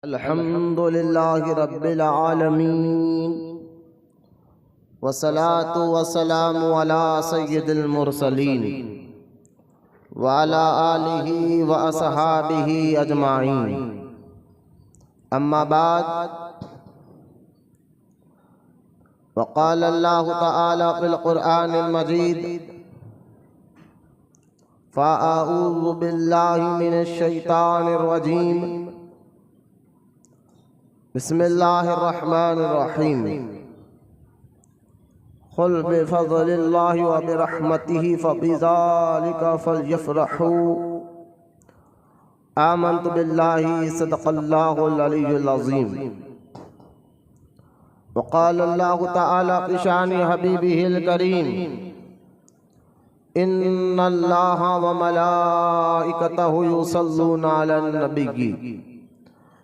अल्हम्दुलिल्लाहि रब्बिल आलमीन वस्सलातु वस्सलामु अला सय्यिदिल मुरसलीन व अला आलिहि व अस्हाबिहि अजमाइन। अम्मा बाद, वक़ाल अल्लाहु तआला फ़िल क़ुरआनिल मजीद फ़अऊज़ु बिल्लाहि मिनश शैतानिर रजीम। बिस्मिल्लाहिर्रहमानिर्रहीम। क़ुल बिफ़ज़लिल्लाहि व बिरहमतिहि फ़बिज़ालिका फ़लयफ़रहू आमन्तु बिल्लाहि सदक़ल्लाहुल अलियुल अज़ीम। वक़ाल अल्लाहु तआला फ़ी शानि हबीबिहिल करीम इन्नल्लाहा व मलाइकतहु युसल्लूना अलन नबिय्यि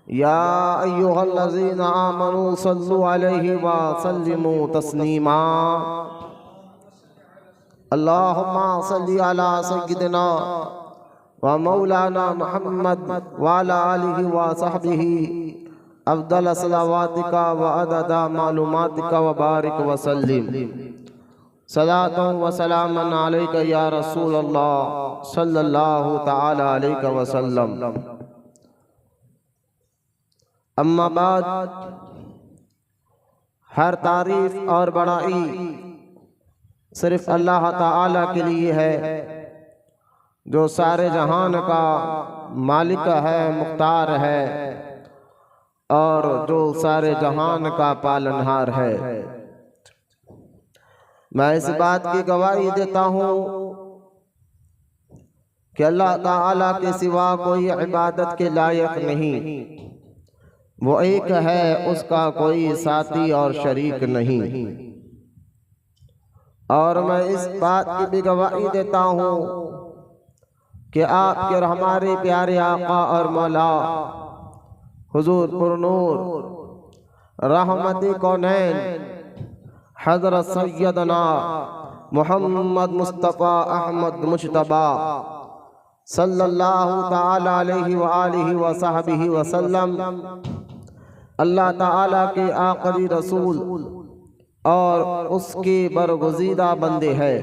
या अय्युहल्लज़ीना आमनू सल्लु अलैहि व सल्लिमू तस्लीमा। अल्लाहुम्मा सल्लि अला सय्यिदिना व मौलाना मुहम्मद व अला आलिहि व सहबिहि अफ़ज़ल सलावातिका व अददा मालूमातिका व बारिक व सल्लिम। सलातुन व सलामन अलैका या रसूलल्लाह सल्लल्लाहु तआला अलैहि व सल्लम। अम्मा बाद, हर तारीफ और बड़ाई सिर्फ अल्लाह ताला के लिए है, जो सारे जहान का मालिक है, मुख्तार है और जो सारे जहान का पालनहार है। मैं इस बात की गवाही देता हूँ कि अल्लाह ताला के सिवा कोई इबादत के लायक नहीं, वो एक है, उसका कोई साथी और शरीक नहीं। और मैं इस बात की भी गवाही देता हूँ कि आपके और हमारे प्यारे आका और मौला हुजूर पुरनूर रहमत कौनैन हज़रत सैयदना मोहम्मद मुस्तफ़ा अहमद मुज्तबा सल्लल्लाहु ताला अलैहि व आलिहि व सहबिहि व सल्लम अल्लाह ताला के आखिरी रसूल और उसके बरगुज़ीदा बंदे हैं।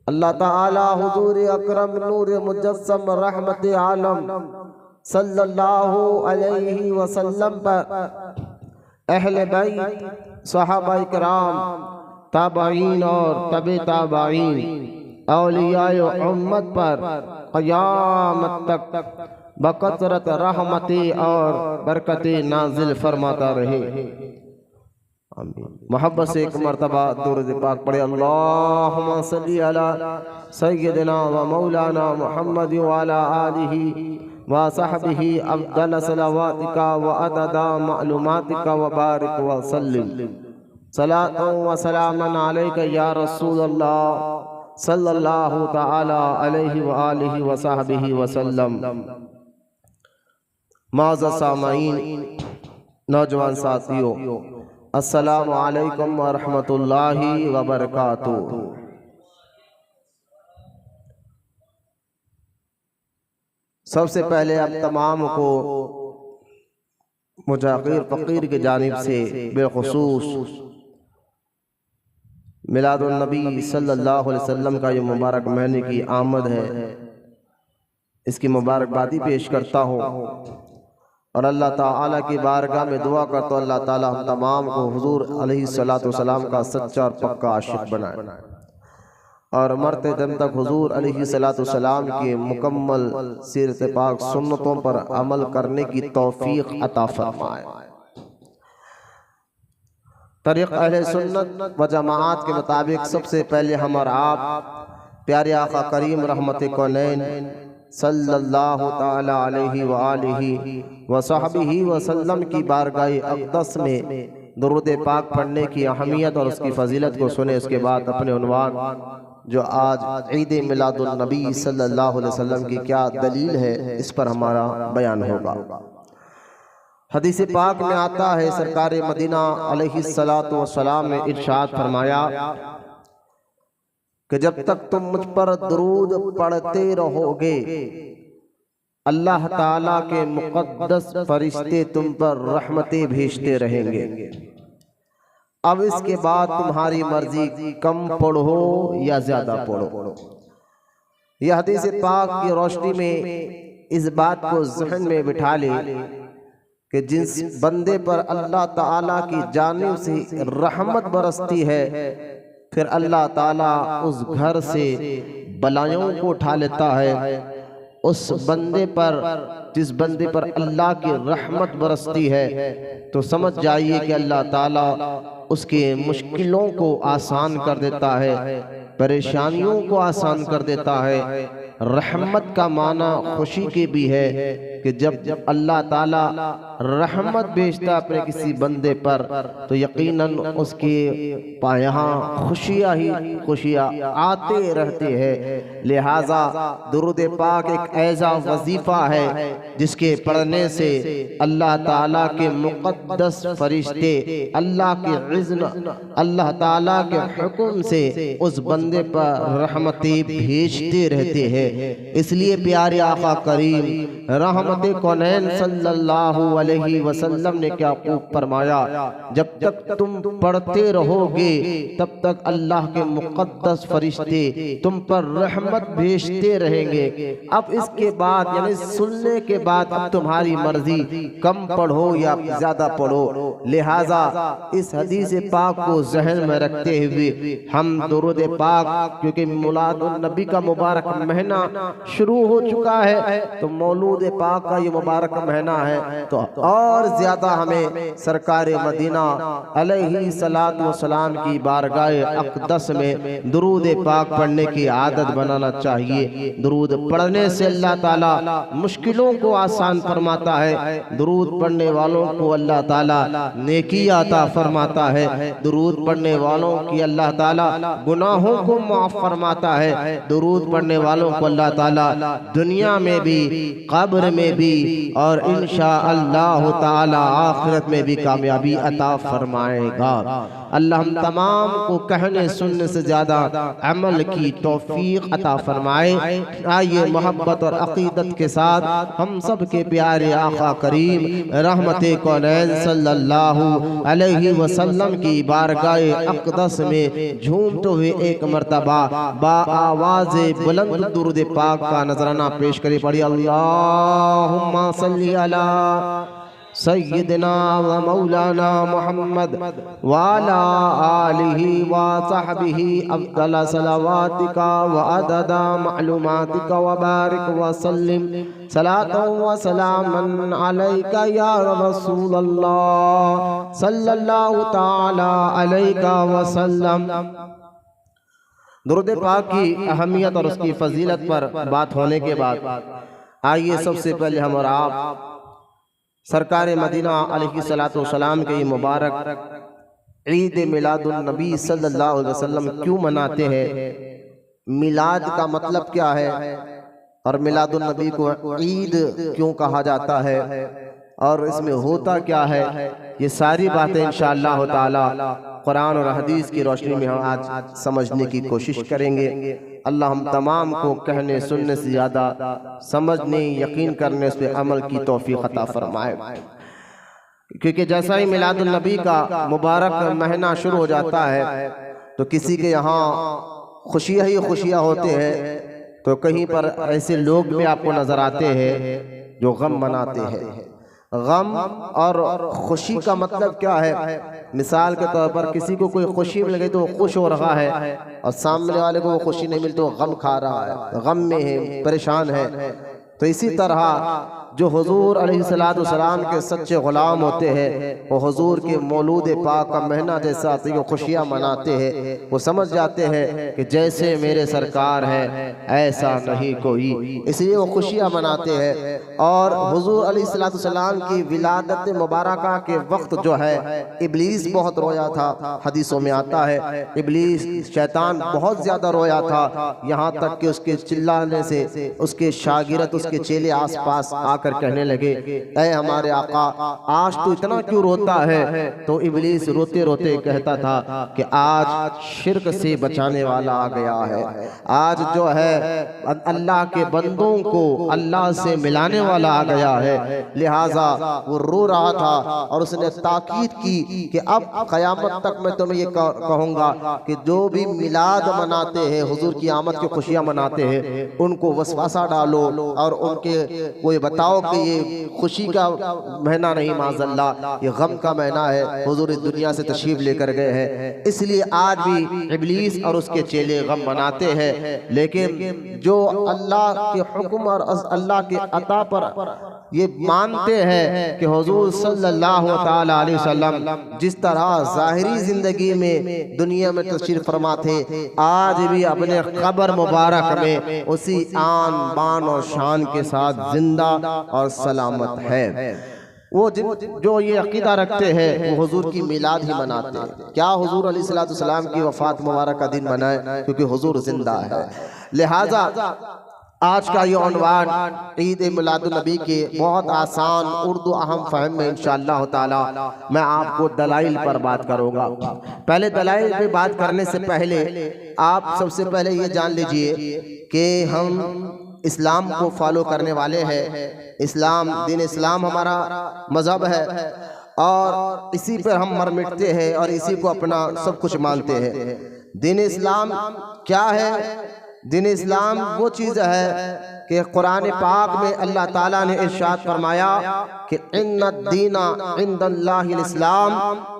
अल्लाह ताला हुजूर अकरम नूर मुजस्सम रहमत आलम सल्लल्लाहु अलैहि वसल्लम पर, अहले बैत, सहाबा इकराम, ताबईन और तबे ताबईन, औलियाए उम्मत पर क़यामत तक बकसरत रहमतें और बरकतें नाजिल फरमाता रहे। मोहब्बत से एक मरतबा दुरूद पाक पढ़े। अल्लाहुम्मा सल्ली अला सय्यदिना व मौलाना मुहम्मद व अला आलिहि व सहबिहि अफ़ज़ल सलावातिका व अददा मालूमातिका व बारिक व सल्लिम। सलातुन व सलामन अलैका या रसूलल्लाह सल्लल्लाहु तआला अलैहि व आलिहि व सहबिहि व सल्लम। माज़ा सामाईन, नौजवान साथियों, अस्सलामु अलैकुम व रहमतुल्लाहि व बरकातुहू। सबसे पहले आप तमाम को मुजाकिर फ़कीर की जानिब से बेखुसूस मिलादुन नबी सल्लल्लाहु अलैहि वसल्लम का ये मुबारक महीने की आमद है, इसकी मुबारकबादी पेश करता हूँ और अल्लाह ताला की बारगाह में दुआ करता हूँ अल्लाह ताला हम तमाम को हुजूर अलैहिस्सलातु वस्सलाम का सच्चा और पक्का आशिक बनाए और मरते दम तक हुजूर अलैहिस्सलातु वस्सलाम की मुकम्मल सीरत पाक सुन्नतों पर अमल करने की तौफीक अता फरमाए। तरीक़ अहले सुन्नत व जमाअत के मुताबिक सबसे पहले हम और आप प्यारे आका करीम रहमत कौनैन सल्लल्लाहु ताला अलैहि व आलिहि व सहबिहि व सल्लम की बारगाह अक़दस में दुरूद पाक पढ़ने की अहमियत और उसकी फजीलत को सुने। उसके बाद अपने उन्वान जो आज ईद मिलादुन नबी सल्लल्लाहु अलैहि वसल्लम की क्या दलील है, इस पर हमारा बयान होगा। हदीस पाक में आता है, सरकार मदीना अलैहिस्सलातु वस्सलाम ने इरशाद फरमाया कि जब तक तुम मुझ पर दुरूद पढ़ते रहोगे अल्लाह ताला के मुक़द्दस फरिश्ते तुम पर रहमतें भेजते रहेंगे। अब इसके बाद तुम्हारी मर्जी, कम पढ़ो या ज्यादा पढ़ो। यह हदीस पाक की रोशनी में इस बात को ज़हन में बिठा ले कि जिस बंदे पर अल्लाह ताला की जानिब से रहमत बरसती है, फिर अल्लाह ताला उस घर से बलायों को उठा लेता है। उस बंदे पर, जिस बंदे पर अल्लाह की रहमत बरसती है, तो समझ जाइए कि अल्लाह ताला उसके मुश्किलों को आसान कर देता है, परेशानियों को आसान कर देता है। रहमत का माना खुशी की भी है कि जब अल्लाह ताला रहमत भेजता अपने किसी बंदे पर, तो यकीनन उसके यहाँ खुशियाँ ही खुशियाँ आते रहते हैं। लिहाजा दुरूद पाक एक ऐसा वजीफा है जिसके पढ़ने से अल्लाह ताला के मुक़द्दस फरिश्ते अल्लाह के इज़्न, अल्लाह ताला के हुक्म से उस बंदे पर रहमतें भेजते रहते हैं। इसलिए प्यारे आका करीम रहमत कौनैन सल्लल्लाहु अलैहि वसल्लम ने क्या खूब फरमाया, जब तक तुम पढ़ते रहोगे तब तक अल्लाह के मुक़द्दस फरिश्ते तुम पर रहमत भेजते रहेंगे। अब इसके बाद यानी सुनने के बाद अब तुम्हारी मर्जी, कम पढ़ो या ज्यादा पढ़ो। लिहाजा इस हदीस पाक को ज़हन में रखते हुए हम दुरूद पाक, क्योंकि मिलादुन नबी का मुबारक महीना शुरू हो चुका है, तो मौलूद पाक का ये मुबारक महीना है, तो और ज्यादा हमें सरकार मदीना अलैहि सलात व सलाम की बारगाह अक़दस में दुरूद पाक पढ़ने की आदत बनाना चाहिए। दुरूद पढ़ने से अल्लाह ताला मुश्किलों को आसान फरमाता है। दुरूद पढ़ने वालों को अल्लाह ताला नेकी अता फरमाता है। दुरूद पढ़ने वालों की अल्लाह ताला गुनाहों को माफ फरमाता है। दुरूद पढ़ने वालों को अल्लाह ताला दुनिया में भी, कब्र में भी और इंशाअल्लाह ताला आखिरत में भी कामयाबी अता फरमाएगा। अल्लाह हम तमाम को कहने सुनने से ज्यादा अमल की तौफीक अता फरमाए। आइए मोहब्बत और अकीदत के साथ हम सब के प्यारे आका करीम रहमते कौनैन सल्लल्लाहु अलैहि वसल्लम की बारगाह अक़दस में झूमते हुए एक मर्तबा बा आवाज़ बुलंद दुरूद पाक का नजराना पेश करें। पढ़िए अल्लाहुम्मा सल्ली अला सय्यदना व मौलाना मुहम्मद व अला आलिहि व सहबिहि अफ़ज़ल सलावातिका व अदद मालूमातिका व बारिक व सल्लिम सलातन व सलामन अलैका या रसूलल्लाह सल्लल्लाहु तआला अलैका व सल्लम। दुरूद पाक की अहमियत और उसकी फजीलत पर बात होने के बाद आइए सबसे पहले हम और आप सरकार मदीना अलैहिस्सलातु वस्सलाम के ये मुबारक ईद मिलादुन नबी सल्लल्लाहु अलैहि वसल्लम क्यों मनाते हैं, मिलाद का मतलब क्या है और मिलादुन नबी को ईद क्यों कहा जाता है और इसमें होता क्या है, ये सारी बातें इंशाअल्लाह ताला कुरान और हदीस की रोशनी में हम आज समझने की कोशिश करेंगे। अल्लाह हम तमाम को कहने सुनने से ज़्यादा समझने, यकीन करने, उस पर अमल की तौफीक अता फरमाए। क्योंकि जैसा ही मिलादुन नबी का मुबारक महीना शुरू हो जाता है तो किसी के यहाँ खुशियाँ ही खुशियाँ होते हैं, तो कहीं पर ऐसे लोग भी आपको नज़र आते हैं जो गम मनाते हैं। गम और खुशी का मतलब क्या है? मिसाल के तौर पर किसी को कोई खुशी मिल गई तो वो खुश हो रहा है और सामने वाले को वो खुशी नहीं मिलती तो गम खा रहा है, गम में है, परेशान है। तो इसी तरह जो हुजूर अलैहिस्सलातु वस्सलाम के सच्चे गुलाम होते हैं वो हुजूर के मौलूद पाक का महीना जैसा आते हैं खुशियाँ मनाते हैं। वो समझ जाते हैं कि जैसे मेरे सरकार हैं ऐसा नहीं कोई, इसलिए वो खुशियाँ मनाते हैं। और हुजूर अलैहिस्सलातु वस्सलाम की विलादत मुबारका के वक्त जो है इब्लीस बहुत रोया था, हदीसों में आता है इब्लीस शैतान बहुत ज़्यादा रोया था, यहाँ तक कि उसके चिल्लाने से उसके शागिर्द, उसके चेले आस पास आकर कहने लगे, ऐ हमारे आका, आज तो इतना क्यों रोता है? तो इब्लीस रोते रोते कहता था कि आज शिर्क से बचाने वाला आ गया है, आज जो है अल्लाह के बंदों को अल्लाह से मिलाने वाला आ गया है। लिहाजा वो रो रहा था और उसने ताकीद की कि अब क़यामत तक मैं तुम्हें ये कहूँगा कि जो भी मिलाद मनाते हैं, हुजूर की आमद की खुशियाँ मनाते हैं, उनको वसवासा डालो और उनके कोई बताओ कि ये खुशी का महीना नहीं, माज़अल्लाह ये गम का महीना है, हुजूर इस दुनिया से तशरीफ लेकर गए हैं। इसलिए आज भी इब्लीस और उसके चेले गम मनाते हैं। लेकिन जो अल्लाह के हुक्म और अल्लाह के अता पर ये मानते हैं कि हुजूर सल्लल्लाहु ताला अलैहि वसल्लम जिस तरह ज़ाहिरी ज़िंदगी में दुनिया में तशरीफ फरमा थे, आज भी अपने क़ब्र मुबारक में उसी आन बान और शान के साथ जिंदा और सलामत है। वो जो ये अकीदा रखते हैं वो हुजूर की मिलाद ही मनाते हैं। क्या हुजूर अलैहिस्सलाम की वफ़ात मुबारक का दिन मनाए? क्योंकि हुजूर जिंदा है। लिहाजा आज का ये उन्वान ईद मिलादुन नबी के बहुत आसान उर्दू अहम फ़हम में इंशाअल्लाह ताला मैं आपको दलाइल पर बात करूँगा। पहले दलाइल पे बात करने से पहले आप सबसे पहले ये जान लीजिए कि हम इस्लाम को फॉलो करने वाले हैं। इस्लाम, दीन इस्लाम हमारा मज़हब है और इसी पर हम मर मिटते हैं और इसी को अपना सब कुछ मानते हैं। दीन इस्लाम क्या है? दीन इस्लाम वो चीज़ है कि कुरान पाक में अल्लाह ताला ने इरशाद फरमाया कि इन्नद्दीना इंदल्लाहिल इस्लाम,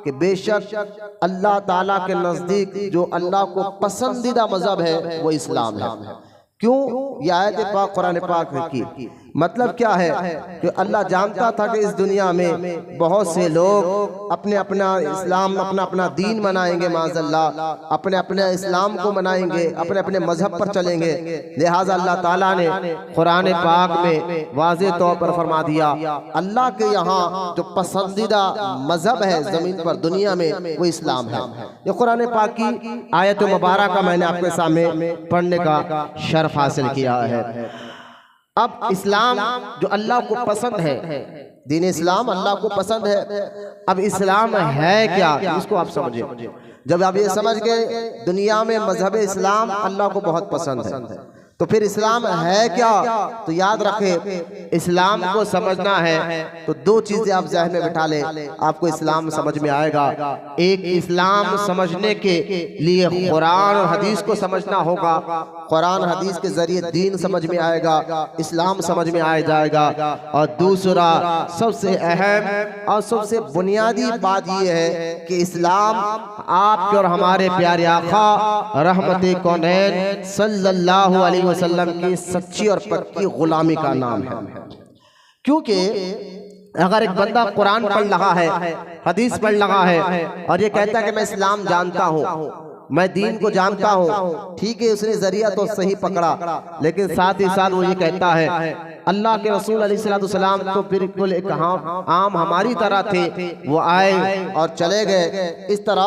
कि बेशक अल्लाह ताला के नज़दीक जो अल्लाह को पसंदीदा मज़हब है वो इस्लाम है। क्यों? यह आयत पाक कुरान पाक की मतलब क्या है कि अल्लाह जानता था कि इस दुनिया में बहुत से लोग अपने अपना इस्लाम, अपना अपना दीन मनाएंगे, माज़अल्लाह अपने अपने इस्लाम को मनाएंगे, अपने अपने मजहब पर चलेंगे। लिहाजा अल्लाह ताला ने कुरान पाक में वाज़ेह तौर पर फरमा दिया, अल्लाह के यहाँ जो पसंदीदा मजहब है ज़मीन पर दुनिया में वो इस्लाम है। ये कुरान पाक की आयत मुबारक का मैंने आपके सामने पढ़ने का शर्फ हासिल किया है। अब इस्लाम जो अल्लाह को पसंद है, दीन इस्लाम अल्लाह को पसंद है। अब इस्लाम है क्या, इसको आप समझिए। जब आप ये समझ गए दुनिया में मजहब इस्लाम अल्लाह को बहुत पसंद है, तो फिर इस्लाम है क्या? तो याद रखें, इस्लाम को समझना है तो दो चीजें आप ज़हन में बिठा लें, आपको इस्लाम समझ में आएगा। एक, इस्लाम समझने के लिए कुरान और हदीस को समझना होगा। कुरान हदीस के जरिए दीन समझ में आएगा, इस्लाम समझ में आ जाएगा। और दूसरा सबसे अहम और सबसे बुनियादी बात यह है कि इस्लाम आपके और हमारे प्यारे आका रहमते कौनैन सल्लल्लाहु अलैहि वसल्लम की सच्ची और पक्की गुलामी का नाम है। क्योंकि अगर एक बंदा कुरान पढ़ रहा है, हदीस पढ़ रहा है और ये कहता है कि मैं इस्लाम जानता हूँ, मैं दीन को जानता हूँ, ठीक है, उसने जरिया तो सही पकड़ा, लेकिन साथ ही साथ वो ये कहता है अल्लाह के रसूल अलैहिस्सलाम तो बिल्कुल एक आम हमारी तरह थे, वो आए और चले गए। इस तरह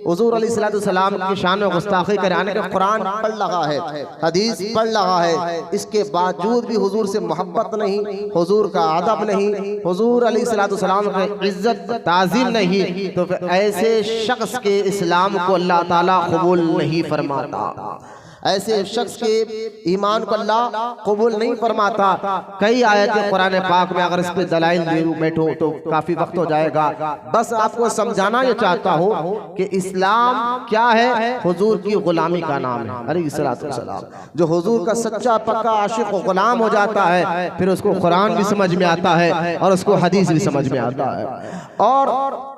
हुजूर अलैहिस्सलाम की शान में गुस्ताखी कराने का कुरान पढ़ रहा है, हदीस पढ़ रहा है, इसके बावजूद भी हुजूर से मोहब्बत नहीं, हुजूर का अदब नहीं, हुजूर अलैहिस्सलाम की इज्जत ताज़ीम नहीं, तो फिर ऐसे शख्स के इस्लाम को अल्लाह ताला कबूल नहीं फरमाता। ऐसे शख्स के ईमान को अल्लाह कबूल नहीं फरमाता। कई आयतें कुरान पाक में, अगर इस पे दलाइल बैठो तो काफी वक्त हो जाएगा। बस आपको समझाना ये चाहता हूँ कि इस्लाम क्या है, हुजूर की गुलामी का नाम है अलैहिस्सलाम। जो हुजूर का सच्चा पक्का आशिक और गुलाम हो जाता है, फिर उसको कुरान भी समझ में आता है और उसको हदीस भी समझ में आता है। और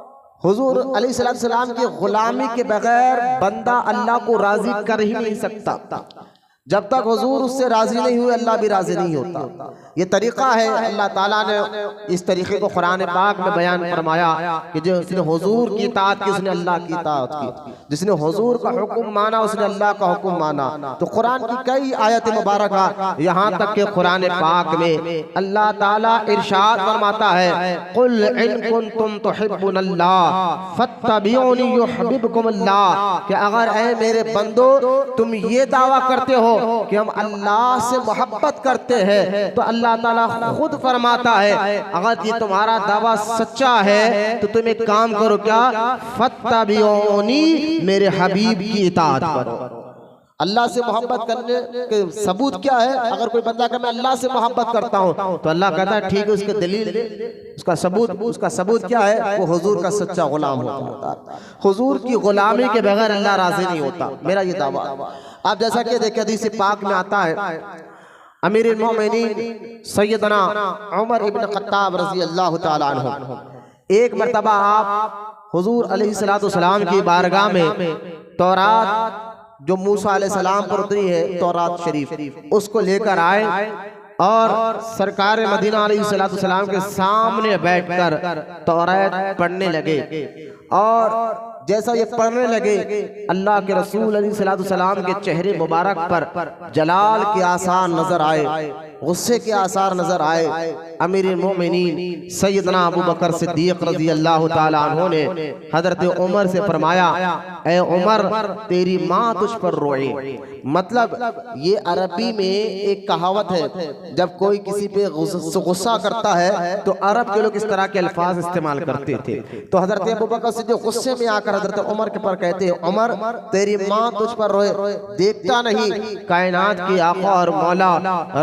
हुजूर अलैहिस्सलाम की गुलामी के बगैर बंदा अल्लाह को राजी कर ही नहीं सकता। जब तक हुजूर उससे राजी नहीं हुए, अल्लाह भी राजी नहीं होता। ये तरीका है, अल्लाह ताला ने इस तरीके को कुरान पाक में बयान फरमाया कि जिसने हुजूर की इताअत की उसने अल्लाह की इताअत की, जिसने हुजूर का हुक्म माना उसने अल्लाह का हुक्म माना। तो कुरान की कई आयत मुबारक, यहाँ तक के कुरान पाक में अल्लाह ताला इरशाद फरमाता है, कुल इन कुंतुम तुहिब्बुनल्लाह फत्तबिऊनी युहिब्बुकुमुल्लाह, कि अगर ऐ मेरे बंदो तुम ये दावा करते हो हो कि हम अल्लाह से मोहब्बत करते हैं, तो अल्लाह ताला खुद फरमाता है अगर ये तुम्हारा दावा सच्चा है तो तुम एक काम करो, क्या, फत्तबिऊनी, मेरे हबीब की इताअत करो। अल्लाह से मोहब्बत करने के सबूत क्या है? अगर कोई बंदा कहे मैं अल्लाह से मोहब्बत करता हूँ तो अल्लाह कहता है ठीक है, उसके दलील, उसका सबूत क्या है? वो हुजूर का सच्चा गुलाम होता है। हुजूर की गुलामी के बगैर अल्लाह राजी नहीं होता, मेरा ये दावा। आप जैसा कि देखिए हदीस पाक में आता है, अमीरुल मोमिनीन सैयदना उमर इब्न खत्ताब रज़ी अल्लाह तआला अन्हु एक मर्तबा आप हुजूर अलैहिस्सलातु वस्सलाम की बारगाह में तौरात जो मूसा अलैहिस्सलाम पर उतरी है, तौरात शरीफ, उसको लेकर आए और सरकार मदीना अलैहिस्सलातु वस्सलाम के सामने बैठकर तौरात पढ़ने लगे। और जैसा ये पढ़ने लगे, अल्लाह के रसूल अलैहिस्सलातु वस्सलाम के चेहरे मुबारक पर जलाल के आसार नजर आए, गुस्से के आसार नजर आए। अमीरुल मोमिनीन सैयदना अबू बकर सिद्दीक रज़ी अल्लाह ताला अन्हु ने हजरत उमर से फरमाया, ए उमर, तेरी माँ तुझ पर रोए। मतलब ये अरबी में एक कहावत है, जब कोई किसी पे गुस्सा करता है तो अरब के लोग इस तरह के अल्फाज इस्तेमाल करते थे। तो हजरत अबू बकर सिद्दीक गुस्से में आकर हजरत उमर के पर कहते हैं, उमर, तेरी माँ तुझ पर रोए, देखता नहीं कायनात के आका और मौला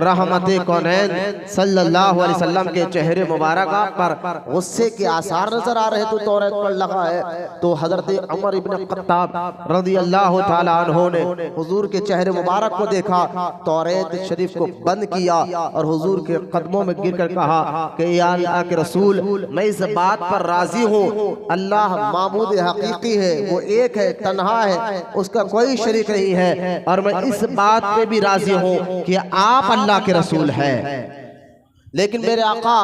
रहमते कौनैन सल्लल्लाहु अलैहि वसल्लम के चेहरे मुबारक पर गुस्से के आसार नजर आ रहे, तो तौरात पढ़ लगा है। तो हजरत उमर इब्न खत्ताब रज़ी अल्लाह ताला अन्हु ने हुजूर के चेहरे मुबारक को देखा, तौरात शरीफ को बंद किया और हुजूर के कदमों में गिरकर कहा कि या अल्लाह के रसूल, मैं इस बात पर राजी हूँ, अल्लाह माबूद हकीकी है, वो एक है, तन्हा है, उसका कोई शरीक नहीं है, और मैं इस बात पे भी राजी हूँ कि आप अल्लाह के रसूल हैं। लेकिन मेरे आका,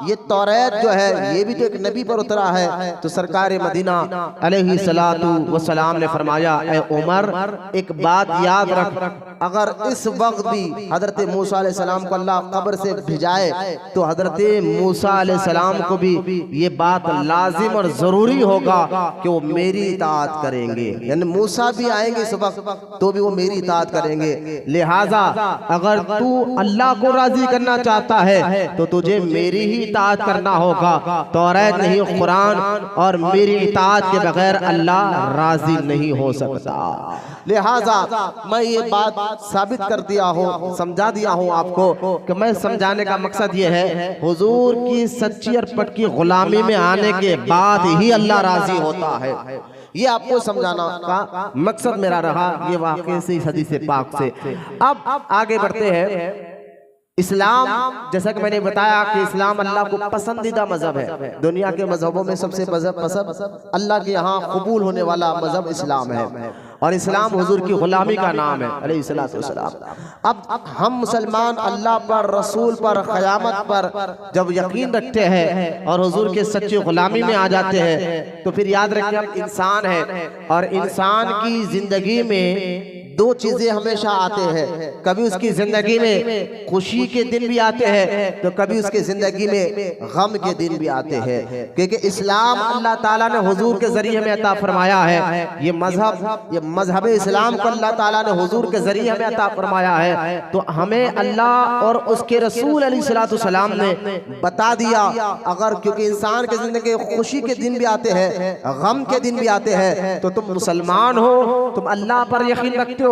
ये तौरात जो है ये भी तो एक नबी पर उतरा है। तो सरकार मदीना अलैहिस्सलातु वस्सलाम ने फरमाया, ए उमर, एक बात याद रख, अगर इस वक्त भी हजरत मूसा अलैहिस्सलाम को अल्लाह कब्र से भिजाए तो हजरत मूसा अलैहिस्सलाम को भी ये बात लाजिम और जरूरी होगा कि वो मेरी इताअत करेंगे, यानी मूसा भी आएंगे इस वक्त तो भी वो मेरी इताअत करेंगे। लिहाजा अगर तू अल्लाह को राजी करना चाहता है तो तुझे मेरी ही इताअत करना होगा, तौरात नहीं कुरान, और मेरी इताअत के बगैर अल्लाह राजी नहीं हो सकता। लिहाजा मैं ये बात साबित कर दिया हूँ, समझा दिया हूँ आपको कि मैं समझाने का मकसद ये है, हुजूर की सच्ची और पक्की गुलामी में आने के बाद ही अल्लाह राजी होता है। ये आपको समझाना का मकसद मेरा रहा, ये वाकई से इस हदीस पाक से। अब आगे बढ़ते हैं। इस्लाम, जैसा कि मैंने बताया कि इस्लाम अल्लाह को पसंदीदा मजहब है। दुनिया के मजहबों में सबसे पसंद अल्लाह के यहाँ कबूल होने वाला मजहब इस्लाम है, और इस्लाम हुजूर की गुलामी का नाम है अलैहिस्सलातु वस्सलाम। अब हम मुसलमान अल्लाह पर, रसूल पर, क़यामत पर जब यकीन रखते हैं और हुजूर के सच्ची गुलामी में आ जाते हैं, तो फिर याद रखिए हम इंसान हैं, और इंसान की जिंदगी में दो चीजें हमेशा आते हैं। कभी उसकी जिंदगी में खुशी के दिन भी आते हैं, तो कभी उसकी जिंदगी में गम के दिन भी आते हैं, क्योंकि इस्लाम अल्लाह ताला ने हुजूर के जरिए हमें अता फरमाया है। ये मजहब इस्लाम को अल्लाह ताला ने हुजूर के जरिए हमें अता फरमाया है। तो हमें अल्लाह और उसके रसूल अलैहिस्सलातु वस्सलाम ने बता दिया, अगर क्योंकि इंसान की जिंदगी खुशी के दिन भी आते हैं, गम के दिन भी आते हैं, तो तुम मुसलमान हो, तुम अल्लाह पर यकीन रखते हो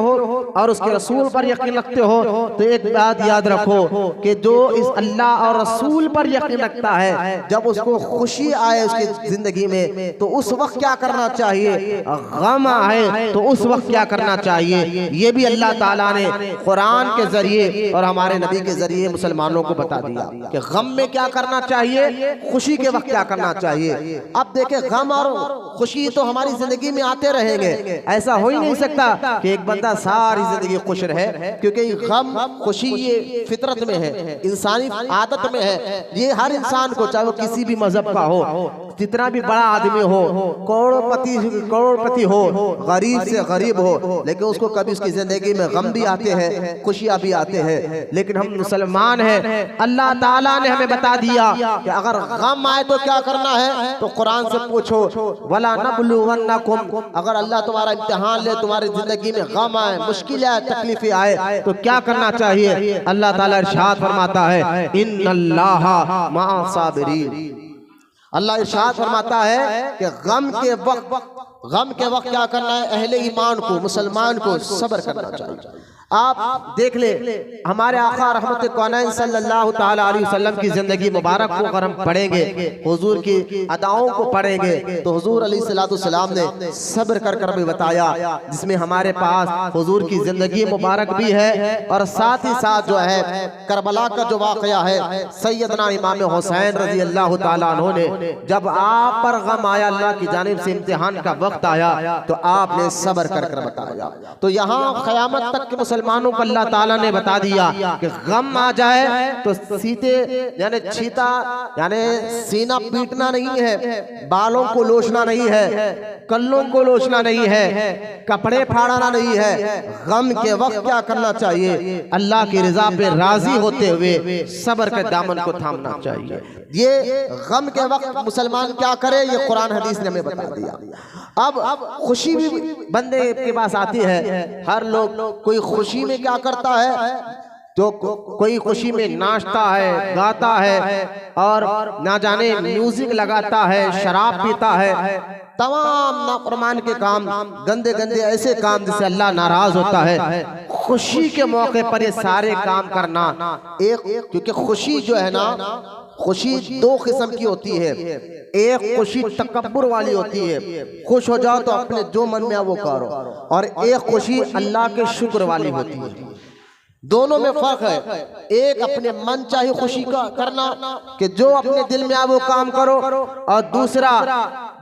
और उसके रसूल पर यकीन रखते हो, तो एक बात याद रखो कि जो इस अल्लाह और रसूल पर यकीन रखता है, जब उसको खुशी आए उसकी जिंदगी में तो उस वक्त क्या करना चाहिए, गम आए तो उस वक्त क्या करना चाहिए, ये भी अल्लाह ताला ने कुरान के जरिए और हमारे नबी के जरिए मुसलमानों को बता दिया कि गम में क्या करना चाहिए, खुशी के वक्त क्या करना चाहिए। अब देखें, गम और खुशी तो हमारी जिंदगी में आते रहेंगे, ऐसा हो ही नहीं सकता कि एक बंदा सारी जिंदगी खुश रहे, क्योंकि गम खुशी ये फितरत में है, इंसानी आदत में है। ये हर इंसान को, चाहे वो किसी भी मजहब का हो, जितना भी बड़ा आदमी हो, करोड़पति हो, गरीब से गरीब हो, लेकिन उसको कभी उसकी जिंदगी में गम भी आते हैं, खुशियां भी आते हैं। लेकिन हम मुसलमान हैं, अल्लाह ताला ने हमें बता दिया कि अगर गम आए तो क्या करना है। तो कुरान से पूछो, वला नबलुवन्नकुम, अगर अल्लाह तुम्हारा इम्तिहान ले, तुम्हारी जिंदगी में गम आए, मुश्किल आए, तकलीफें आए, तो क्या करना चाहिए। अल्लाह ताला इरशाद फरमाता है, इन्नल्लाहा मअ साबिरीन। अल्लाह इरशाद फरमाता है कि गम के वक्त क्या करना है। अहले ईमान को, मुसलमान को सब्र करना चाहिए। आप देख ले, हमारे आका रहमत कौनैन सल्लल्लाहु ताला अलैहि वसल्लम की जिंदगी मुबारक को अगर हम पढ़ेंगे, हुजूर की अदाओं को पढ़ेंगे, तो हुजूर अलैहिस्सलाम ने सब्र कर कर भी बताया, जिसमें हमारे पास हुजूर की जिंदगी मुबारक भी है और साथ ही साथ जो है करबला का जो वाकया है, सैयदना इमाम हुसैन रजी अल्लाह ताला अन्हु ने जब आप पर गम आया, अल्लाह की जानिब से इम्तिहान का वक्त आया, तो आपने सब्र कर कर बताया। तो यहाँ क़यामत तक के मुसलमानों को अल्लाह ताला ने बता दिया कि गम आ जाए तो सीते यानी छीता यानी सीना पीटना नहीं है, बालों को लोचना नहीं है, कल्लों को लोचना नहीं है, कपड़े फाड़ना नहीं है। गम के वक्त क्या करना चाहिए, अल्लाह की रजा पे राजी होते हुए सब्र के दामन को थामना चाहिए। ये गम के वक्त मुसलमान क्या करे, ये कुरान हदीस ने हमें बता दिया। अब खुशी भी बंदे के पास आती है। हर लोग कोई खुशी में क्या करता है, तो कोई खुशी में नाचता है, गाता है और ना जाने म्यूजिक लगाता है, शराब पीता है, तमाम नाफरमान के काम, गंदे गंदे ऐसे काम जिससे अल्लाह नाराज होता है। खुशी के मौके पर ये सारे काम करना क्योंकि खुशी जो है ना, खुशी दो किस्म की होती है। एक खुशी तकब्बुर वाली होती है, खुश हो जाओ तो अपने जो मन में वो करो, और एक खुशी अल्लाह के शुक्र वाली होती है। दोनों में फर्क है। एक अपने मन चाहे खुशी का करना कि जो अपने दिल में आए वो काम करो, और दूसरा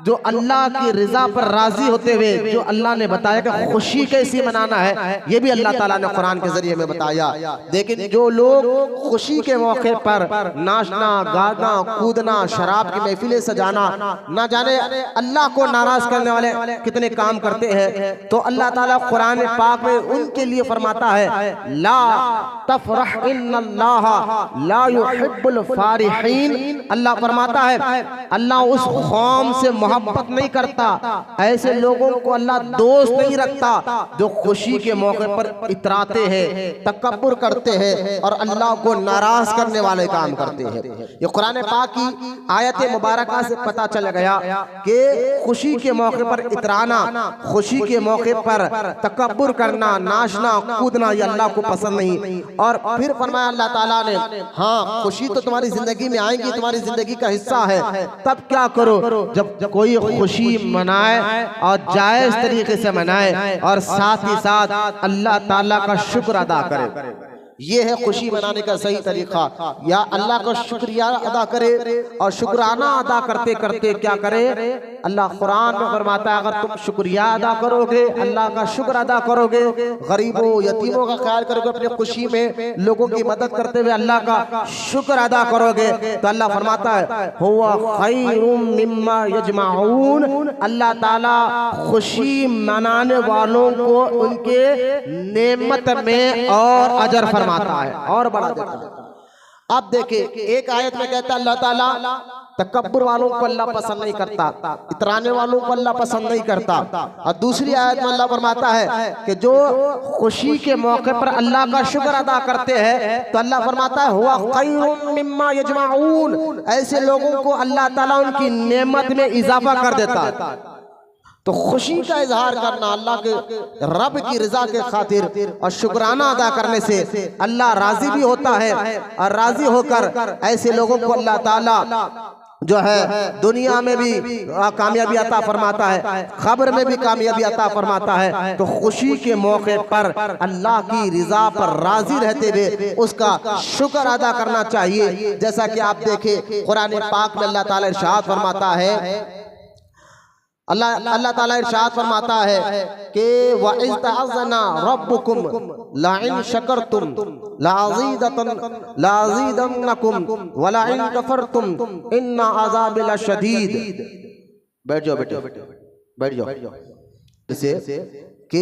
जो अल्लाह की रजा पर राजी होते हुए जो अल्लाह ने बताया कि खुशी कैसी मनाना है, ये भी अल्लाह ताला ने कुरान के जरिए में बताया। लेकिन जो लोग खुशी के मौके पर नाचना, गाना, कूदना, शराब की महफिलें सजाना, ना जाने अल्लाह को नाराज करने वाले कितने काम करते हैं, तो अल्लाह ताला कुरान पाक में उनके लिए फरमाता है, ला तफरह इन्नल्लाह ला युहिब्बुल फारिहीन। अल्लाह फरमाता है अल्लाह उस कौम से मोहब्बत नहीं करता, ऐसे लोगों को अल्लाह दोस्त नहीं रखता जो खुशी के मौके पर इतराते हैं, तकब्बुर करते हैं और अल्लाह को नाराज करने वाले काम करते हैं। ये कुरान पाक की आयत मुबारका से पता चल गया कि खुशी के मौके पर इतराना, खुशी के मौके पर तकब्बुर करना, नाचना, कूदना, ये अल्लाह को पसंद नहीं। और फिर फरमाया अल्लाह ताला ने, हाँ खुशी तो तुम्हारी जिंदगी में आएगी, तुम्हारी जिंदगी का हिस्सा है, तब क्या करो, जब कोई खुशी मनाए और जायज तरीके से मनाए और साथ ही साथ अल्लाह ताला का शुक्र अदा करे। ये है खुशी मनाने का सही तरीका। या अल्लाह का शुक्रिया अदा करे, और शुक्राना अदा करते करते क्या करे, अल्लाह कुरान में फरमाता है अगर तुम शुक्रिया अदा करोगे, अल्लाह का शुक्र अदा करोगे, गरीबों यतीमों का ख्याल करोगे, अपनी खुशी में लोगों की मदद करते हुए अल्लाह का शुक्र अदा करोगे, तो अल्लाह फरमाता है हुवा खैरुम मिम्मा यजमाऊन। अल्लाह ताला खुशी मनाने वालों को उनके नेमत में और अजर फरमाता है और बढ़ा देता है। अब देखिए एक आयत में कहता है अल्लाह ताला तकब्बुर वालों को अल्लाह पसंद नहीं करता, इतराने वालों को अल्लाह पसंद नहीं करता। और दूसरी आयत में अल्लाह फरमाता है कि जो खुशी के मौके पर अल्लाह का शुक्र अदा करते हैं, तो अल्लाह फरमाता है हुआ खैरुम मिम्मा यजमाऊन। ऐसे लोगों को अल्लाह ताला उनकी नेमत में इजाफा कर देता है। तो खुशी का इजहार करना अल्लाह के रब की रजा के खातिर और शुक्राना अदा करने से अल्लाह राजी भी होता है, और राजी होकर ऐसे लोगों को अल्लाह ताला जो है दुनिया में भी कामयाबी अता फरमाता है, खबर में भी कामयाबी अता फरमाता है। तो खुशी के मौके पर अल्लाह की रजा पर राजी रहते हुए उसका शुक्र अदा करना चाहिए। जैसा कि आप देखें कुरान पाक में अल्लाह ताला इरशाद फरमाता है अल्लाह ताला इरशाद फरमाता है कि वइज़ तअज़्ज़ना रब्बुकुम लइन शकरतुम लाज़ीदन्नकुम वलइन कफरतुम इन्ना अज़ाबी लशदीद। बैठ जाओ बेटे, बैठ जाओ। इसे कि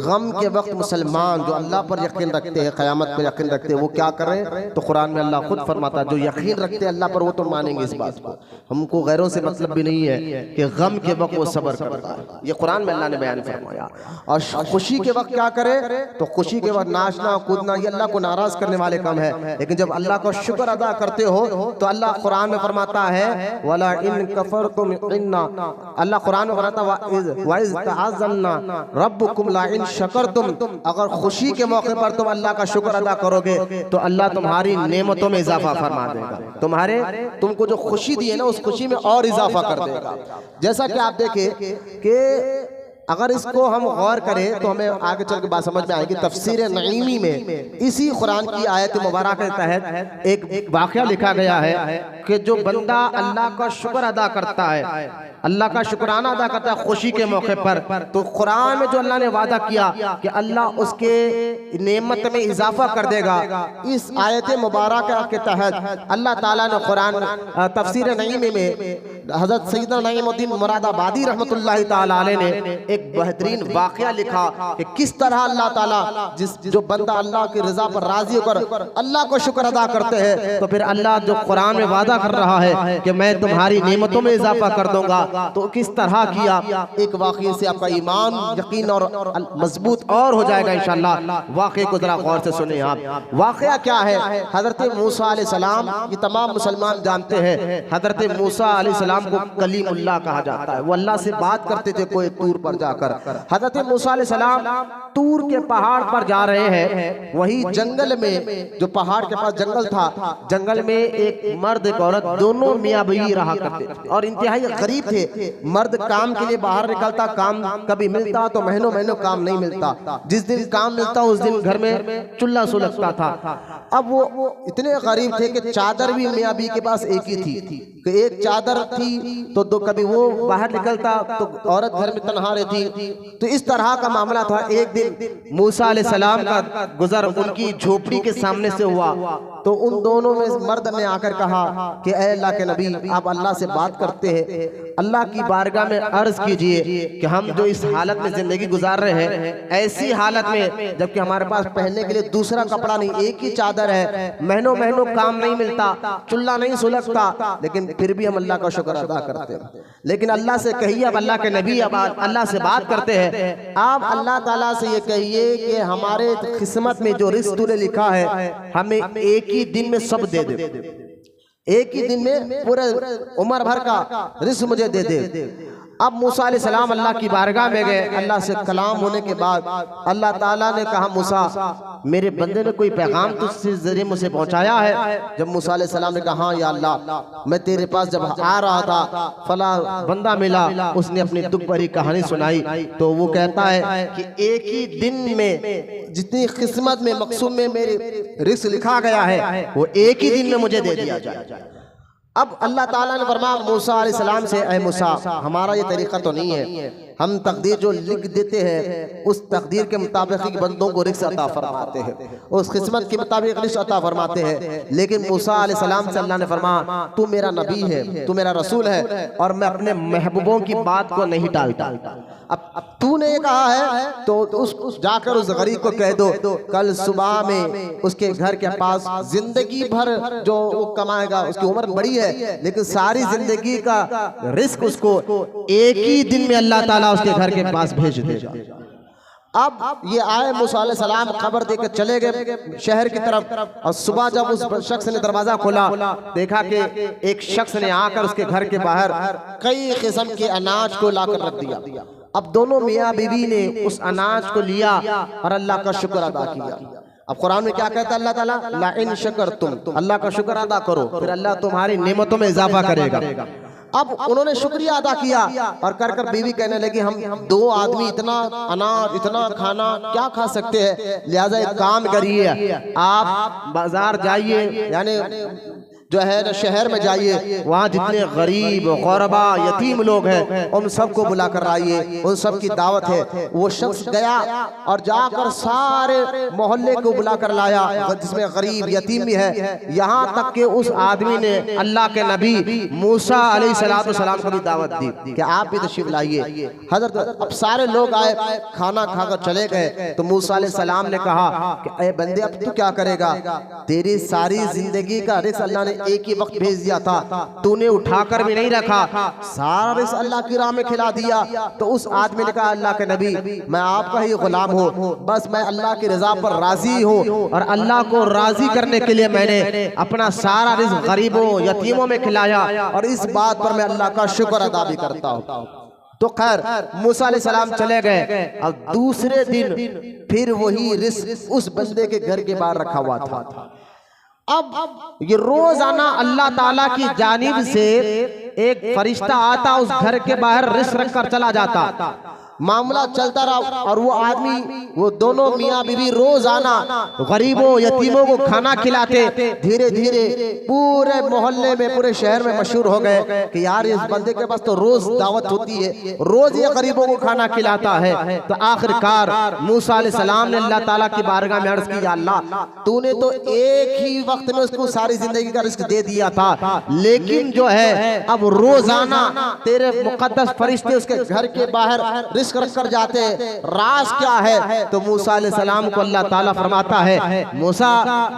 गम के वक्त मुसलमान जो अल्लाह पर यकीन रखते हैं, क़यामत पर यकीन रखते हैं, वो क्या करें? तो कुरान में अल्लाह खुद फरमाता है जो यकीन रखते हैं अल्लाह पर वो तो मानेंगे इस बात को। हमको गैरों से मतलब भी नहीं है कि गम के वक्त वो सब्र करता है, ये कुरान में अल्लाह ने बयान फरमाया। और खुशी के वक्त क्या करे? तो खुशी के वक्त नाचना कूदना ये अल्लाह को नाराज करने वाले काम है। लेकिन जब अल्लाह का शुक्र अदा करते हो तो अल्लाह कुरान में फरमाता है वला इन कफरतुम इन्ना, अल्लाह कुरान में फरमाता वइज़ तअज़्ज़ना रब्बुकुम लाइन शकरतुम, अगर खुशी के मौके पर तुम अल्लाह का शुक्र अदा करोगे तो अल्लाह तुम्हारी नेमतों में इजाफा फरमा देगा, तुमको जो खुशी दी है ना उस खुशी में और इजाफा कर देगा। जैसा कि आप देखें कि अगर इसको हम गौर करें तो हमें आगे चल के बात समझ में आएगी। तफसीर नईमी में इसी कुरान की आयत मुबारक के तहत एक वाक़या लिखा गया है कि जो बंदा अल्लाह का शुक्र अदा करता है, अल्लाह का शुक्राना अदा करता है खुशी के मौके पर, तो कुरान में जो अल्लाह ने वादा किया कि अल्लाह उसके नेमत में इजाफा कर देगा, इस आयत मुबारक के तहत अल्लाह ताला ने कुरान तफसीर नईमी में हज़रत सैयदना नईमुद्दीन मुरादाबादी रहमतुल्लाहि ताला अलैह ने एक बेहतरीन वाक़या लिखा कि किस तरह अल्लाह ताला जो बंदा अल्लाह की रज़ा पर राज़ी होकर अल्लाह को शुक्र अदा करते हैं तो फिर अल्लाह जो कुरान में वादा कर रहा है कि मैं तुम्हारी नेमतों में इजाफा कर दूंगा, तो किस तरह किया। एक वाक़ये से आपका ईमान यकीन और मजबूत और हो जाएगा इंशाअल्लाह। वाक़ये को जरा गौर से सुनिए आप। वाक़या क्या है? हज़रत मूसा अलैहिस्सलाम, ये तमाम मुसलमान जानते हैं, हज़रत मूसा अलैहिस्सलाम को कलीमुल्लाह कहा जाता है। वो अल्लाह से बात करते थे कोई तूर पर जाकर। हज़रत मूसा अलैहिस्सलाम तूर के पहाड़ पर जा रहे हैं, वही जंगल में, जो पहाड़ के पास जंगल था, जंगल में एक मर्द एक औरत दोनों मियां बीवी रहा करते थे और इंतहाई गरीब थे। मर्द काम के लिए बाहर निकलता, काम कभी मिलता तो महीनों महीनों काम नहीं मिलता, जिस दिन काम मिलता उस दिन घर में चूल्हा सुलगता था। अब वो इतने गरीब थे कि चादर भी मियां बीवी के पास एक ही थी, कि एक चादर थी तो दो, कभी वो बाहर निकलता तो औरत घर में तन्हा रहती। तो इस तरह का मामला था। एक दिन मूसा अलैहिस्सलाम का गुजर उनकी झोपड़ी के सामने से हुआ, तो उन दोनों में मर्द ने आकर कहा कि ऐ अल्लाह के नबी, आप अल्लाह से बात करते हैं, अल्लाह की बारगाह में अर्ज कीजिए कि हम जो इस हालत में जिंदगी गुजार रहे हैं, ऐसी हालत में जबकि हमारे पास पहनने के लिए दूसरा कपड़ा नहीं, एक ही चादर है, महीनों महीनों काम नहीं मिलता, चूल्हा नहीं सुलगता, लेकिन फिर भी हम अल्लाह का शुक्र अदा करते हैं। लेकिन अल्लाह से कहिए, अब अल्लाह के नबी अब अल्लाह से बात करते हैं, आप अल्लाह ताला से ये कहिए कि हमारे किस्मत में जो रिस्क तूने लिखा है हमें एक ही दिन में सब दे दे, एक ही दिन में पूरे उम्र भर का रिस्क मुझे दे दे। अब मूसा अलैहिस्सलाम अल्लाह की बारगाह में गए। अल्लाह से कलाम होने के बाद अल्लाह ताला ने कहा, मूसा मेरे बंदे ने कोई पैगाम तुझसे जरिए मुझे पहुंचाया है? जब मूसा अलैहिस्सलाम ने कहा हाँ या अल्लाह, मैं तेरे पास जब आ रहा था फला बंदा मिला, उसने अपनी दुख भरी कहानी सुनाई। तो वो कहता है कि एक ही दिन में जितनी किस्मत में मकसूम में मेरे रिस्क लिखा गया है वो एक ही दिन में मुझे दे दिया जाए। अब अल्लाह ताला ने फरमाया मूसा अलैहिस्सलाम से, ऐ मूसा हमारा ये तरीका तो नहीं है, हम तकदीर जो लिख देते हैं उस तकदीर के मुताबिक ही बंदों को रिस्क अता फरमाते हैं, उस किस्मत के मुताबिक रिस्क अता फरमाते हैं। लेकिन मूसा अलैहिस्सलाम से अल्लाह ने फरमाया तू मेरा नबी है, तू मेरा रसूल है और मैं अपने महबूबों की बात को नहीं टालता। अब तूने कहा है तो उस जाकर उस गरीब को कह दो कल सुबह में उसके घर के पास जिंदगी भर जो वो कमाएगा, उसकी उम्र बड़ी है लेकिन सारी जिंदगी का रिस्क उसको एक ही दिन में अल्लाह ताला उसके घर के पास भेज देगा। अब ये आए मूसा अलैहिस्सलाम खबर देकर चले गए शहर की तरफ, और सुबह जब उस शख्स ने दरवाजा खोला देखा कि एक शख्स ने आकर उसके घर के बाहर कई किस्म के अनाज को लाकर रख दिया। अब दोनों मियाँ बीवी ने उस अनाज को लिया और अल्लाह का शुक्र अदा किया। अब कुरान में क्या कहता है अल्लाह ताला, ला इन शकरतुम, अल्लाह का शुक्र अदा करो फिर अल्लाह तुम्हारी नेमतों में इजाफा करेगा। अब उन्होंने शुक्रिया अदा किया और कर कर बीवी कहने लगी हम दो आदमी इतना अनाज इतना खाना क्या खा सकते हैं, लिहाजा एक काम करिए आप बाजार जाइए, यानी जो है ना शहर में जाइए, वहाँ जितने गरीब गौरबा यतीम लोग हैं उन सबको बुला कर आइए, उन सब की दावत है। वो शख्स गया और जाकर सारे मोहल्ले को बुला कर लाया जिसमें गरीब यतीम भी है। यहाँ तक कि उस आदमी ने अल्लाह के नबी मूसा अलैहिस्सलाम को भी दावत दी कि आप भी तशरीफ लाइए। हजरत अब सारे लोग आए, खाना खाकर चले गए। तो मूसा अलैहिस्सलाम ने कहा कि ए बंदे, अब तू क्या करेगा? तेरी सारी जिंदगी का रिज़्क़ अल्लाह ने एक ही वक्त भेज दिया था, तूने उठाकर भी नहीं रखा, सारा रिज़्क़ अल्लाह की राह में खिला दिया। तो उस आदमी ने कहा अल्लाह के नबी, मैं आपका ही गुलाम हूँ, बस मैं अल्लाह की रजा पर राजी हूँ और अल्लाह को राजी करने के लिए मैंने अपना सारा रिज़्क़ गरीबों यतीमों में खिलाया और इस बात पर मैं अल्लाह का शुक्र अदा भी करता हूँ। तो खैर मूसा अलैहिस्सलाम चले गए। अब दूसरे दिन फिर वही रिज़्क़ उस बंदे के घर के बाहर रखा हुआ था। अब ये रोजाना अल्लाह ताला की जानिब से एक फरिश्ता आता, उस घर के बाहर रिज़्क़ रखकर चला जाता। मामला चलता रहा और वो आदमी, वो दोनों मियाँ बीवी रोजाना गरीबों यतीमों को खाना खिलाते। धीरे धीरे पूरे मोहल्ले में, पूरे शहर में मशहूर हो गए कि यार इस बंदे के पास तो रोज दावत होती है, रोज ये गरीबों को खाना खिलाता है। तो आखिरकार मूसा अलैहिस्सलाम ने अल्लाह ताला की बारगाह में अर्ज की, या अल्लाह, तूने तो एक ही वक्त में उसको सारी जिंदगी का रिज़्क़ दे दिया था, लेकिन जो है अब रोजाना तेरे मुकद्दस फरिश्ते उसके घर के बाहर रिज़्क़ रख कर जाते, राज क्या है? तो मूसा अलैहिस्सलाम को अल्लाह ताला फरमाता है, मूसा,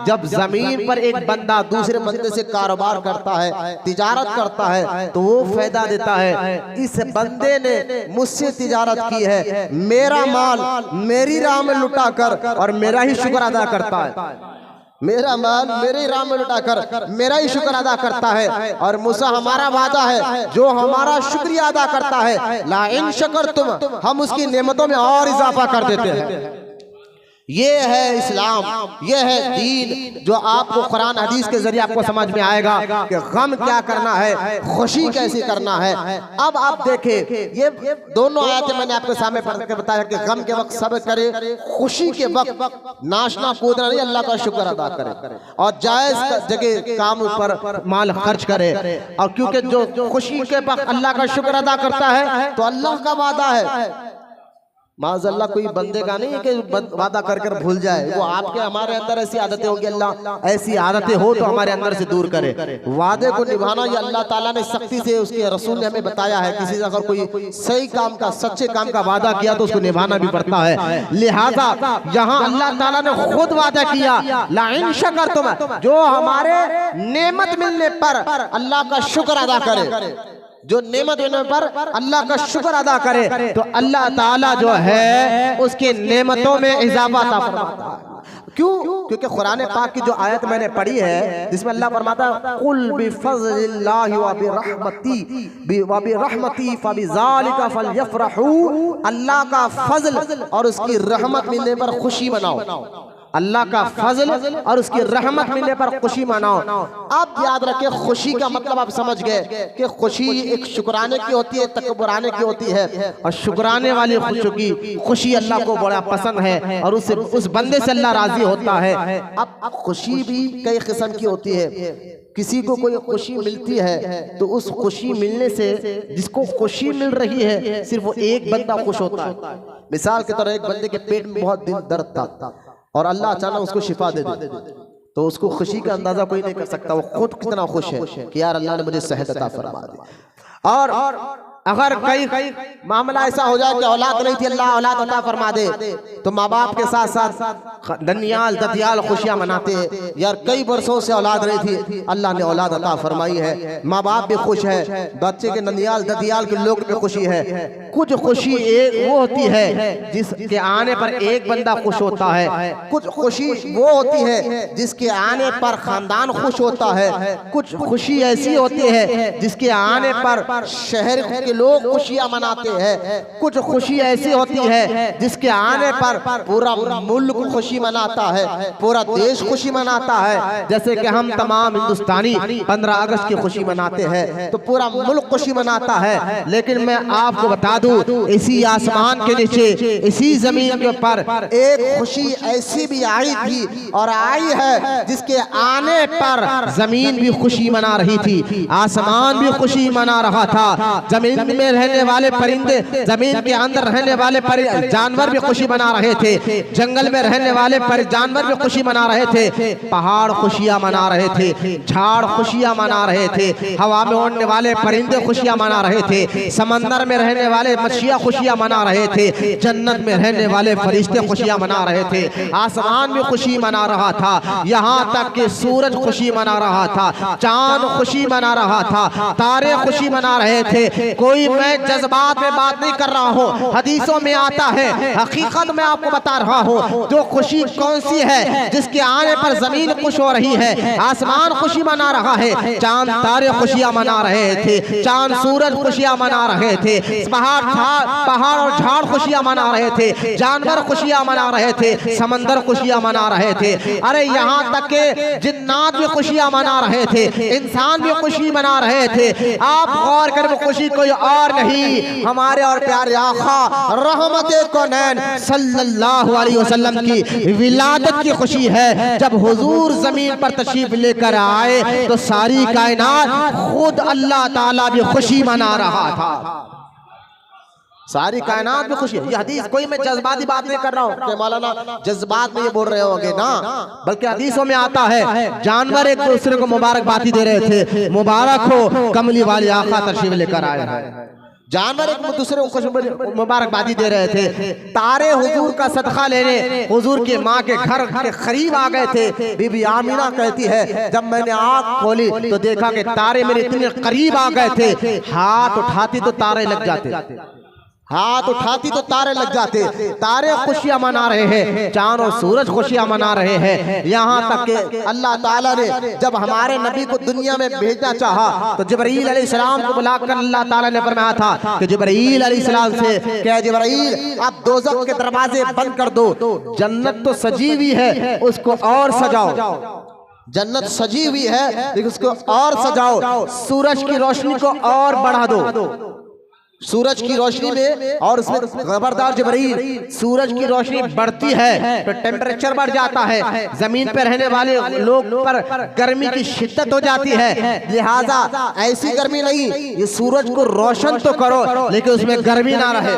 जब जमीन पर एक बंदा दूसरे बंदे से कारोबार करता है, तिजारत करता है, तो वो फायदा देता है। इस बंदे ने मुझसे तिजारत की है, मेरा माल मेरी राह में लुटा कर और मेरा ही शुक्र अदा करता है, मेरा माल मेरे राह में लुटाकर मेरा ही शुक्र अदा करता है। और मूसा, हमारा वादा है जो हमारा शुक्रिया अदा करता है, ला इन शकरतुम, हम उसकी नेमतों में और इजाफा कर देते हैं। ये है इस्लाम, ये है दीन, जो आपको कुरान हदीस के जरिए आपको समझ में आएगा कि गम क्या करना है, खुशी कैसे करना है। अब आप देखें, ये दोनों आयतें मैंने आपके सामने पढ़ के बताया कि गम के वक्त सब्र करे, खुशी के वक्त नाचना कूदना नहीं, अल्लाह का शुक्र अदा करे और जायज जगह काम पर माल खर्च करे। और क्योंकि जो खुशी के वक्त अल्लाह का शुक्र अदा करता है तो अल्लाह का वादा है, माज़अल्लाह कोई बंदे का नहीं कि वादा कर कर भूल जाए। वो आपके हमारे अंदर ऐसी आदतें होंगी, अल्लाह ऐसी आदतें हो तो हमारे अंदर से दूर करे। वादे को निभाना ये अल्लाह ताला ने सख्ती से, उसके रसूल ने हमें बताया है। किसी से अगर कोई सही काम का, सच्चे काम का वादा किया तो उसको निभाना भी पड़ता है। लिहाजा यहाँ अल्लाह ताला ने खुद वादा किया, ला इन शकरतुम, जो हमारे नेमत मिलने पर अल्लाह का शुक्र अदा करे, जो नेमत होने पर अल्लाह का शुक्र अदा करे तो अल्लाह ताला जो है उसके नेमतों में इजाफा फरमाता है। क्यों? क्योंकि कुरान पाक की जो आयत मैंने पढ़ी है जिसमें अल्लाह फरमाता है, कुल बिफज़लिल्लाहि व बिरहमती फबिज़ालिका फलयफ़रहू, अल्लाह का फजल और उसकी रहमत मिलने पर खुशी मनाओ, अल्लाह का फजल और उसकी रहमत मिलने पर खुशी मनाओ। अब याद रखें, खुशी का मतलब आप समझ गए कि खुशी एक शुक्राने की होती है, तकब्बुराने की होती है। और शुक्राने वाली खुशी अल्लाह को बड़ा पसंद है और उससे उस बंदे से अल्लाह राजी होता है। अब खुशी भी कई किस्म की होती है। किसी को कोई खुशी मिलती है तो उस खुशी मिलने से, जिसको खुशी मिल रही है, सिर्फ वो एक बंदा खुश होता है। मिसाल के तरह एक बंदे के पेट में बहुत दिन दर्द था और अल्लाह अचानक उसको शिफा दे दे, तो उसको खुशी का अंदाजा कोई नहीं कर सकता। वो खुद कितना खुश है कि यार अल्लाह ने मुझे सेहत अता फरमा दी। और अगर कई मामला ऐसा हो जाए कि औलाद नहीं थी, अल्लाह औलाद अता फरमा दे, तो माँ बाप के साथ साथ दनियाल ददियाल खुशियां मनाते हैं। यार कई वर्षों से औलाद नहीं थी, अल्लाह ने औलाद अता फरमाई है, माँ बाप भी खुश है, बच्चे के दनियाल ददियाल के लोग भी खुशी है। कुछ खुशी एक वो होती है जिसके आने पर एक बंदा खुश होता है, कुछ खुशी वो होती है जिसके आने पर खानदान खुश होता है, कुछ खुशी ऐसी होती है जिसके आने पर शहर के के लोग खुशियां मनाते हैं। कुछ खुशी ऐसी होती है जिसके आने पर पूरा मुल्क खुशी मनाता है, पूरा देश खुशी मनाता है। जैसे कि हम तमाम हिंदुस्तानी 15 अगस्त की खुशी मनाते हैं तो पूरा मुल्क खुशी मनाता है। लेकिन मैं आपको बता दूं, इसी आसमान के नीचे, इसी जमीन के ऊपर एक खुशी ऐसी भी आई थी और आई है जिसके आने पर जमीन भी खुशी मना रही थी, आसमान भी खुशी मना रहा था, जमीन में रहने वाले परिंदे, जमीन के अंदर रहने वाले जानवर भी खुशी मना रहे थे, जंगल में रहने वाले जानवर भी खुशी मना रहे थे, पहाड़ खुशियां मना रहे थे, झाड़ खुशियां मना रहे थे, हवा में उड़ने वाले परिंदे खुशियां मना रहे थे, समंदर में रहने वाले मछलियां खुशियां मना रहे थे, जन्नत में रहने वाले फरिश्ते खुशियां मना रहे थे, आसमान भी खुशी मना रहा था, यहाँ तक कि सूरज खुशी मना रहा था, चांद खुशी मना रहा था, तारे खुशी मना रहे थे। कोई मैं जज्बात में बात नहीं कर रहा हूँ, हदीसों में आता है, हकीकत में आपको बता रहा हूँ। जो खुशी कौन सी है जिसके आने पर जमीन खुश हो रही है, आसमान खुशी मना रहा है, चांद तारे खुशियां मना रहे थे, चांद सूरज खुशियां मना रहे थे, पहाड़ और झाड़ खुशियां मना रहे थे, जानवर खुशियां मना रहे थे, समंदर खुशियां मना रहे थे। अरे यहाँ तक के जिन्नात भी खुशियां मना रहे थे, इंसान भी खुशी मना रहे थे। आप गौर करें, वो खुशी कोई और नहीं, हमारे और प्यारे आका रहमते कौनैन सल्लल्लाहु अलैहि वसल्लम की विलादत की खुशी है। जब हुजूर जमीन पर तशरीफ लेकर आए तो सारी कायनात, खुद अल्लाह ताला भी खुशी मना रहा था, सारी कायनात में खुशी है। ये हदीस, कोई मैं जज्बाती बात नहीं कर रहा हूँ कि मौलाना जज्बात में ये बोल रहे होंगे ना, बल्कि हदीसों में आता है जानवर एक दूसरे को मुबारकबादी दे रहे थे, मुबारक हो कमली वाले आका तशरीफ लेकर आए हैं। जानवर एक दूसरे को मुबारकबादी दे रहे थे, तारे हुजूर का सदका लेने हुजूर की माँ के घर के करीब आ गए थे। बीबी आमीना कहती है, जब मैंने आँख खोली तो देखा कि तारे मेरे इतने करीब आ गए थे, हाथ उठाती तो तारे लग जाते, हाथ उठाती तो तारे लग जाते। तारे खुशियां मना रहे हैं, चांद और सूरज खुशियां मना रहे हैं। यहाँ तक कि अल्लाह ताला ने जब हमारे नबी को दुनिया में भेजना चाहा तो जिब्रील अलैहिस्सलाम को बुलाकर अल्लाह ताला ने फरमाया था कि जिब्रील अलैहिस्सलाम से, क्या जिब्रील आप दोज़ख के दरवाजे बंद कर दो, जन्नत तो सजी हुई है उसको और सजाओ, जन्नत सजी हुई है लेकिन उसको और सजाओ, सूरज की रोशनी को और बढ़ा दो, सूरज की रोशनी में, और उसमें खबरदार जिब्रील, सूरज की रोशनी बढ़ती है तो टेम्परेचर बढ़ जाता है, जमीन पर रहने वाले लोग पर गर्मी की शिद्दत हो जाती है, लिहाजा ऐसी गर्मी नहीं, ये सूरज को रोशन तो करो लेकिन उसमें गर्मी ना रहे,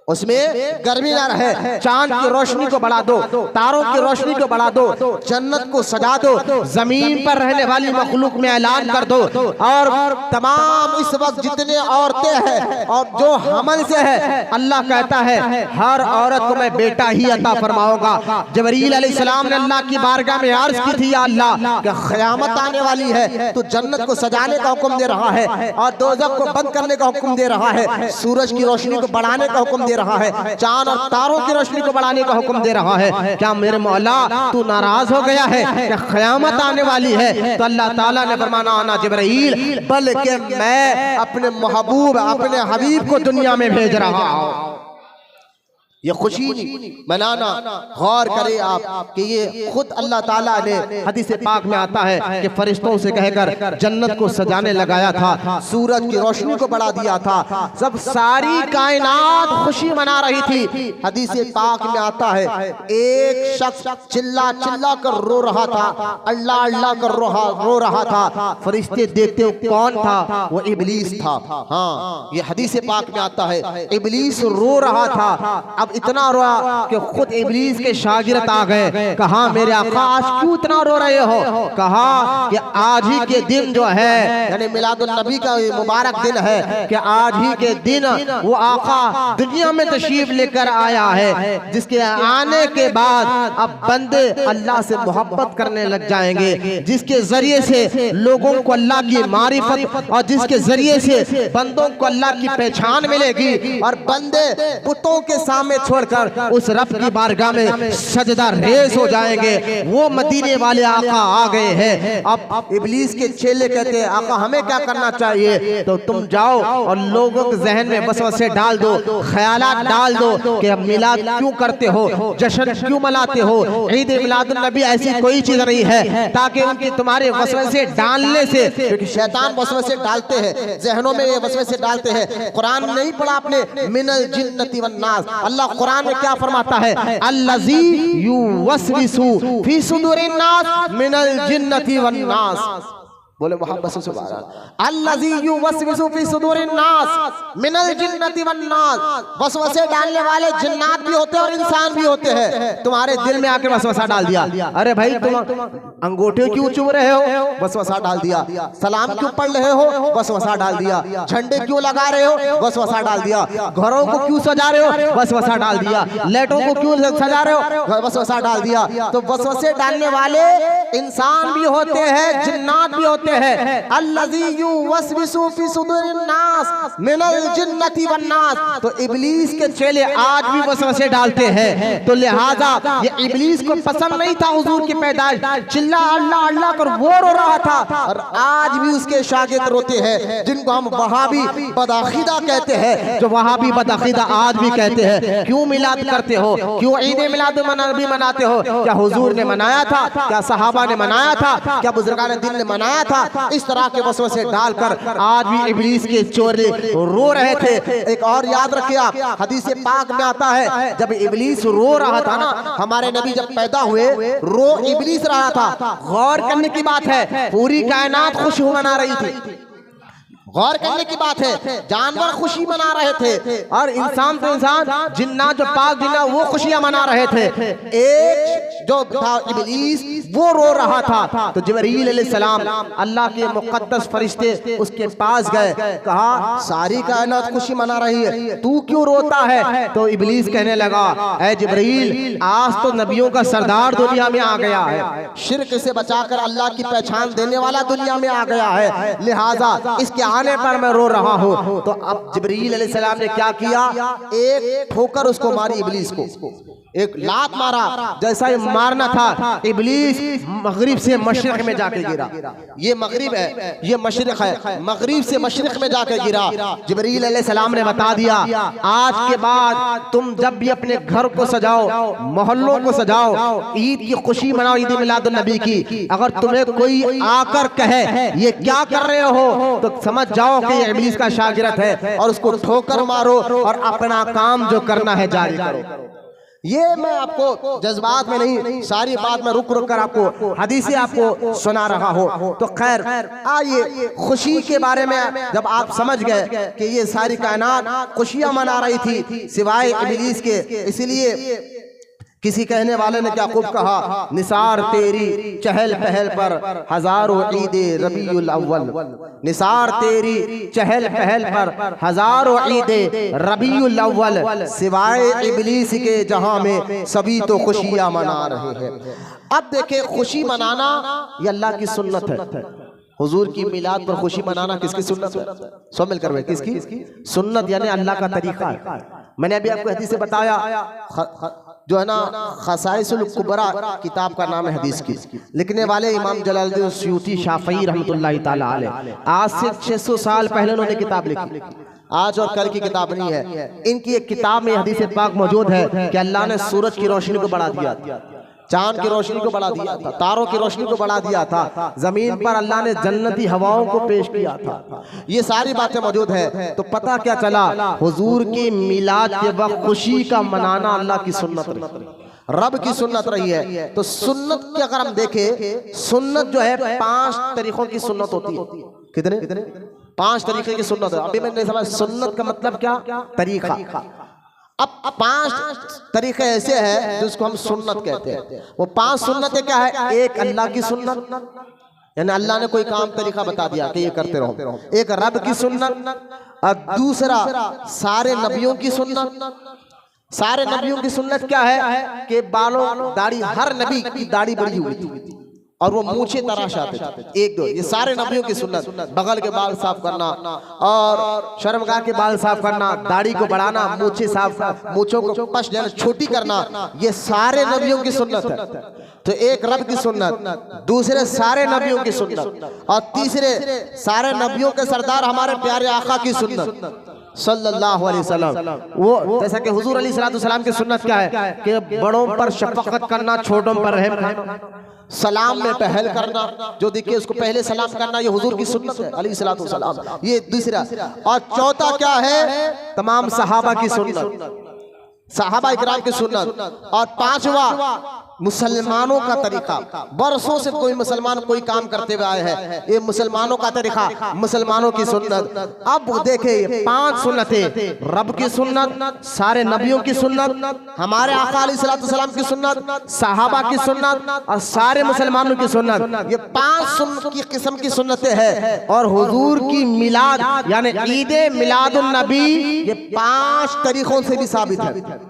उसमें गर्मी ना रहे। चांद की रोशनी को बढ़ा दो, तारों की रोशनी को बढ़ा दो, जन्नत को सजा दो, जमीन पर रहने वाली मखलूक में ऐलान कर दो, और तमाम इस वक्त जितने औरतें हैं और जो हमल से है, अल्लाह कहता है हर औरत को मैं बेटा ही अता फरमाऊंगा। जिब्रील अलैहिस्सलाम ने अल्लाह की बारगाह में अर्ज की थी, या अल्लाह कि क़यामत आने वाली है, तो जन्नत को सजाने का हुक्म दे रहा है और दोज़ख को बंद करने का हुक्म दे रहा है, सूरज की रोशनी को बढ़ाने का हुक्म रहा है, चांद और तारों की रोशनी को बढ़ाने का हुक्म दे रहा है। क्या मेरे मौला तू नाराज हो गया है कि क़यामत आने वाली है? तो अल्लाह ताला ने फरमाना, आना जिब्रील, बल्कि मैं अपने महबूब, अपने हबीब को दुनिया में भेज रहा हूँ। ये खुशी मनाना, गौर करें आप कि ये खुद अल्लाह ताला ने हदीस पाक में आता है कि फरिश्तों से कहकर जन्नत को सजाने लगाया था, सूरज की रोशनी को बढ़ा दिया था, जब सारी कायनात खुशी मना रही थी। हदीस पाक में आता है एक शख्स चिल्ला चिल्ला कर रो रहा था, अल्लाह अल्लाह कर रो रहा था। फरिश्ते देखते हो कौन था? वो इब्लीस था। हाँ, ये हदीस पाक में आता है, इब्लीस रो रहा था। अब इतना रोया कि खुद इब्लीस के शागिर्द आ गए, कहा मेरे आका आज क्यों इतना रो रहे हो? कहा कि आज ही के दिन जो है, यानी मिलादुन नबी का मुबारक दिन है, कि आज ही के दिन वो आका दुनिया में तशरीफ लेकर आया है, जिसके आने के बाद अब बंदे अल्लाह से मोहब्बत करने लग जाएंगे, जिसके जरिए से लोगों को अल्लाह की मारिफत और जिसके जरिए से बंदों को अल्लाह की पहचान मिलेगी, और बंदे बुतों के सामने छोड़कर उस रब की बारगाह में सजदा रेज़ हो जाएंगे। वो मदीने वाले आका आ गए हैं। अब इब्लीस के चेले कहते हैं आका हमें क्या करना चाहिए? तो तुम जाओ और लोगों के जहन में वसवसे डाल दो, ख्यालात डाल दो कि अब मिलाद क्यों करते हो, जश्न क्यों मनाते हो, ईद मिलादुन नबी ऐसी कोई चीज नहीं है, ताकि उनकी तुम्हारे वसवसे डालने से, क्योंकि शैतान वसवसे डालते हैं, जहनों में ये वसवसे डालते हैं। कुरान नहीं पढ़ा आपने? मिनल जिन्नति वन नास। अल्लाह कुरान में क्या फरमाता है? अल्लज़ी युवस्विसु फी सुदूरिन नास मिनल जिन्नति वन नास। बोले मोहम्मद सुभान अल्लाह। अल्लज़ी युवस्विसु फी सुदूरिन नास मिनल जिन्नति वन नास। वसवसे डालने वाले जिन्नात भी होते हैं और इंसान भी होते हैं। तुम्हारे दिल में आके वसवसा डाल दिया, अरे भाई तुम अंगूठे क्यों चुभ रहे हो? वसवसा डाल दिया। सलाम क्यों पढ़ रहे हो? वसवसा डाल दिया। झंडे क्यों लगा रहे हो? वसवसा डाल दिया। घरों को क्यों सजा रहे हो? वसवसा डाल दिया। लाइटों को क्यों सजा रहे हो? वसवसा डाल दिया। तो वसवसे डालने वाले इंसान भी होते हैं, जिन्नात भी होते हैं। अल्लज़ी युवस्विसु फी सुदूरिन नास मिनल जिन्नति वन नास। तो इब्लीस के चेले आज भी वसवसे डालते हैं। तो लिहाजा ये इब्लीस को पसंद नहीं था हुजूर की पैदाइश, चिल्ला अल्लाह अल्लाह कर वो रो रहा था। और आज भी उसके शागिर्द रोते हैं, जिनको हम वहाबी बदअकीदा कहते हैं, जो वहाबी बदअकीदा आज भी कहते हैं क्यों मिलाद करते हो, क्यों ईद मिलाद नबी मनाते हो? क्या हुजूर ने मनाया था? क्या सहाबा ने मनाया था? क्या बुजुर्गान दीन ने मनाया था? इस तरह के वसवसे डालकर आज भी इब्लीस के चोरे रो रहे थे। एक और याद रखिए आप, हदीस पाक में आता है जब इब्लीस रो रहा था ना, हमारे नबी जब पैदा हुए रो इब्लीस रहा था। गौर करने की बात है, पूरी कायनात खुशी मना रही थी। गौर करने की बात है, जानवर खुशी मना रहे थे और इंसान तो इंसान, जिन्नात जो पाक जिन्नात वो खुशियां मना रहे थे। एक जो था इब्लीस वो रो रहा था। तो जिब्रील अलैहिस्सलाम अल्लाह के मुकद्दस फरिश्ते उसके पास गए, कहा सारी कायनात खुशी मना रही है, तू क्यों रोता है? तो इब्लीस कहने लगा ऐ जिब्रील, आज तो नबियों का सरदार दुनिया में आ गया है, शिर्क से बचाकर अल्लाह की पहचान देने वाला दुनिया में आ गया है, लिहाजा इसके आने पर मैं रो रहा हूँ। तो अब जिब्रील अलैहिस्सलाम ने क्या किया? एक ठोकर उसको मारी इब्लीस को, एक लात मारा। जैसा ही मारना था इब्लीस मगरिब से मशरिक में जाके गिरा। ये मगरिब है, ये मशरिक है, मगरिब से मशरिक में जाके गिरा। जिब्रील अलैहिस्सलाम ने बता दिया आज के बाद तुम जब भी अपने घर को सजाओ, मोहल्लों को सजाओ, ईद की खुशी मनाओ, ईद मिलादुन नबी की, अगर तुम्हें कोई आकर कहे ये क्या कर रहे हो तो समझ जाओ कि ये इब्लीस का शागिर्द है और उसको ठोकर मारो और अपना काम जो करना है जारी करो। ये मैं आपको जज्बात में नहीं, सारी बात में रुक रुक कर आपको हदीसें आपको सुना रहा हो। तो खैर आइए, खुशी के बारे में जब आप समझ गए कि ये सारी कायनात खुशियां मना रही थी सिवाय इब्लीस के, इसीलिए किसी कहने वाले ने क्या खूब कहा, निसार तेरी चहल पहल पर हजारों ईदे रबीउल अव्वल, निसार तेरी चहल पहल पर हजारों ईदे रबीउल अव्वल, सिवाय इब्लीस के जहां में सभी तो खुशियां मना रहे हैं। अब देखे, खुशी मनाना ये अल्लाह की सुन्नत है। हुजूर की मिलाद पर खुशी मनाना किसकी सुन्नत है? सब मिलकर भाई, किसकी सुन्नत? यानी अल्लाह का तरीका है। मैंने अभी आपको हदीस से बताया, जो है ना खसाइसुल कुबरा किताब का नाम है हदीस की, लिखने वाले इमाम जलालुद्दीन सुयूती शाफई रहमतुल्लाहि ताला अलैह, आज से 600 साल पहले उन्होंने किताब लिखी, आज और कल की किताब नहीं है। इनकी एक किताब में हदीस पाक मौजूद है कि अल्लाह ने सूरज की रोशनी को बढ़ा दिया, चांद की रोशनी को बढ़ा दिया था, तारों की रोशनी को बढ़ा दिया था, जमीन पर अल्लाह ने जन्नती हवाओं को पेश किया था। ये सारी बातें मौजूद है। तो पता क्या चला, हुजूर की मिलाद के वक्त खुशी का मनाना अल्लाह की सुन्नत रही, रब की सुन्नत रही है। तो सुन्नत की अगर हम देखें, सुन्नत जो है 5 तरीकों की सुन्नत होती है। कितने 5 तरीके की सुन्नत है। अभी मैंने समझ सुन्नत का मतलब क्या, तरीका। अब 5 तरीके ऐसे हैं जिसको हम सुन्नत कहते हैं। वो 5 सुन्नतें क्या है? एक अल्लाह की सुन्नत, यानी अल्लाह ने कोई काम तरीका बता दिया कि ये करते रहो। एक रब की सुन्नत, और दूसरा सारे नबियों की सुन्नत। सारे नबियों की सुन्नत क्या है कि बालों दाढ़ी, हर नबी की दाढ़ी बड़ी हुई थी, और वो मूछे तराशाते थे, एक दो। ये सारे नबियों की सुन्नत, बगल के बाल साफ करना और शर्मगाह के बाल साफ करना, दाढ़ी को बढ़ाना, मूछे साफ, मूछों को पश देना, छोटी करना, ये सारे नबियों की सुन्नत है। तो एक रब की सुन्नत, दूसरे सारे नबियों की सुन्नत, और तीसरे सारे नबियों के सरदार हमारे प्यारे आका की सुन्नत सल्लल्लाहु अलैहि वसल्लम। वो जैसा कि हुजूर अलैहिस्सलाम की सुन्नत क्या है कि बड़ों पर शफकत करना, छोटों पर रहम करना, सलाम में पहल करना, जो देखिए उसको पहले सलाम करना, ये हुजूर की सुन्नत है अलैहिस्सलाम। ये दूसरा। और चौथा क्या है? तमाम सहाबा की सुन्नत, सहाबा इकराम की सुन्नत। और पांचवा मुसलमानों का तरीका। बरसों से कोई मुसलमान कोई काम करते हुए आए हैं, ये मुसलमानों का तरीका, मुसलमानों की सुन्नत। अब देखिए 5 सुन्नतें, रब की सुन्नत, सारे नबियों की सुन्नत, हमारे आका अलैहिस्सलाम की सुन्नत, सहाबा की सुन्नत और सारे मुसलमानों की सुन्नत। ये 5 की किस्म की सुन्नतें हैं। और हुजूर की मिलाद यानी ईदे मिलादुन नबी, ये 5 तरीकों से भी साबित है।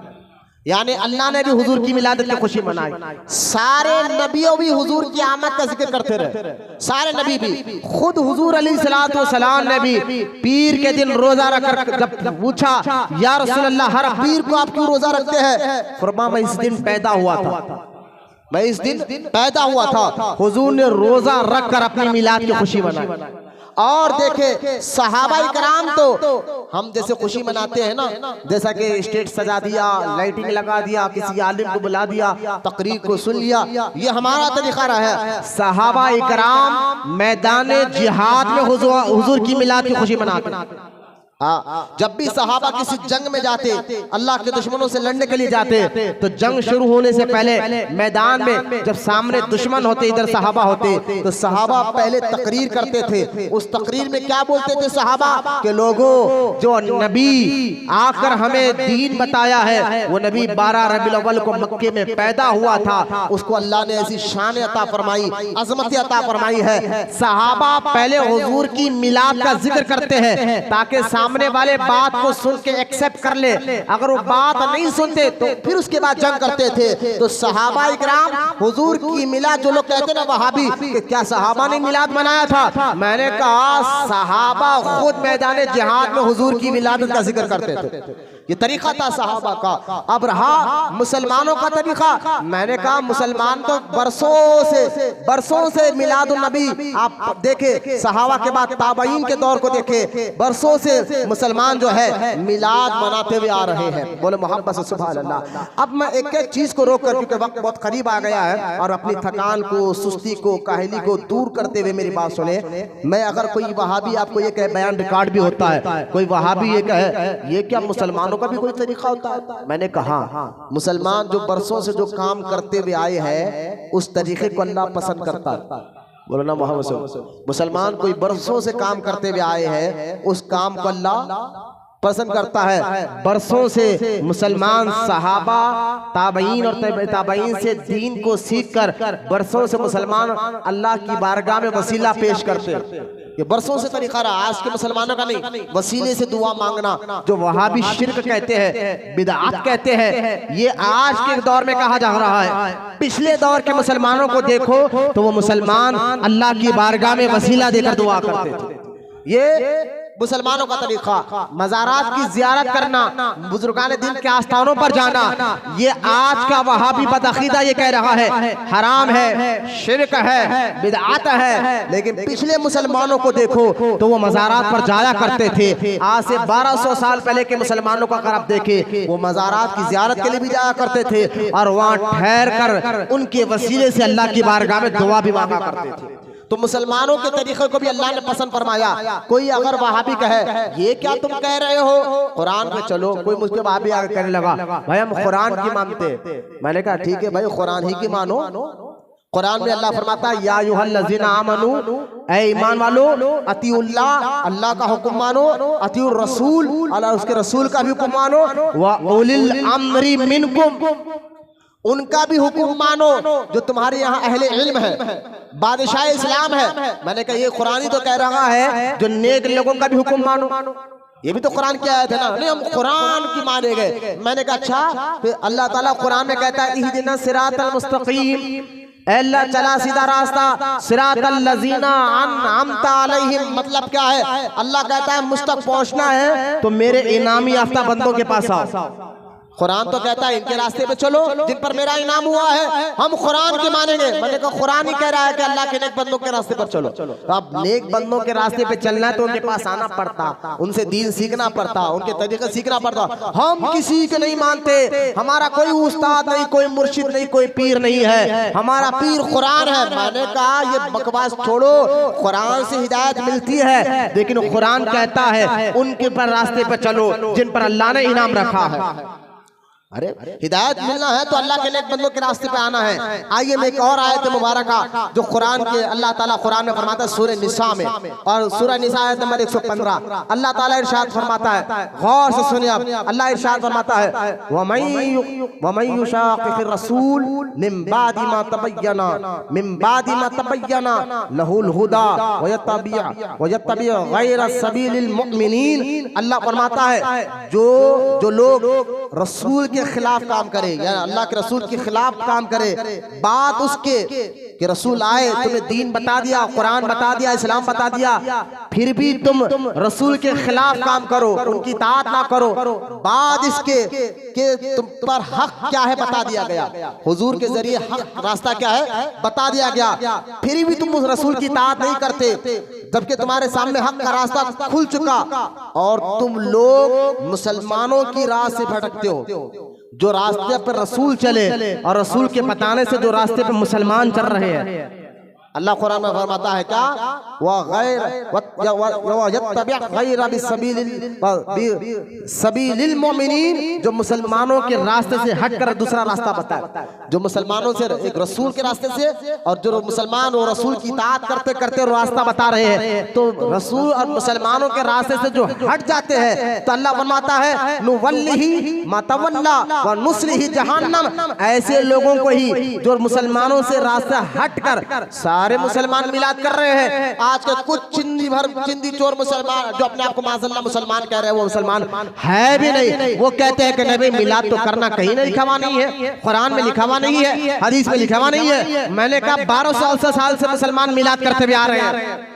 यानी अल्लाह ने भी हुजूर की मिलादत की खुशी मनाई। सारे नबियों भी हुजूर की आमद का जिक्र करते रहे, सारे नबी भी। खुद हुजूर अलैहिस्सलाम ने भी पीर के दिन रोजा रखकर जब पूछा, या रसूल अल्लाह, हर पीर को आप क्यों रोजा रखते हैं? फरमाया मैं इस दिन पैदा हुआ था, मैं इस दिन पैदा हुआ था। हुजूर ने रोजा रखकर अपनी मिलाद की खुशी मनाई। और देखे सहाबा इकराम तो हम जैसे खुशी मनाते हैं ना, जैसा कि स्टेज सजा दिया, लाइटिंग लगा दिया, किसी आलिम को बुला दिया, तकरीर को सुन लिया, ये हमारा तरीका रहा है। सहाबा इकराम मैदान जिहाद में हुजूर की मिलाद की खुशी मनाते। जब भी सहाबा किसी जंग में जाते, अल्लाह के दुश्मनों से लड़ने के लिए जाते, तो जंग शुरू होने से पहले मैदान में जब सामने दुश्मन होते, इधर सहाबा होते, तो सहाबा पहले तकरीर करते थे। उस तकरीर में क्या बोलते थे सहाबा के लोगों, जो नबी आकर हमें दीन बताया है, वो नबी 12 रबीउल अव्वल को मक्के में पैदा हुआ था, उसको अल्लाह ने ऐसी शान अता फरमाई, अजमत अता फरमाई है। सहाबा पहले हुजूर की मिलाद का जिक्र करते हैं ताकि सामने वाले बात को सुन के एक्सेप्ट कर ले। अगर वो बात नहीं सुनते तो फिर उसके बाद जंग करते थे। तो सहाबा इकराम हुजूर की मिलाद, जो लोग कहते हैं ना वहाबी कि क्या सहाबा ने मिलाद मनाया था, मैंने कहा सहाबा खुद मैदान जिहाद में हुजूर की मिलाद का जिक्र करते थे। ये तरीका था सहाबा का। अब रहा मुसलमानों का तरीका, मैंने कहा मुसलमान तो बरसों से मिलादुन नबी, आप देखे सहाबा के बाद ताबईन के दौर को देखे, बरसों से मुसलमान जो है मिलाद मनाते हुए आ रहे हैं। बोले मोहब्बत से सुभान अल्लाह। अब मैं एक एक चीज को रोक कर, क्योंकि वक्त बहुत करीब आ गया है, और अपनी थकान को, सुस्ती को, काहली को दूर करते हुए मेरी बात सुने। मैं अगर कोई वहाबी आपको ये कहे, बयान रिकॉर्ड भी होता है, कोई वहाबी ये कहे ये क्या मुसलमानों का भी कोई तरीका होता है? मैंने कहा मुसलमान जो बरसों से जो काम करते हुए आए हैं, उस तरीके को अल्लाह पसंद करता है। बोलो ना मोहम्मद। मुसलमान कोई बरसों से काम करते हुए आए हैं, उस काम को अल्लाह पसंद करता है। बरसों से मुसलमान सहाबा, ताबईन और ताबईन से दीन को सीखकर बरसों से मुसलमान अल्लाह की बारगाह में वसीला पेश करते हैं। ये बरसों से तरीका रहा, आज के मुसलमानों का नहीं। वसीले से दुआ मांगना, जो वहाबी शिर्क कहते हैं, बिदअत कहते हैं, ये आज के दौर में कहा जा रहा है। पिछले दौर के मुसलमानों को देखो तो वो मुसलमान अल्लाह की बारगाह में वसीला देकर दुआ करते थे। ये मुसलमानों का तरीका। मज़ारात की ज़ियारत करना, बुजुर्गान दिन के आस्थानों पर जाना, ये आज का वहाबी बदअक़ीदा ये कह रहा है हराम है, शिर्क है, बिदअत है। लेकिन पिछले मुसलमानों को देखो तो वो मज़ारात पर जाया करते थे। आज से 1200 साल पहले के मुसलमानों को अगर आप देखें, वो मज़ारात की ज़ियारत के लिए भी जाया करते थे और वहाँ ठहर कर उनके वसीले से अल्लाह की बारगाह में दुआ भी मांगा करते थे। तो मुसलमानों के तरीके को भी अल्लाह ने पसंद फरमाया। कोई अगर वहाबी कहे ये क्या तुम कह रहे हो, कुरान पे चलो। कोई मुझके वहाबी आगे कहने लगा भाई हम कुरान की मानते। मैंने कहा ठीक है भाई, कुरान ही की मानो। कुरान में अल्लाह फरमाता है या अय्युहल्लज़ीना आमनू, ऐ ईमान वालो, अतीउल्लाह, अल्लाह का हुक्म मानो, अतीउर रसूल, अल्लाह उसके रसूल का भी हुक्म मानो, व उलिल अम्री मिनकुम, उनका भी हुक्म मानो जो तुम्हारे यहाँ अहले इल्म है, बादशाह इस्लाम है। मैंने कहा ये कुरान ही तो कह रहा है जो नेक लोगों का भी हुक्म मानो। ये भी तो कुरान की आयत है ना। नहीं हम कुरान की माने गए। मैंने कहा अच्छा, फिर अल्लाह ताला कुरान में कहता है इहदिना सिरातल मुस्तकीम, अल्लाह चला सीधा रास्ता, सिरातल लजीना अनअमता अलैहिम, मतलब क्या है? अल्लाह कहता है मुझ तक पहुंचना है तो मेरे इनामी याफ्ता बंदों के पास आओ। कुरान तो कहता है इनके रास्ते पे चलो जिन पर मेरा इनाम हुआ है, हम कुरान के मानेंगे। मैंने कहा कुरान ही कह रहा है कि अल्लाह के नेक बंदों के रास्ते पर चलो। तो अब नेक बंदों के रास्ते पे चलना है तो उनके पास आना पड़ता, उनसे दीन सीखना पड़ता, उनके तरीके सीखना पड़ता। हम किसी के नहीं मानते, हमारा कोई उस्ताद नहीं, कोई मुर्शिद नहीं, कोई पीर नहीं है, हमारा पीर कुरान है। मैंने कहा ये बकवास छोड़ो, कुरान से हिदायत मिलती है, लेकिन कुरान कहता है उनके पर रास्ते पर चलो जिन पर अल्लाह ने इनाम रखा है। अरे हिदायत मिलना है तो अल्लाह के नेक बंदों के रास्ते पे आना है। आइए मैं एक और आयत मुबारक जो कुरान के अल्लाह ताला कुरान में फरमाता है सूरह निसा में, और सूरह निसा आयत नंबर 115 अल्लाह ताला इरशाद फरमाता है, गौर से सुनिए आप, अल्लाह इरशाद फरमाता है वमन युशाक़िक़िर रसूल मिन बादि मा तबय्यना लहुल हुदा वयत्तबि गैर सबीलिल मुमिनीन। अल्लाह फरमाता है जो लोग रसूल के खिलाफ काम करे या अल्लाह के रसूल के खिलाफ काम करे, बात उसके कि रसूल आए, तुम्हें दीन बता दिया, कुरान बता दिया, इस्लाम बता दिया, फिर भी तुम रसूल के खिलाफ काम करो, उनकी इताअत ना करो, बात इसके कि तुम पर हक क्या है बता दिया गया, हुजूर के जरिए हक रास्ता क्या है बता दिया गया, फिर भी तुम उस रसूल की इताअत नहीं करते, जबकि तुम्हारे सामने हक का रास्ता खुल चुका और तुम लोग मुसलमानों की राह से भटकते हो। जो रास्ते पर रसूल चले और रसूल के बताने से जो रास्ते पर मुसलमान चल रहे हैं, अल्लाह कुरान में फरमाता है क्या? सबीलिल मोमिनीन, जो मुसलमानों के रास्ते से हटकर दूसरा रास्ता बताए, जो मुसलमानों से एक रसूल के रास्ते से और जो मुसलमान वो रसूल की इताअत करते करते रास्ता बता रहे हैं, तो रसूल और मुसलमानों के रास्ते से जो हट जाते हैं तो अल्लाह फरमाता है नुवल्लिही मा तवल्ला व नुस्लिही जहन्नम। ऐसे लोगों को ही जो मुसलमानों से रास्ता हटकर सारे मुसलमान मिलाद कर रहे हैं। आज के कुछ चिंदी चोर मुसलमान जो अपने आप को माज़अल्लाह मुसलमान कह रहे हैं, वो मुसलमान है भी नहीं। वो कहते हैं कि नबी मिलाद तो करना कहीं नहीं लिखा हुआ नहीं है, कुरान में लिखा हुआ नहीं है, हदीस में लिखा हुआ नहीं है। मैंने कहा 1200 साल से मुसलमान मिलाद करते हुए आ रहे हैं,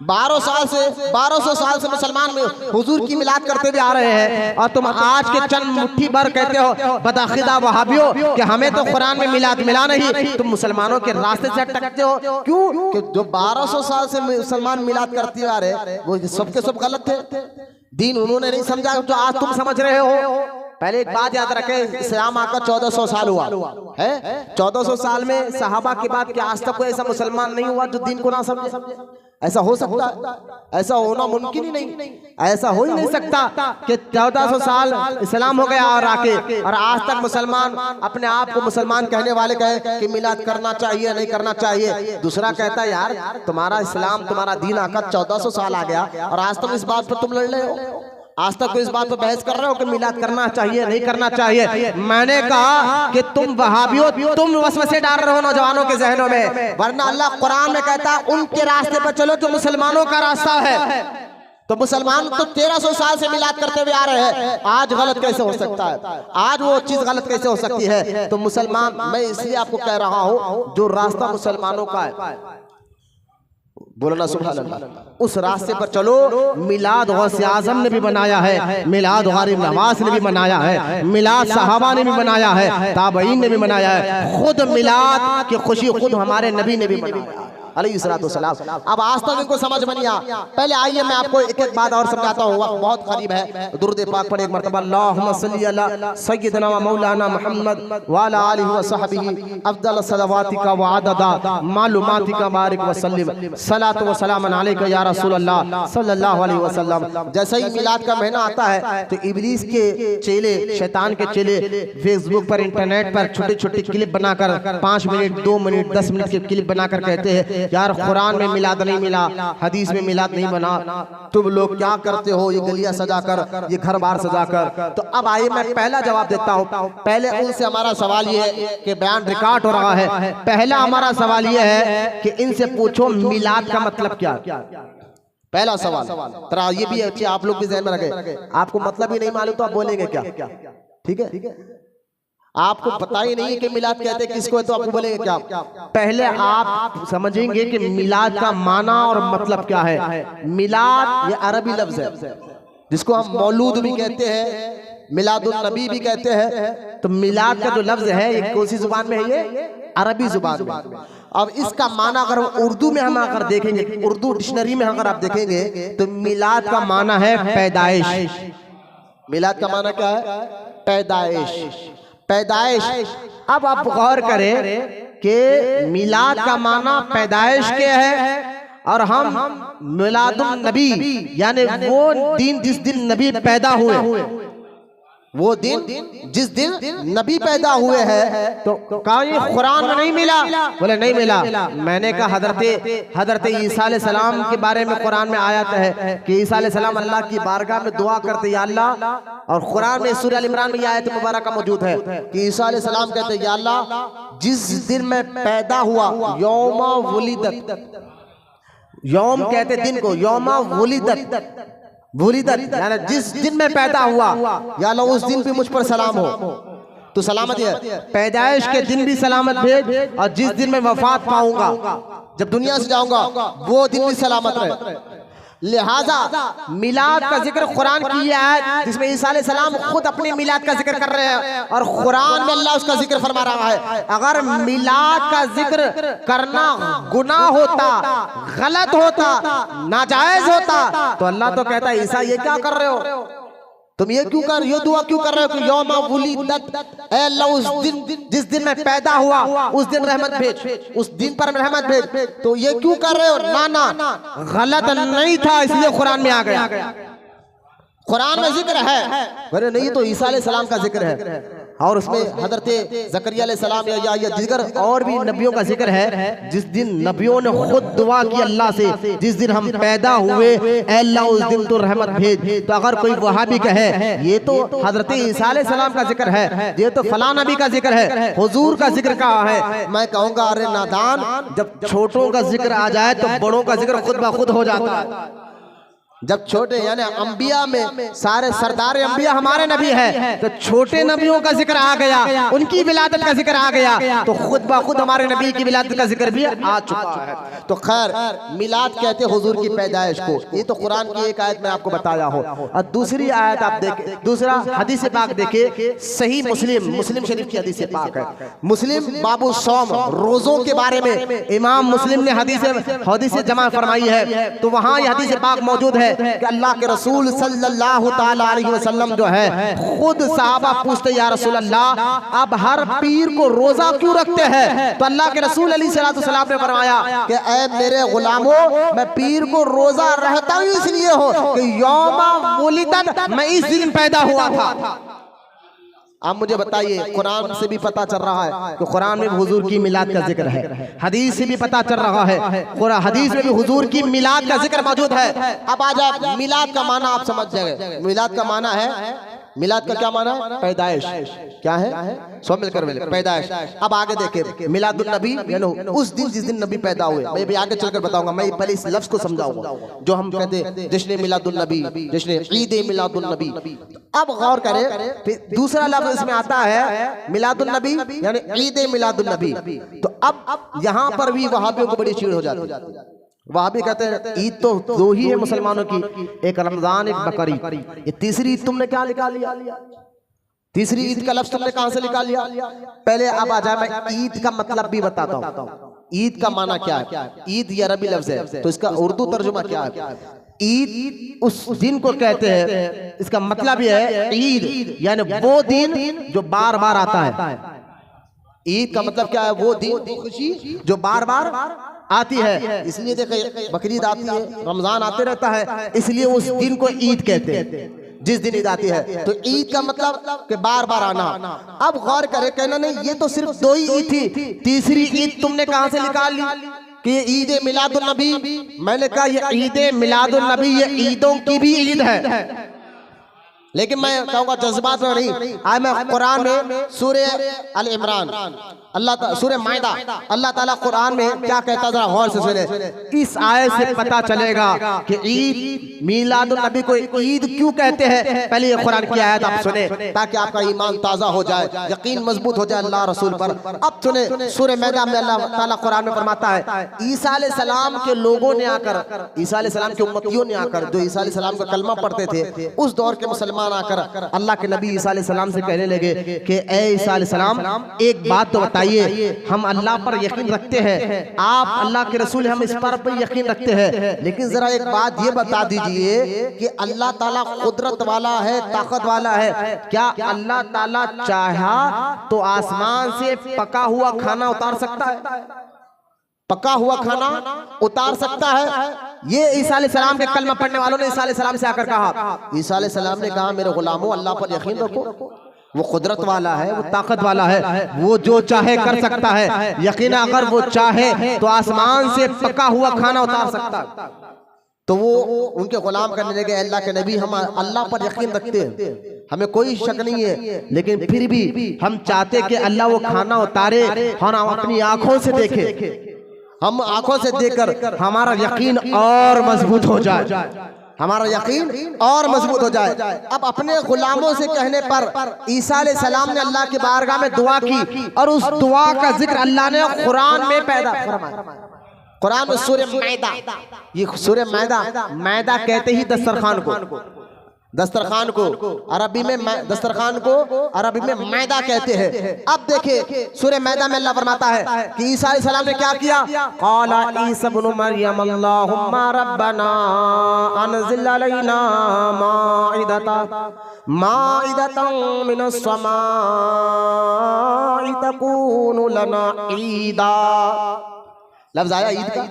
1200 साल से मुसलमान हुजूर की मिलाद करते भी आ रहे हैं, और तुम आज के चंद मुट्ठी भर कहते हो बदाखिदा वहाबियों कि हमें तो कुरान में मिलाद मिला नहीं, तुम मुसलमानों के रास्ते से अटकते हो। क्यों? कि जो 1200 साल से मुसलमान मिलाद करते आ रहे वो सबके सब गलत थे, दीन उन्होंने नहीं समझा जो आज तुम समझ रहे हो। पहले एक बात याद रखें, इस्लाम आकर 1400 साल हुआ है, 1400 साल में सहाबा के बाद क्या आज तक कोई ऐसा मुसलमान नहीं हुआ जो दीन को ना समझे? ऐसा हो सकता है? ऐसा होना मुमकिन ही नहीं, ऐसा हो ही नहीं सकता कि 1400 साल इस्लाम हो गया और आके और आज तक मुसलमान अपने आप को मुसलमान कहने वाले कहे कि मिलाद करना चाहिए नहीं करना चाहिए। दूसरा कहता है यार तुम्हारा इस्लाम तुम्हारा दीन आकर 1400 साल आ गया और आज तुम इस बात पर तुम लड़ रहे हो, आज तक तो इस बात पर बहस कर रहे हो कि मिलाद करना चाहिए नहीं करना चाहिए। मैंने कहा कि तुम वहाबियों तुम वसवसे डाल रहे हो नौजवानों के जहनों में, वरना अल्लाह कुरान में कहता है उनके रास्ते पर चलो जो मुसलमानों का रास्ता है। तो मुसलमान तो 1300 साल से मिलाद करते हुए आ रहे हैं, आज गलत कैसे हो सकता है? आज वो चीज गलत कैसे हो सकती है? तो मुसलमान, मैं इसलिए आपको कह रहा हूँ जो रास्ता मुसलमानों का है, बोलना सुभान अल्लाह, उस रास्ते पर चलो। मिलाद गौसे आजम ने भी बनाया है, मिलाद गरीब नवाज ने भी बनाया है, मिलाद सहाबा ने भी बनाया है, ताबईन ने भी बनाया है, खुद मिलाद की खुशी खुद हमारे नबी ने भी बनाया अलैहिस्सलाम। अब आज तक इनको समझ में नहीं आया। पहले आइए मैं आपको एक एक बात और समझाता हूँ, वक्त बहुत करीब है। दुरूद पाक पढ़े एक मरतबा, अल्लाहुम्मा सल्ली अला सय्यिदना व मौलाना मुहम्मद व अला आलिहि व सहबिही अफदल सलावातिका व अददा मालूमातिका बारिक व सल्लिम सलात व सलाम अलैका या रसूल अल्लाह सल्लल्लाहु अलैहि वसल्लम। जैसे ही मिलाद का महीना आता है तो इब्लीस के चेले, शैतान के चेले फेसबुक पर, इंटरनेट पर छोटी छोटी क्लिप बनाकर 5 मिनट 2 मिनट 10 मिनट की क्लिप बनाकर कहते हैं यार कुरान में मिलाद नहीं मिला, हदीस में मिलाद नहीं बना, तुम लोग क्या करते हो ये गलियां सजाकर, ये घर बार सजाकर। तो अब आइए मैं पहला जवाब देता हूँ। पहले उनसे हमारा सवाल ये है कि बयान रिकॉर्ड हो रहा है, पहला हमारा सवाल ये है कि इनसे पूछो मिलाद का मतलब क्या? पहला सवाल तरा ये भी अच्छे आप लोग भी ध्यान में रखें, आपको मतलब ही नहीं मालूम तो आप बोलेंगे क्या? ठीक है, आपको पता ही नहीं है कि मिलाद कहते हैं किसको है, तो आपको बोलेंगे क्या? पहले आप समझेंगे कि मिलाद का माना और मतलब क्या है। मिलाद ये अरबी लफ्ज है जिसको हम मौलूद भी कहते हैं, मिलादुन नबी भी कहते हैं। तो मिलाद का जो लफ्ज है ये कौन सी जुबान में है? ये अरबी जुबान में। अब इसका माना अगर उर्दू में हम अगर देखेंगे, उर्दू डिक्शनरी में अगर आप देखेंगे तो मिलाद का माना है पैदाइश। मिलाद का माना क्या है? पैदाइश, पैदाइश। अब आप गौर करें कि मिलाद का माना पैदाइश के है और हम मिलादुन नबी यानी वो दिन जिस दिन नबी पैदा हुए, वो दिन जिस दिन नबी पैदा हुए हैं। तो कहा ये कुरान में नहीं मिला? बोले नहीं मिला। मैंने कहा हजरत ईसा अलैहिस्सलाम के बारे में कुरान में आयत है कि ईसा अलैहिस्सलाम अल्लाह की बारगाह में दुआ करते या अल्लाह, और कुरान में सूरह अल इमरान में ये आयत मुबारक मौजूद है कि ईसा अलैहिस्सलाम कहते या अल्लाह जिस दिन मैं पैदा हुआ, यौमा वुलिदत, यौम कहते दिन को, यौमा वुलिदत, वुलिदत यानी जिस दिन में पैदा हुआ, या अल्लाह उस दिन भी मुझ पर सलाम हो। तो सलामत है, पैदाइश के दिन भी सलामत भेज, और जिस दिन मैं वफात पाऊंगा, जब दुनिया से जाऊंगा, वो दिन भी सलामत रहे। लिहाजा मिलाद का जिक्र कुरान की आयत जिसमें ईसा अलैहिस्सलाम खुद अपने मिलाद का जिक्र कर रहे हैं और कुरान में अल्लाह उसका जिक्र फरमा रहा है। अगर मिलाद का जिक्र करना गुनाह होता, गलत होता, नाजायज होता, तो अल्लाह तो कहता है ईसा ये क्या कर रहे हो, तुम ये क्यों कर, ये दुआ क्यों कर रहे हो कि यौमा वुलिदत, ऐ अल्लाह उस दिन जिस दिन मैं पैदा हुआ उस दिन रहमत भेज, उस दिन पर रहमत भेज। तो ये क्यों कर रहे हो? ना ना, गलत नहीं था इसलिए कुरान में आ गया। कुरान में जिक्र है, अरे नहीं तो ईसा अलैहिस्सलाम का जिक्र है, और उसमें हजरत ज़करिया अलैहिस्सलाम या जिक्र और भी नबियों का जिक्र है। जिस दिन नबियों ने खुद दुआ की अल्लाह से, जिस दिन हम पैदा हुए अल्लाह उस दिन तो रहमत भेज। तो अगर कोई वहाबी कहे ये तो हजरत ईसा अलैहिस्सलाम का जिक्र है, ये तो फलां नबी का जिक्र है, हुजूर का जिक्र कहाँ है, मैं कहूँगा अरे नादान, जब छोटों का जिक्र आ जाए तो बड़ों का जिक्र खुद ब खुद हो जाता है। जब छोटे यानी अंबिया में सारे सरदार अंबिया हमारे नबी है, तो छोटे नबियों का जिक्र आ गया, उनकी विलादत का जिक्र आ गया, तो खुद ब खुद हमारे नबी की विलादत का जिक्र भी आ चुका है। तो खैर मिलाद कहते हुजूर की पैदाइश को। ये तो कुरान की एक आयत में आपको बताया हो, और दूसरी आयत आप देखें, दूसरा हदीस पाक देखिए, सही मुस्लिम शरीफ की हदीस पाक है। मुस्लिम बाबू सौम रोजों के बारे में इमाम मुस्लिम ने हदीस जमा फरमाई है। तो वहाँ ये हदीस पाक मौजूद है कि अल्लाह के रसूल सल्लल्लाहु ताला अलैहि वसल्लम जो है खुद सहाबा पूछते या रसूल अल्लाह आप हर पीर को रोजा क्यों रखते हैं? तो अल्लाह के रसूल अलैहिस्सलातु वस्सलाम ने फरमाया कि ऐ मेरे गुलामों, मैं पीर को रोजा रहता हूं इसलिए हो कि यौमा वुलिदत, मैं इस दिन पैदा हुआ था। आप मुझे बताइए, कुरान से भी पता चल रहा है कि कुरान में हुजूर की मिलाद का जिक्र है, हदीस से भी पता चल रहा है, हदीस में भी हुजूर की मिलाद का जिक्र मौजूद है। अब आ जाए मिलाद का माना, आप समझ जाएंगे। मिलाद का माना है, मिलाद का क्या माना है? पैदाइश। क्या है? सब मिलकर पैदाइश। अब आगे देखे मिलादुन नबी यानी उस दिन जिस दिन नबी पैदा हुए। मैं भी आगे चलकर बताऊंगा, मैं पहले इस लफ्ज को समझाऊंगा जो हम कहते हैं जश्न मिलादुन नबी, जश्न ईद मिलादुन नबी। अब गौर करें, दूसरा लफ्ज इसमें आता है मिलादुन नबी यानी ईद मिलादुन नबी। तो अब यहाँ पर भी वहाबियों को बड़ी चीड़ हो जाती है। वहाबी कहते हैं ईद तो दो ही है मुसलमानों की, एक रमजान एक बकरी। ये तीसरी ईद तुमने क्या निकाल लिया? तीसरी ईद का लफ्ज तुमने कहां से निकाल लिया? पहले अब आ जाए, मैं ईद का मतलब भी बताता हूँ। ईद का माना क्या है? ईद ये अरबी लफ्ज है, तो इसका उर्दू तर्जुमा क्या है? ईद उस दिन को कहते हैं, इसका मतलब यह है ईद यानी वो दिन जो बार बार आता है। ईद का मतलब क्या है? वो दिन, खुशी जो बार बार आती है। इसलिए देखिए बकरीद आती है, रमजान आते रहता है, इसलिए उस दिन को ईद कहते हैं, जिस दिन ईद आती है। तो ईद का मतलब कि बार बार आना। अब गौर करे, कहना नहीं ये तो सिर्फ दो ही ईद थी, तीसरी ईद तुमने कहां से निकाल ली कि ये ईद मिलादुन नबी? मैंने कहा ये ईद मिलादुन नबी ये ईदों की भी ईद है, लेकिन मैं कहूँगा जज्बात में नहीं। आज मैं कुरान में सूरह अल इमरान सूरह माइदा अल्लाह ताला कुरान में क्या कहता, जरा गौर से सुने। इस आयत से पता चलेगा कि ईद मीलादुन नबी को ईद क्यों कहते हैं। पहले ये कुरान की आयत आप सुने ताकि आपका ईमान ताजा हो जाए, यकीन मजबूत हो जाए अल्लाह रसूल पर। अब सुने सूरह माइदा में अल्लाह ताला कुरान में फरमाता है, ईसा अलैहिस्सलाम के लोगों ने आकर, ईसा अलैहिस्सलाम के उम्मतियों ने आकर, जो ईसा अलैहिस्सलाम का कलमा पढ़ते थे, उस दौर के मुसलमान आकर अल्लाह के नबी ईसा अलैहिस्सलाम से कहने लगे कि ए ईसा अलैहिस्सलाम, एक बात तो बताइए, हम अल्लाह पर यकीन रखते हैं, आप अल्लाह के रसूल, हम इस पर यकीन रखते हैं, लेकिन जरा एक बात ये बता दीजिए कि अल्लाह ताला कुदरत वाला है, ताकत वाला है, क्या अल्लाह ताला चाहा तो आसमान से पका हुआ खाना उतार सकता है? पका हुआ खाना उतार सकता है? ये ईसा अलैहिस्सलाम के कलमा पढ़ने वालों ने ईसा अलैहिस्सलाम से आकर कहा। ईसा अलैहिस्सलाम ने कहा, मेरे गुलामों, अल्लाह पर यकीन रखो, वो कुदरत वाला है, वो ताकत वाला है, वो जो चाहे कर सकता है। यकीन अगर वो चाहे तो आसमान से पका हुआ खाना उतार सकता है। तो वो उनके गुलाम करने लगे, अल्लाह के नबी, हम अल्लाह पर यकीन रखते हैं, हमें कोई शक नहीं है, लेकिन फिर भी हम चाहते कि अल्लाह वो खाना उतारे और हम अपनी आंखों से देखें, हम आंखों से देखकर हमारा यकीन और मजबूत हो जाए, हमारा यकीन और मजबूत हो जाए। अब अपने गुलामों से कहने पर ईसा अलैहिस्सलाम ने अल्लाह की बारगाह में दुआ की, और उस दुआ का जिक्र अल्लाह ने कुरान में पैदा फरमाया। कुरान में सूरह माइदा, ये सूरह माइदा, माइदा कहते ही दस्तरखान को, दस्तरखान को अरबी में, दस्तरखान को अरबी में मैदा कहते हैं। अब देखिए सूरह मैदा में अल्लाह फरमाता है कि ईसा अलैहिस्सलाम ने क्या किया, क़ाला ईसा इब्नु मरियम अल्लाहुम्मा रब्बना अनज़िल अलैना माइदतन मिनस समाई तकूनु लना ईदा। लफ्ज आया ईद का,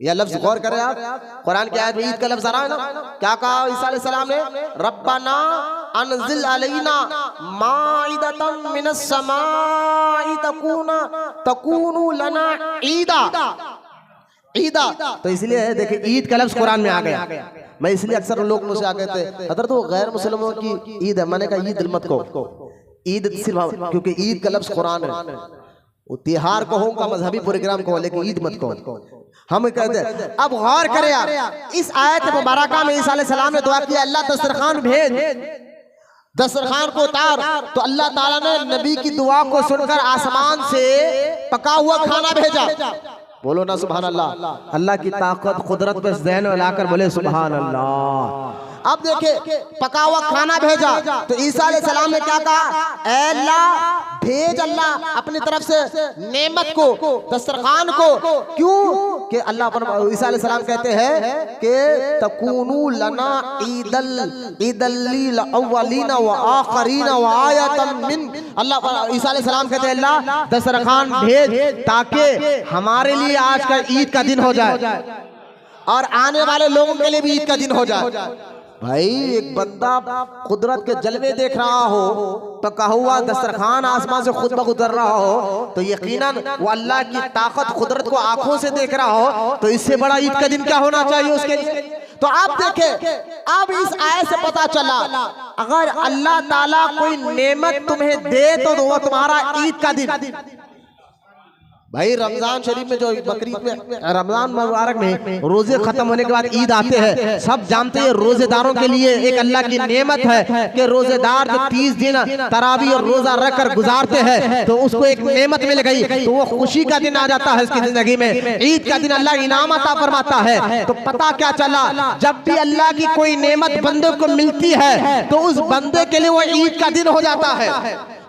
यह लफ्ज गौर करें आप, कुरान की आयत में ईद का लफ्ज आ रहा है ना। क्या कहा ईसा अलैहिस्सलाम ने, रब्बना अनज़िल अलैना माइदतन मिनस समाई तकूनु लना ईदा। ईदा तो इसलिए देखिए ईद का लफ्ज कुरान में आ गया। मैं इसलिए अक्सर लोग मुझसे आ गए थे, हज़रत वो गैर मुसलमानों की ईद है, मैंने कहा ईद मत को, ईद सिर्फ, क्योंकि ईद का लफ्ज कुरान है। तिहार को हो का मजहबी प्रोग्राम को, लेकिन ईद मत को हम कहते हैं। अब गौर करें यार, इस आयत मुबारका में ईसा अलैहिस्सलाम ने दुआ किया, अल्लाह दस्तरखान भेज, दस्तरखान को उतार। तो अल्लाह ताला ने नबी की दुआ को सुनकर आसमान से पका हुआ खाना भेजा। बोलो ना सुभान अल्लाह। अल्लाह की ताकत कुदरत पे ज़हन में लाकर बोले सुभान अल्लाह। अब देखिए पका हुआ खाना भेजा, तो ईसा अलैहिस्सलाम ने क्या कहा, ऐ अल्लाह भेज अल्लाह अपनी तरफ से नेमत को, दस्तरखान को। क्यों कि अल्लाह पर ईसा अलैहिस्सलाम कहते हैं कि तकूनु लना ईदल लिल अव्वलीना व आखरीना व आयतन मिन। अल्लाह ईसा अलैहिस्सलाम कहते हैं अल्लाह दस्तरखान भेज ताकि हमारे लिए आज का ईद का दिन हो जाए और आने वाले लोगों के लिए भी ईद का दिन हो जाए। भाई एक बंदा कुदरत के जलवे देख रहा हो, पका हुआ दस्तरखान आसमान से खुद ब खुद उतर रहा हो, तो यकीनन वो अल्लाह की ताकत कुदरत को आंखों से देख रहा हो, तो इससे बड़ा ईद का दिन क्या होना चाहिए उसके लिए। तो आप देखें, अब इस आयत से पता चला अगर अल्लाह ताला कोई नेमत तुम्हें दे तो वो तुम्हारा ईद का दिन। भाई रमजान शरीफ में जो बकरीद में, रमजान मुबारक में रोजे खत्म होने के बाद ईद आते हैं, सब जानते हैं रोजेदारों के लिए एक अल्लाह की नेमत है कि रोजेदार जो 30 दिन तरावी और रोजा रखकर गुजारते हैं तो उसको एक नेमत मिल गई, तो वो खुशी का दिन आ जाता है उसकी जिंदगी में। ईद का दिन अल्लाह इनाम अता फरमाता है। तो पता क्या चला, जब भी अल्लाह की कोई नेमत बंदे को मिलती है तो उस बंदे के लिए वो ईद का दिन हो जाता है,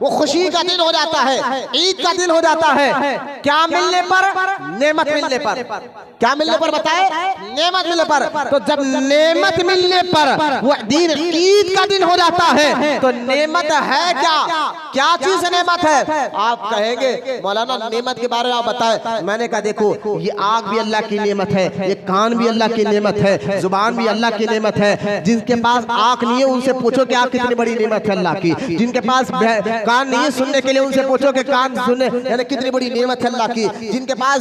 वो खुशी का दिन हो जाता है, ईद का दिन हो जाता है। क्या मिलने पर, नेमत मिलने पर। क्या मिलने पर बताए, नेमत मिलने पर। तो जब नेमत मिलने पर वो दिन ईद का दिन हो जाता है तो नेमत है क्या, क्या चीज नेमत है। आप कहेंगे मौलाना नेमत के बारे में आप बताएं। मैंने कहा देखो ये आग भी अल्लाह की नेमत है, ये कान भी अल्लाह की नेमत है, जुबान भी अल्लाह की नेमत है। जिनके पास आंख नहीं है उनसे पूछो कि आंख कितनी बड़ी नेमत है अल्लाह की। जिनके पास कान नहीं है सुनने के लिए, उनसे पूछो कि कान सुनने यानी कितनी बड़ी नेमत है अल्लाह की। जिनके पास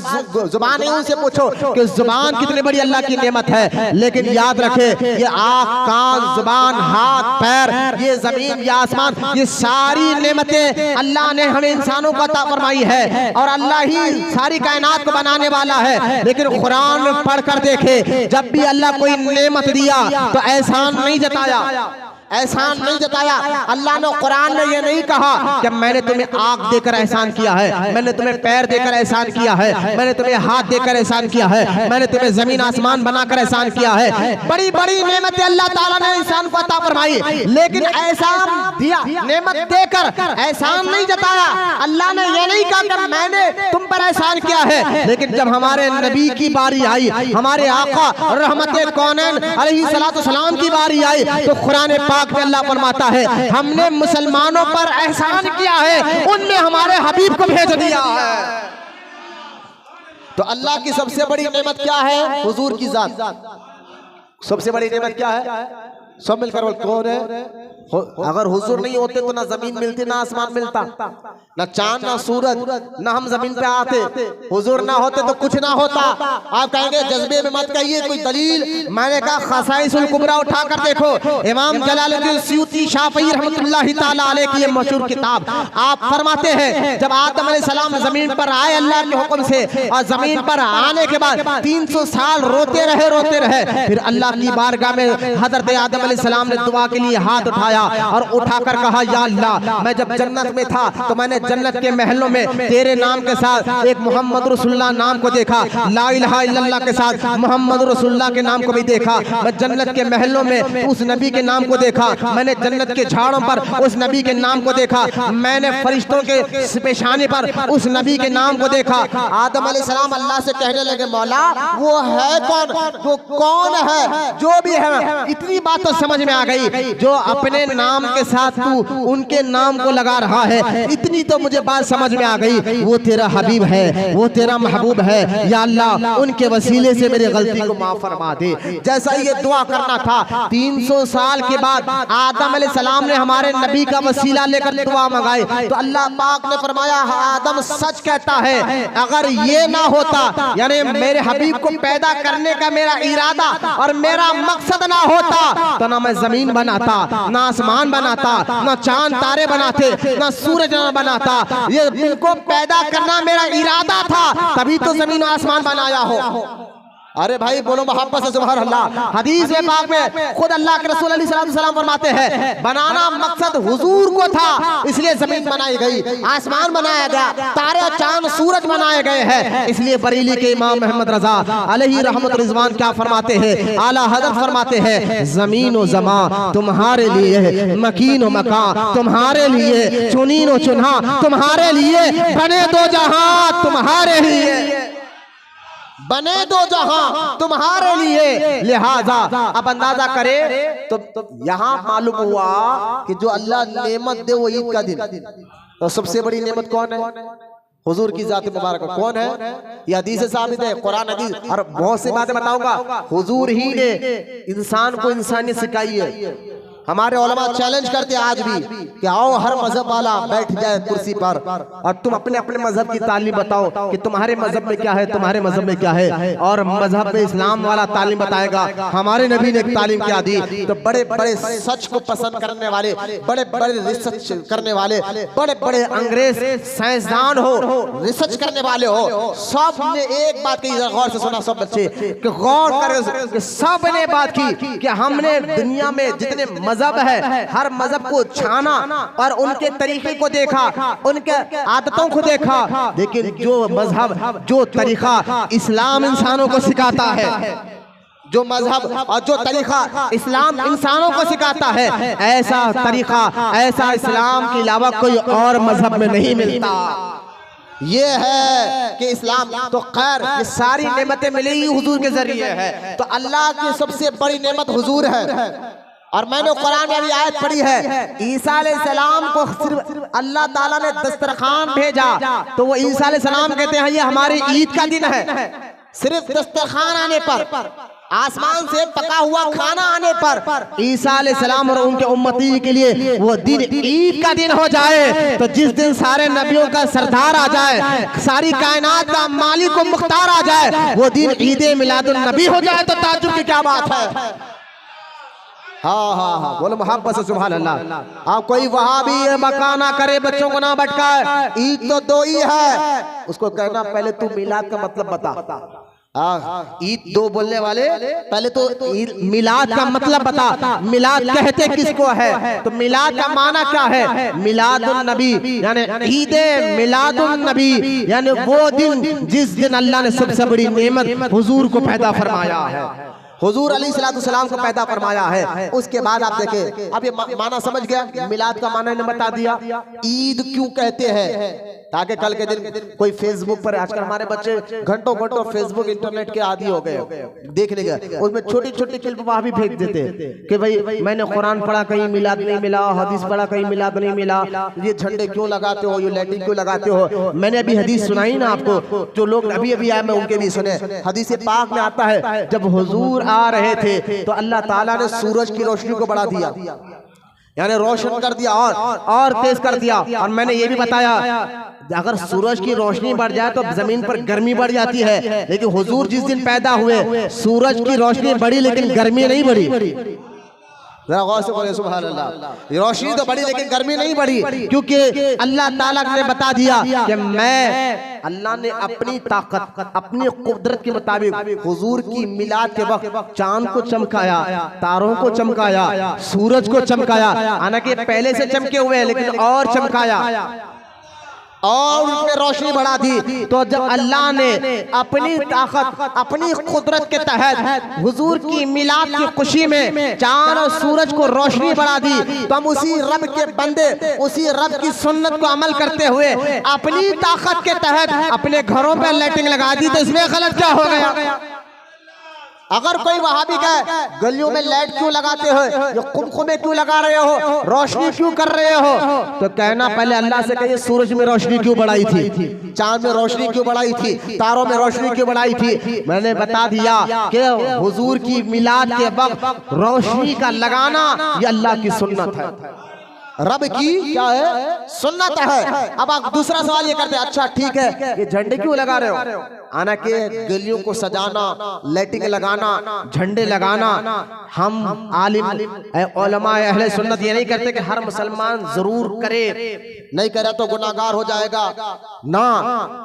जुबान है उनसे पूछो कि जुबान कितनी बड़ी अल्लाह की नेमत है। लेकिन याद रखे ये आँख, कान, जुबान, हाथ, पैर, ये जमीन, ये आसमान, ये सारी नेमतें अल्लाह ने हमें इंसानों को अता फरमाई है और अल्लाह ही सारी कायनात को बनाने वाला है। लेकिन कुरान पढ़कर देखे, जब भी अल्लाह कोई नेमत दिया तो एहसान नहीं जताया, एहसान नहीं जताया। अल्लाह ने कुरान में ये नहीं कहा कि मैंने तुम्हें आँख देकर एहसान किया है, मैंने तुम्हें पैर देकर एहसान किया है, मैंने तुम्हें हाथ देकर एहसान किया है, मैंने तुम्हें जमीन आसमान बनाकर एहसान किया है। बड़ी बड़ी नेमतें अल्लाह ताला ने इंसान को अता फरमाई, लेकिन एहसान दिया, नेमत देकर एहसान नहीं जताया। अल्लाह ने ये नहीं कहा कि मैंने तुम पर एहसान किया है। लेकिन जब हमारे नबी की बारी आई, हमारे आका रहमते कौनैन अलैहिस्सलातु सलाम की बारी आई, तो कुरान अल्लाह फरमाता है हमने मुसलमानों पर एहसान किया है, उनमें हमारे हबीब को भेज दिया है। तो अल्लाह की सबसे बड़ी नेमत क्या है? हुजूर की जात। सबसे बड़ी नेमत क्या है? सब मिलकर बोल कौन है? अगर हुजूर नहीं होते तो ना जमीन मिलती, ना आसमान मिलता, ना चांद, ना सूरज, ना हम जमीन पे आते। हुजूर ना होते तो कुछ ना होता। आप कहेंगे जज्बे में मत कहिए, कोई दलील। मैंने कहा खसाइसुल कुबरा उठाकर देखो, इमाम जलालुद्दीन सयूती शाफई रहमतुल्लाहि ताला अलैह की ये मशहूर किताब। आप फरमाते हैं जब आदम अलैहिस्सलाम जमीन पर आए अल्लाह के हुक्म से, और जमीन पर आने के बाद 300 साल रोते रहे। फिर अल्लाह की बारगाह में हजरत आदम अलैहिस्सलाम ने दुआ के लिए हाथ उठाया और उठाकर कहा या अल्लाह, मैं जब जन्नत में था तो मैंने जन्नत के महलों में तेरे नाम के साथ एक मोहम्मद रसूलुल्लाह नाम को देखा, ला इलाहा इल्लल्लाह के साथ मोहम्मद रसूलुल्लाह के नाम को भी देखा। मैं जन्नत के महलों में उस नबी के नाम को देखा, मैंने जन्नत के झाड़ों पर उस नबी के नाम को देखा, मैंने फरिश्तों के पेशाने पर उस नबी के नाम को देखा। आदम अलैहिस्सलाम अल्लाह से कहने लगे मौला वो है कौन, वो कौन है जो भी है। इतनी बात तो समझ में आ गई, जो अपने नाम के साथ तू उनके नाम को लगा रहा है, इतनी तो मुझे बात समझ में आ गई, वो तेरा हबीब है, वो तेरा महबूब है। या अल्लाह उनके वसीले से मेरी गलती को माफ फरमा दे। जैसा ये दुआ करना था, 300 साल के बाद आदम अलैहिस्सलाम ने हमारे नबी का वसीला लेकर दुआ मंगाई, तो अल्लाह पाक ने फरमाया आदम सच कहता है, अगर ये ना होता यानी मेरे हबीब को पैदा करने का मेरा इरादा और मेरा मकसद ना होता तो ना मैं जमीन बनाता, ना आसमान बनाता, ना चांद तारे बनाते, ना सूरज बनाता। ये इनको पैदा करना मेरा इरादा था, तभी तो जमीन आसमान बनाया हो। अरे भाई बोलो मोहब्बत से सुभान अल्लाह। हदीस में पाक में खुद अल्लाह के रसूल अलैहिस्सलाम फरमाते हैं बनाना मकसद हुजूर को था, इसलिए जमीन बनाई गई, आसमान बनाया गया, तारे चांद सूरज बनाए गए हैं। इसलिए बरेली के इमाम मोहम्मद रजा अलैहि रहमत रिजवान क्या फरमाते हैं, आला हज़रत फरमाते हैं जमीन व जमा तुम्हारे लिए, मकीन व मका तुम्हारे लिए, चुनीन व चुना तुम्हारे लिए, बने दो जहां तुम्हारे लिए, बने दो जहां तुम्हारे लिए। लिहाजा अब अंदाजा करे तो यहां मालूम हुआ कि जो अल्लाह नेमत दे वो ईद का दिन, तो सबसे बड़ी नेमत कौन है? हुजूर की जात मुबारक कौन है? ये हदीस से साबित है, कुरान हदीस। और बहुत सी बातें बताऊंगा, हुजूर ही ने इंसान को इंसानियत सिखाई है। हमारे उलमा चैलेंज करते आज भी कि आओ हर मजहब वाला बैठ जाए कुर्सी पर और तुम अपने अपने मजहब की तालीम बताओ कि तुम्हारे मजहब में क्या है, तुम्हारे मजहब में क्या है, और मजहब में इस्लाम वाला तालीम बताएगा हमारे नबी ने तालीम क्या दी। तो बड़े बड़े सच को पसंद करने वाले, बड़े बड़े रिसर्च करने वाले, बड़े बड़े अंग्रेज साइंसदान हो, रिसर्च करने वाले हो, सब ने एक बात की गौर से सुना सब बच्चे कि गौर करें, सब ने बात की कि हमने दुनिया में जितने मजहब है हर मजहब को छाना और उनके तरीके को देखा, उनके आदतों को देखा, लेकिन जो मजहब जो तरीका इस्लाम इंसानों को सिखाता है, जो मजहब और जो तरीका इस्लाम इंसानों को सिखाता है, ऐसा तरीका ऐसा इस्लाम के अलावा कोई और मजहब में नहीं मिलता। ये है कि इस्लाम तो खैर ये सारी नेमतें मिली ही हुजूर के जरिए है। तो अल्लाह की सबसे बड़ी नेमत हुजूर है। और मैंने कुरान में भी आयत पढ़ी है, ईसा अलैहिस्सलाम को सिर्फ अल्लाह ताला ने दस्तरखान भेजा तो वो ईसा अलैहिस्सलाम कहते हैं ये हमारी ईद का दिन है, सिर्फ दस्तरखान आने पर। आसमान से पका हुआ खाना आने पर ईसा अलैहिस्सलाम और उनके उम्मती के लिए वो दिन ईद का दिन हो जाए, तो जिस दिन सारे नबियों का सरदार आ जाए, सारी कायनात का मालिक व मुख्तार आ जाए, वो दिन ईद मिलादुन नबी हो जाए, तो ताज्जुब की क्या बात है। हाँ हाँ हाँ, बोलो मोहब्बत से सुभान अल्लाह। आप कोई वहां भी बका ना करे, बच्चों को ना भटकाए। ईद तो दो ही है, उसको कहना पहले तू मिलाद का मतलब बता। ईद दो बोलने वाले पहले तो मिलाद का मतलब बता। मिलाद कहते किसको है, तो मिलाद का माना क्या है? मिलादुन नबी यानी ईद मिलादुन नबी, यानी वो दिन जिस दिन अल्लाह ने सबसे बड़ी नेमत हुजूर को पैदा फरमाया है, हुजूर अलैहिस्सलाम को पैदा फरमाया है। उसके बाद आप देखें, अब ये माना समझ गया, मिलाद का माना ने बता दिया। ईद क्यों कहते हैं, ताकि कल के दिन कोई फेसबुक पर, आजकल हमारे बच्चे घंटों घंटों फेसबुक इंटरनेट के आदी हो गए, देखने गए, उसमें छोटी छोटी क्लिप वहां भी भेज देते कि भाई मैंने कुरान पढ़ा कहीं मिलाद नहीं मिला, हदीस पढ़ा कहीं मिलाद नहीं मिला, ये झंडे क्यों लगाते हो, ये लाइटिंग क्यों लगाते हो। मैंने अभी हदीस सुनाई ना आपको, जो लोग अभी अभी आए मैं उनके भी सुने। हदीस पाक में आता है जब हुजूर आ रहे थे तो अल्लाह ताला ने सूरज की रोशनी को बढ़ा दिया, यानी रोशन कर दिया और तेज कर दिया। और मैंने ये भी बताया अगर सूरज की रोशनी बढ़ जाए तो जमीन पर गर्मी बढ़ जाती है, लेकिन हुजूर जिस दिन पैदा हुए सूरज की रोशनी बढ़ी लेकिन गर्मी नहीं बढ़ी। जरा गौर से बोले सुभान अल्लाह। रोशनी तो बढ़ी लेकिन गर्मी नहीं बढ़ी, क्योंकि अल्लाह ताला ने बता दिया कि मैं, अल्लाह ने अपनी ताकत अपनी कुदरत के मुताबिक हुजूर की मिलाद के वक्त चांद को चमकाया, तारों को चमकाया, सूरज को चमकाया, हालांकि पहले से चमके हुए लेकिन और चमकाया और उसमें रोशनी बढ़ा दी। तो जब अल्लाह ने अपनी ताकत अपनी कुदरत के तहत हुजूर की मिलाद की खुशी में चांद और सूरज को रोशनी बढ़ा दी, तो हम उसी रब के बंदे, उसी रब की सुन्नत को अमल करते हुए अपनी ताकत के तहत अपने घरों पर लाइटिंग लगा दी, तो इसमें गलत क्या हो गया। अगर कोई वहां भी कहे गलियों में लाइट क्यों लगाते हो, ये कुमकुमे क्यों लगा रहे हो, रोशनी क्यों कर रहे हो, तो कहना पहले अल्लाह से कहिए सूरज में रोशनी क्यों बढ़ाई थी, चांद में रोशनी क्यों बढ़ाई थी, तारों में रोशनी क्यों बढ़ाई थी। मैंने बता दिया कि हुजूर की मिलाद के वक्त रोशनी का लगाना ये अल्लाह की सुन्नत है, रब की क्या है, सुन्नत है। अब आप दूसरा सवाल ये करते हैं, अच्छा ठीक है ये झंडे क्यों लगा रहे हो, आना के गलियों को सजाना, लाइटिंग लगाना, झंडे लगाना, हम आलिम उलमा अहले सुन्नत ये नहीं करते कि हर मुसलमान जरूर करे, नहीं करे तो गुनाहगार हो जाएगा ना।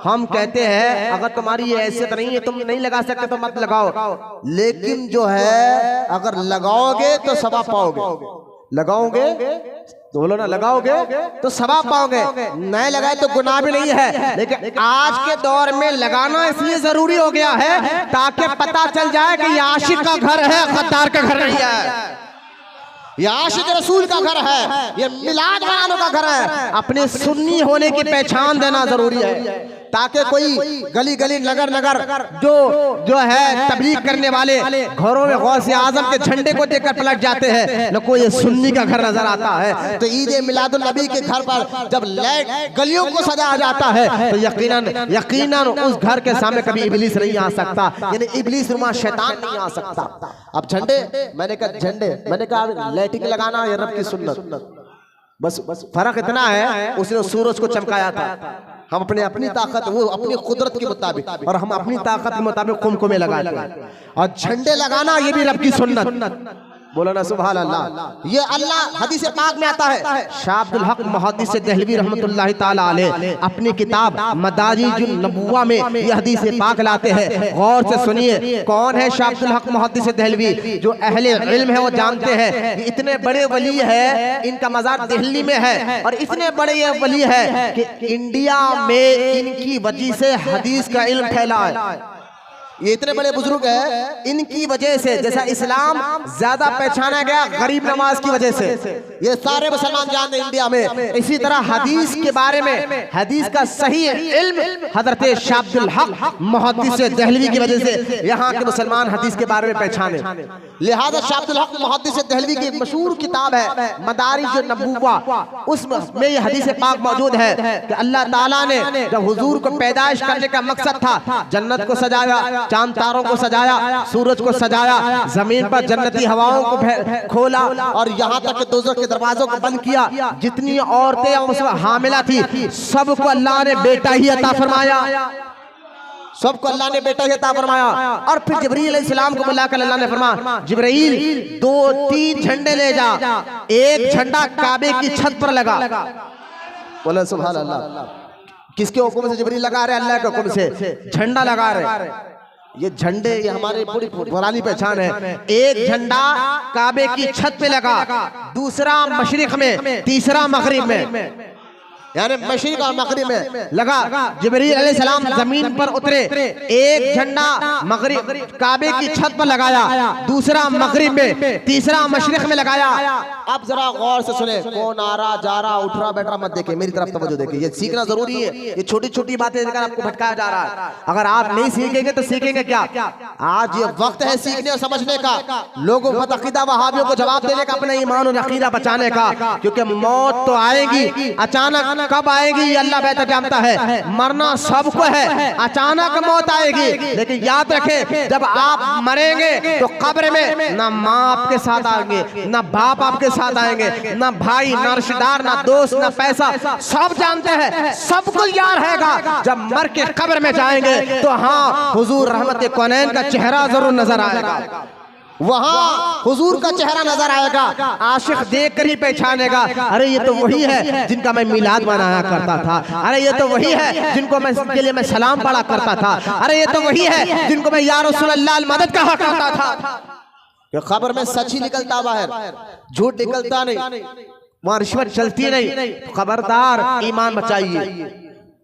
हम कहते हैं अगर तुम्हारी ये हैसियत नहीं है, तुम नहीं लगा सकते तो मत लगाओ, लेकिन जो है अगर लगाओगे तो सवाब पाओगे, लगाओगे तो बोलो ना, लगाओगे तो सवाब पाओगे, नहीं लगाए तो गुनाह भी नहीं है। लेकिन आज के दौर में लगाना इसलिए जरूरी हो गया है ताकि पता चल जाए कि ये आशिक का घर है, गद्दार का घर नहीं है, ये आशिक रसूल का घर है, ये मिलाद वालों का घर है। अपने सुन्नी होने की पहचान देना जरूरी है, ताकि कोई गली गली नगर नगर जो है तबलीग करने वाले घरों में गौसे आजम के झंडे को देखकर पलट जाते हैं, न कोई सुन्नी का घर नजर आता है। तो ईद मिलादुन नबी के घर पर जब लाइट गलियों को सजाया जाता है तो यकीनन उस घर के सामने कभी इब्लीस नहीं आ सकता, यानी इब्लीस नुमा शैतान नहीं आ सकता। अब झंडे, मैंने कहा लाइटिंग लगाना ये रब की सुन्नत, बस फर्क इतना है उसने सूरज को चमकाया था, हम अपनी ताकत, वो अपनी कुदरत के मुताबिक, और हम अपनी ताकत के मुताबिक कुमकुमे लगाते हैं। और झंडे लगाना ये भी रब की सुन्नत, बोलो ना सुभान अल्लाह। ये अल्लाह हदीस पाक में आता है, शाह अब्दुल हक मुहद्दिस देहलवी रहमतुल्लाहि ताला अलैह अपनी किताब मदारिजुन नबुव्वा में ये हदीस पाक लाते हैं। गौर से सुनिए, कौन है शाह अब्दुल हक मुहद्दिस देहलवी, जो अहले इल्म है वो जानते हैं। इतने बड़े वली है, इनका मज़ार दिल्ली में है, और इतने बड़े ये वली है कि इंडिया में इनकी वजह से हदीस का इल्म फैला है। ये इतने बड़े बुजुर्ग हैं, इनकी वजह से, जैसा इस्लाम ज्यादा पहचाना गया गरीब नवाज की वजह से, ये सारे मुसलमान जानते हैं इंडिया में, इसी तरह हदीस के बारे में, हदीस का सही इल्म हजरत शाह अब्दुल हक मुहद्दिस देहलवी की वजह से यहाँ के मुसलमान हदीस के बारे में पहचाने। लिहाजा शाह अब्दुल हक मुहद्दिस देहलवी की मशहूर किताब है मदारिजुन नबुव्वा, उसमें ये हदीस पाक मौजूद है कि अल्लाह ताला ने जब हुजूर को पैदाइश करने का मकसद था, जन्नत को सजाया, चांद तारों को सजाया, सूरज को सजाया, जमीन पर जन्नती हवाओं को खोला और यहाँ तक कि दोज़ख के दरवाजों को बंद किया। जितनी औरतें उसमें हामिला थी सबको अल्लाह ने बेटा ही अता फरमाया, सबको अल्लाह ने बेटा ही अता फरमाया। और फिर जिब्रील अलैहिस्सलाम को बुलाकर अल्लाह ने फरमाया, जिब्रील 2-3 झंडे ले जा, एक झंडा काबे की छत पर लगा। बोले सुभान अल्लाह। किसके हुक्म से जिब्रील लगा रहे? अल्लाह के हुक्म से झंडा लगा रहे। ये झंडे ये हमारी पूरी पुरानी पहचान है। एक झंडा काबे की छत पे लगा, दूसरा मशरिक में, तीसरा मगरिब में, यानी मशरिक और मगरिब में लगा। जिब्रील अलैहिस्सलाम जमीन पर उतरे, एक झंडा मगरिब काबे की छत पर लगाया, दूसरा मगरिब में, तीसरा मशरिक में लगाया। अब जरा गौर से सुने, कौन आ रहा जा रहा उठ रहा बैठ रहा मत देखे, मेरी तरफ तवज्जो देखे। ये सीखना जरूरी है, ये छोटी छोटी बातें देकर आपको भटकाया जा रहा है। अगर आप नहीं सीखेंगे तो सीखेंगे क्या? आज ये वक्त है सीखने और समझने का, लोगों को अकीदा वहाबियों को जवाब देने का, अपने ईमान और अकीदा बचाने का। क्योंकि मौत तो आएगी, अचानक कब आएगी ये अल्लाह बेहतर जानता है। मरना सबको है, अचानक मौत आएगी। लेकिन याद रखें, जब आप मरेंगे तो कब्र में ना माँ आपके साथ आएंगे, ना बाप आपके साथ आएंगे, ना भाई, ना रिश्तेदार, ना दोस्त, ना पैसा। सब जानते हैं, सब कुछ याद रहेगा। जब मर के कब्र में जाएंगे तो हाँ, हुजूर रहमत कौनैन का चेहरा जरूर नजर आएगा, वहाँ हुजूर का चेहरा नजर आएगा। आशिक देख कर ही पहचानेगा, अरे ये तो वही है जिनका मैं मिलाद मनाया करता था, अरे ये तो वही है जिनको मैं के लिए मैं सलाम पढ़ा करता था, अरे ये तो वही है जिनको मैं या रसूल अल्लाह मदद कहा करता था। खबर में सच ही निकलता बाहर, झूठ निकलता नहीं, वहाँ रिश्वत चलती नहीं। खबरदार, ईमान बचाइए।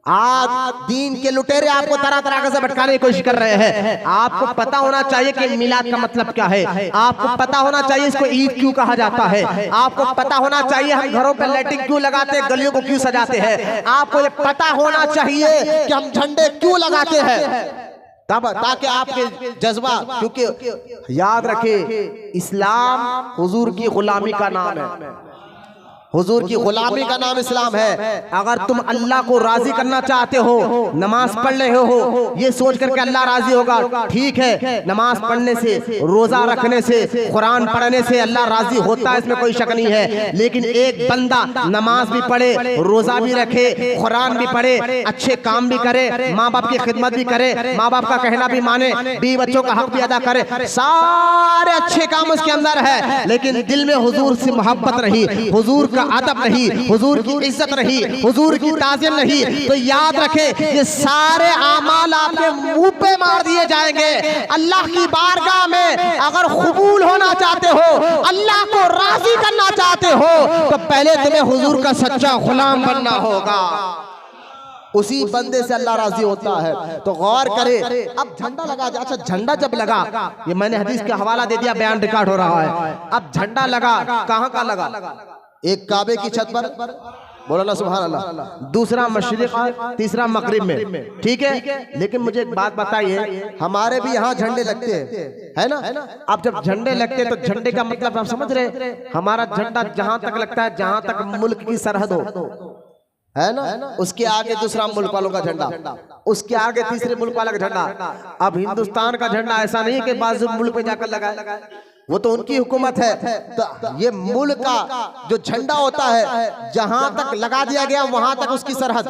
आज दीन के लुटेरे आपको तरह तरह से भटकाने की कोशिश कर रहे हैं। आपको पता होना चाहिए कि मिलाद का मतलब क्या है, आपको पता होना चाहिए इसको ईद क्यों कहा जाता है, आपको पता होना चाहिए हम घरों पर लाइटिंग क्यों लगाते हैं, गलियों को क्यों सजाते हैं, आपको ये पता होना चाहिए कि हम झंडे क्यों लगाते हैं, तब ताकि आपके जज्बा, क्योंकि याद रखें इस्लाम हुजूर की गुलामी का नाम है, हुजूर की गुलामी का नाम इस्लाम है। अगर तुम अल्लाह को राजी करना चाहते हो, नमाज पढ़ रहे हो ये सोच करके अल्लाह राजी होगा, ठीक है। नमाज पढ़ने से, रोजा रखने से, कुरान पढ़ने से अल्लाह राजी होता है, इसमें कोई शक नहीं है। लेकिन एक बंदा नमाज भी पढ़े, रोजा भी रखे, कुरान भी पढ़े, अच्छे काम भी करे, माँ बाप की खिदमत भी करे, माँ बाप का कहना भी माने, बीवी बच्चों का हक भी अदा करे, सारे अच्छे काम उसके अंदर है, लेकिन दिल में हुजूर से मोहब्बत नहीं, हुजूर का अदब नहीं, हुजूर की इज्जत नहीं, हुजूर की ताज़ीम नहीं, तो याद रखे ये सारे आमाल आपके मुंह पे मार दिए जाएंगे। अल्लाह की बारगाह में अगर कबूल होना चाहते हो, अल्लाह को राजी करना चाहते हो, तो पहले तुम्हें हुजूर का सच्चा गुलाम बनना होगा, उसी बंदे से अल्लाह राजी होता है। तो गौर करे। अब झंडा लगा, अच्छा झंडा जब लगा, ये मैंने हदीस का हवाला दे दिया, बयान रिकॉर्ड हो रहा है। अब झंडा लगा, कहाँ का लगा? एक काबे की छत पर, बोलो ना सुभान अल्लाह, दूसरा मशरिक, तीसरा मगरिब में, ठीक है। लेकिन मुझे एक बात बताइए, हमारे भी यहाँ झंडे लगते हैं, है ना? अब जब झंडे लगते तो झंडे का मतलब आप समझ रहे, हमारा झंडा जहां तक लगता है जहां तक मुल्क की सरहद हो, है ना, उसके आगे दूसरा मुल्क वालों का झंडा, उसके आगे तीसरे मुल्क वाला का झंडा। अब हिंदुस्तान का झंडा ऐसा नहीं कि बाजू मुल्क पे जाकर लगाए, वो तो उनकी हुकूमत है। तो ये मुल्क का जो झंडा होता है, जहां तक लगा दिया गया वहां तक उसकी सरहद,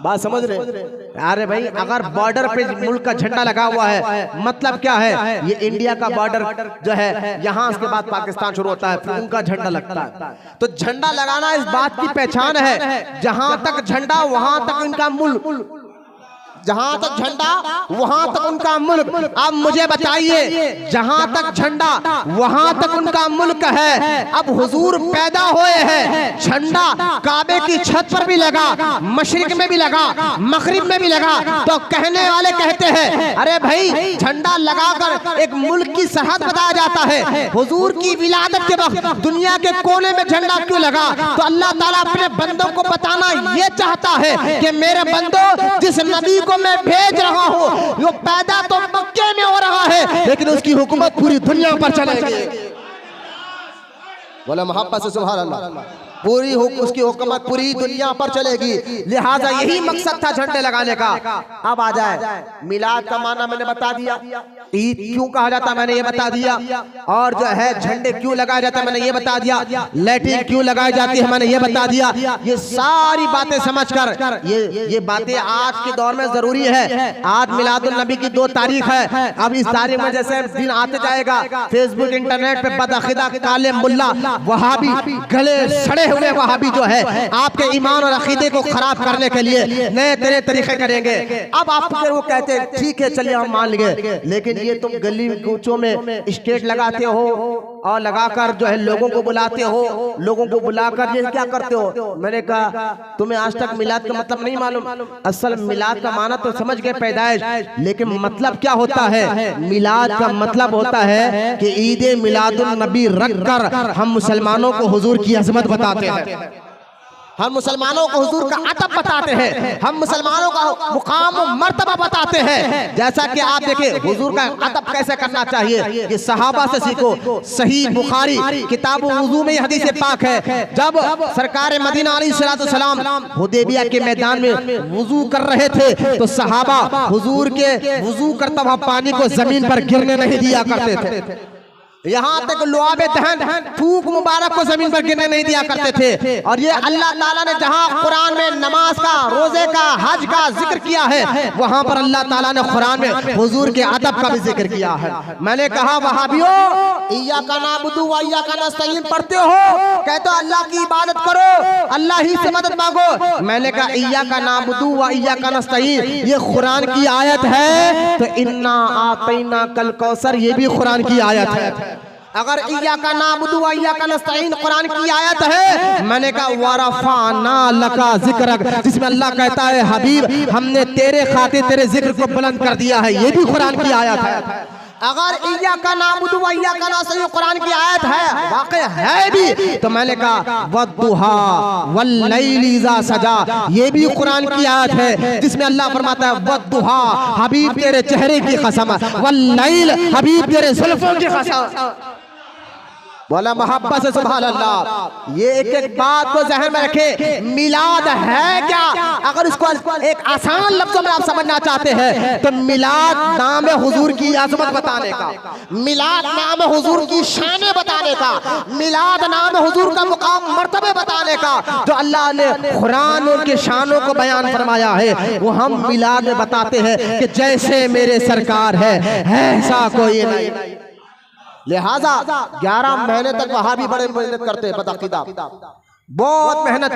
बात समझ रहे? अरे भाई, अगर बॉर्डर पे मुल्क का झंडा लगा हुआ है, मतलब क्या है, ये इंडिया का बॉर्डर जो है, यहाँ उसके बाद पाकिस्तान शुरू होता है, फिर उनका झंडा लगता है। तो झंडा लगाना इस बात की पहचान है, जहां तक झंडा वहां तक इनका मुल्क, जहां तक झंडा वहां तक उनका मुल्क। अब मुझे बताइए, जहां तक झंडा वहां तक उनका मुल्क है। अब हुजूर पैदा हुए हैं, झंडा काबे की छत पर भी लगा, मशरिक में भी लगा, मगरिब में भी लगा। तो कहने वाले कहते हैं, अरे भाई झंडा लगाकर एक मुल्क की सरहद बताया जाता है, हुजूर की विलादत के वक्त दुनिया के कोने में झंडा क्यों लगा? तो अल्लाह ताला अपने बंदों को बताना ये चाहता है कि मेरे बंदो, जिस नबी को मैं भेज रहा हूं वो पैदा तो मक्के में हो रहा है, लेकिन उसकी हुकूमत पूरी दुनिया पर चलेगी। बोले मोहब्बत से सुभान अल्लाह। पूरी उसकी हुकूमत पूरी दुनिया पर चलेगी। लिहाजा यही मकसद था झंडे लगाने का। अब आ जाए मिलाद का माना मैंने बता दिया, ईद क्यों कहा जाता मैंने ये बता दिया, और जो है झंडे क्यों लगाया जाता है मैंने ये बता दिया, लैट्रिन क्यों लगाई जाती है मैंने ये बता दिया। ये सारी बातें समझकर ये बातें आज के दौर में जरूरी है। आज मिलादुल नबी की 2 तारीख है। अब इस तारीख में जैसे दिन आते जाएगा फेसबुक इंटरनेट पे बदअकीदा काले मुल्ला वहाबी गले सड़े हुए वहाबी जो है आपके ईमान और अकीदे को खराब करने के लिए नए तरह तरीके करेंगे। अब आप वो कहते हैं ठीक है चलिए हम मान गए, लेकिन ये तुम गली कूचों में स्टेज लगाते हो और लगाकर जो है लोगों को बुलाते हो, लोगों को बुलाकर ये क्या करते हो। मैंने कहा तुम्हें आज तक मिलाद का मतलब नहीं मालूम। असल मिलाद का माना तो समझ गए पैदाइश, लेकिन मतलब क्या होता है। मिलाद का मतलब होता है कि ईद मिलादुल नबी रख कर हम मुसलमानों को हुजूर की अजमत बताते हैं, हम मुसलमानों को हुजूर का अदब बताते हैं, हम मुसलमानों का मुकाम मर्तबा बताते हैं। जैसा कि आप देखिए हुजूर का अदब कैसे करना चाहिए, ये सहाबा से सीखो। सही बुखारी किताब वुजू में हदीस पाक है, जब सरकार मदीना अलैहिस्सलाम हुदैबिया के मैदान में वुजू कर रहे थे तो सहाबा हुजूर के वुजू करता हुआ पानी को जमीन पर गिरने नहीं दिया करते थे। यहाँ तक लुआबे दहन थूक मुबारक को जमीन पर गिरने नहीं दिया करते थे। और ये अल्लाह ताला ने जहाँ कुरान में नमाज का, रोजे का, हज का जिक्र किया है, वहाँ पर अल्लाह ताला ने कुरान में हुजूर के अदब का भी जिक्र किया है। मैंने कहा वहाबियो इय्याका नअबुदु व इय्याका नस्तईन पढ़ते हो, कहते हो अल्लाह की इबादत करो, अल्लाह ही से मदद मांगो। मैंने कहा इय्याका नअबुदु व इय्याका नस्तईन ये कुरान की आयत है, तो इन्ना आतैना कल कौसर ये भी कुरान की आयत है। अगर इय्याका नअबुदु व इय्याका नस्तईन कुरान की आयत है, मैंने कहा वरफाना लका जिक्रक, जिसमें अल्लाह कहता है हबीब हमने तेरे खातिर तेरे जिक्र को बुलंद कर दिया है, ये भी कुरान की आयत है। अगर इय्याका नअबुदु व इय्याका नस्तईन कुरान की आयत है, वाकई है भी, तो मैंने कहा वद्दुहा वल्लैलि इज़ा सजा ये भी कुरान की आयत है, जिसमें अल्लाह फरमाता है वद्दुहा हबीब तेरे चेहरे की कसम, वल्लैल हबीब तेरे जुल्फों की कसम। बोला मोहब्बत से सुभान अल्लाह। ये एक एक बात को जहन में रखे, मिलाद है क्या। अगर इसको एक आसान लफ्जों में आप समझना चाहते हैं तो मिलाद नाम है हुजूर की आजमत बताने का, मिलाद नाम है हुजूर की शान बताने का, मिलाद नाम है हुजूर का मुकाम मर्तबे बताने का। जो अल्लाह ने कुरान में उनके शानों को बयान फरमाया है वो हम मिलाद में बताते हैं कि जैसे मेरे सरकार है ऐसा कोई नहीं। लिहाजा 11 महीने तक वहां भी बड़े मेहनत करते हैं, बदअकीदा बहुत मेहनत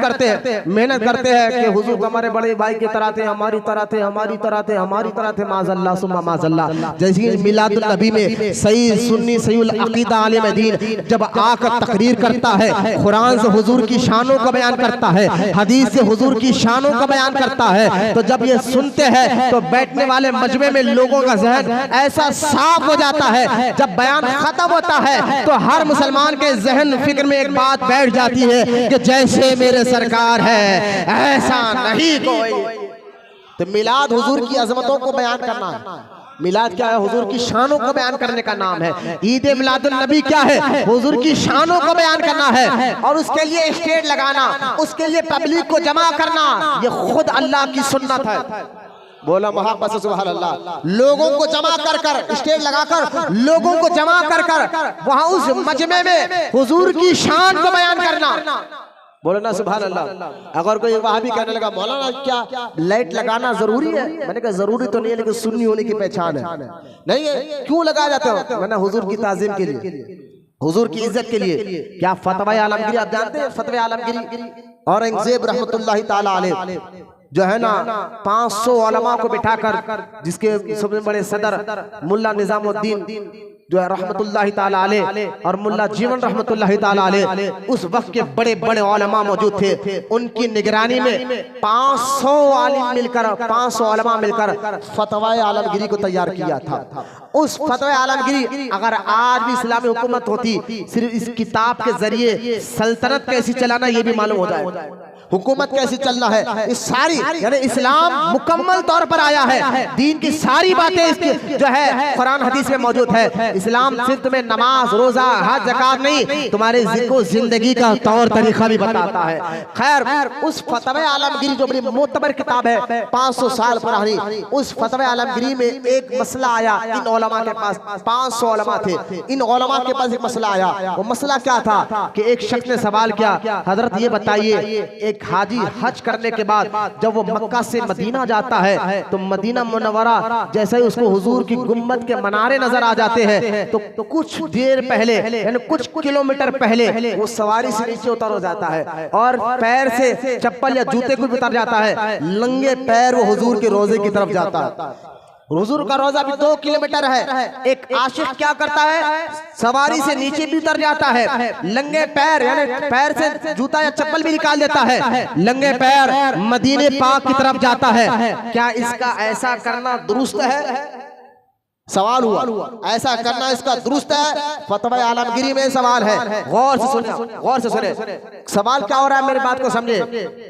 करते हैं कि हुजूर हमारे बड़े भाई की तरह थे, हमारी तरह थे, हमारी तरह थे, हमारी तरह थे, माज़अल्लाह सुम्मा माज़अल्लाह। जैसे मिलादुल नबी में सही सुन्नी सहीउल अकीदा आलिम दीन जब आकर तकरीर करता है, कुरान से हुजूर की शानों का बयान करता है, हदीस से हुजूर की शानों का बयान करता है, तो जब ये सुनते हैं तो बैठने वाले मजमे में लोगों का जहन ऐसा साफ हो जाता है। जब बयान खत्म होता है तो हर मुसलमान के जहन फिक्र में एक बात बैठ जाती है कि जैसे मेरे सरकार है ऐसा नहीं कोई। तो मिलाद हुजूर की अजमतों को बयान करना है। मिलाद क्या है, हुजूर की शानों को बयान करने का नाम है। ईद मिलादुल नबी क्या है, हुजूर की शानों को बयान करना है। और उसके लिए स्टेज लगाना, उसके लिए पब्लिक को जमा करना, ये खुद अल्लाह की सुन्नत है। बोला मोहब्बत से सुभान अल्लाह। लोगों को जमा कर कर स्टेज लगाकर लोगों को जमा कर कर वहां उस मजमे में हुजूर की शान को बयान करना। बोलो ना सुभान अल्लाह। अगर कोई वहां भी कहने लगा मौलाना क्या लाइट लगाना जरूरी है, मैंने कहा जरूरी तो नहीं है, लेकिन सुन्नी होने की पहचान है। नहीं है क्यों लगाया जाता है, मैंने हुजूर की ताजीम के लिए, हुजूर की इज्जत के लिए। क्या फतवा आलमगिरी आप जानते हैं, फतवा आलमगिरी औरंगजेब रहमतुल्लाहि ताला अलैह जो है ना 500 उलमा को बिठाकर, जिसके सबसे बड़े सदर मुल्ला निजामुद्दीन जो है रहमतुल्लाहि ताला अलैह और मुल्ला जीवन रहमतुल्लाहि ताला अलैह, उस वक्त के बड़े बड़े उलमा मौजूद थे। उनकी निगरानी में 500 आलिम मिलकर 500 उलमा मिलकर फतवा आलमगिरी को तैयार किया था। उस फतवा आलमगीरी अगर आज भी इस्लामी हुकूमत होती, सिर्फ इस किताब के जरिए सल्तनत कैसी चलाना ये भी मालूम हो जाए, हुकूमत कैसी चलना है। इस सारी यानी इस्लाम मुकम्मल तौर पर आया है, दीन की सारी बातें इसकी जो है कुरान हदीस में मौजूद है। इस्लाम सिर्फ तुम्हें नमाज रोजा हज ज़कात नहीं, तुम्हारे जिंदगी का तौर तरीका भी बताता है। खैर उस फतवा आलमगीरी जो बड़ी मोतबर किताब है 500 साल पुरानी, उस फतवा आलमगीरी में एक मसला आया। इन उलमा के पास 500 उलमा थे, इन उलमा के पास एक मसला आया। वो मसला क्या था कि एक शख्स ने सवाल किया, हजरत ये बताइए एक हाजी हज करने के बाद जब वो मक्का से मदीना जाता है तो मदीना मुनव्वरा जैसे ही उसको हुजूर की गुम्बद के मनारे नजर आ जाते हैं तो कुछ देर पहले यानी कुछ किलोमीटर पहले वो सवारी से नीचे उतर हो जाता है और पैर से चप्पल या जूते को भी उतर जाता है, नंगे पैर वो हुजूर के रोजे की तरफ जाता है। हुजूर का रोजा भी 2 किलोमीटर है। एक आशिक क्या करता है, सवारी से नीचे भी उतर जाता है, लंगे पैर यानी पैर से जूता या चप्पल भी निकाल देता है, लंगे पैर मदीने पाक की तरफ जाता है। क्या इसका ऐसा करना दुरुस्त है? सवाल हुआ, ऐसा करना इसका दुरुस्त है? फतवा आलमगीरी में सवाल है, गौर से सुने, गौर से सुने। सवाल क्या हो रहा है, मेरी बात को समझे।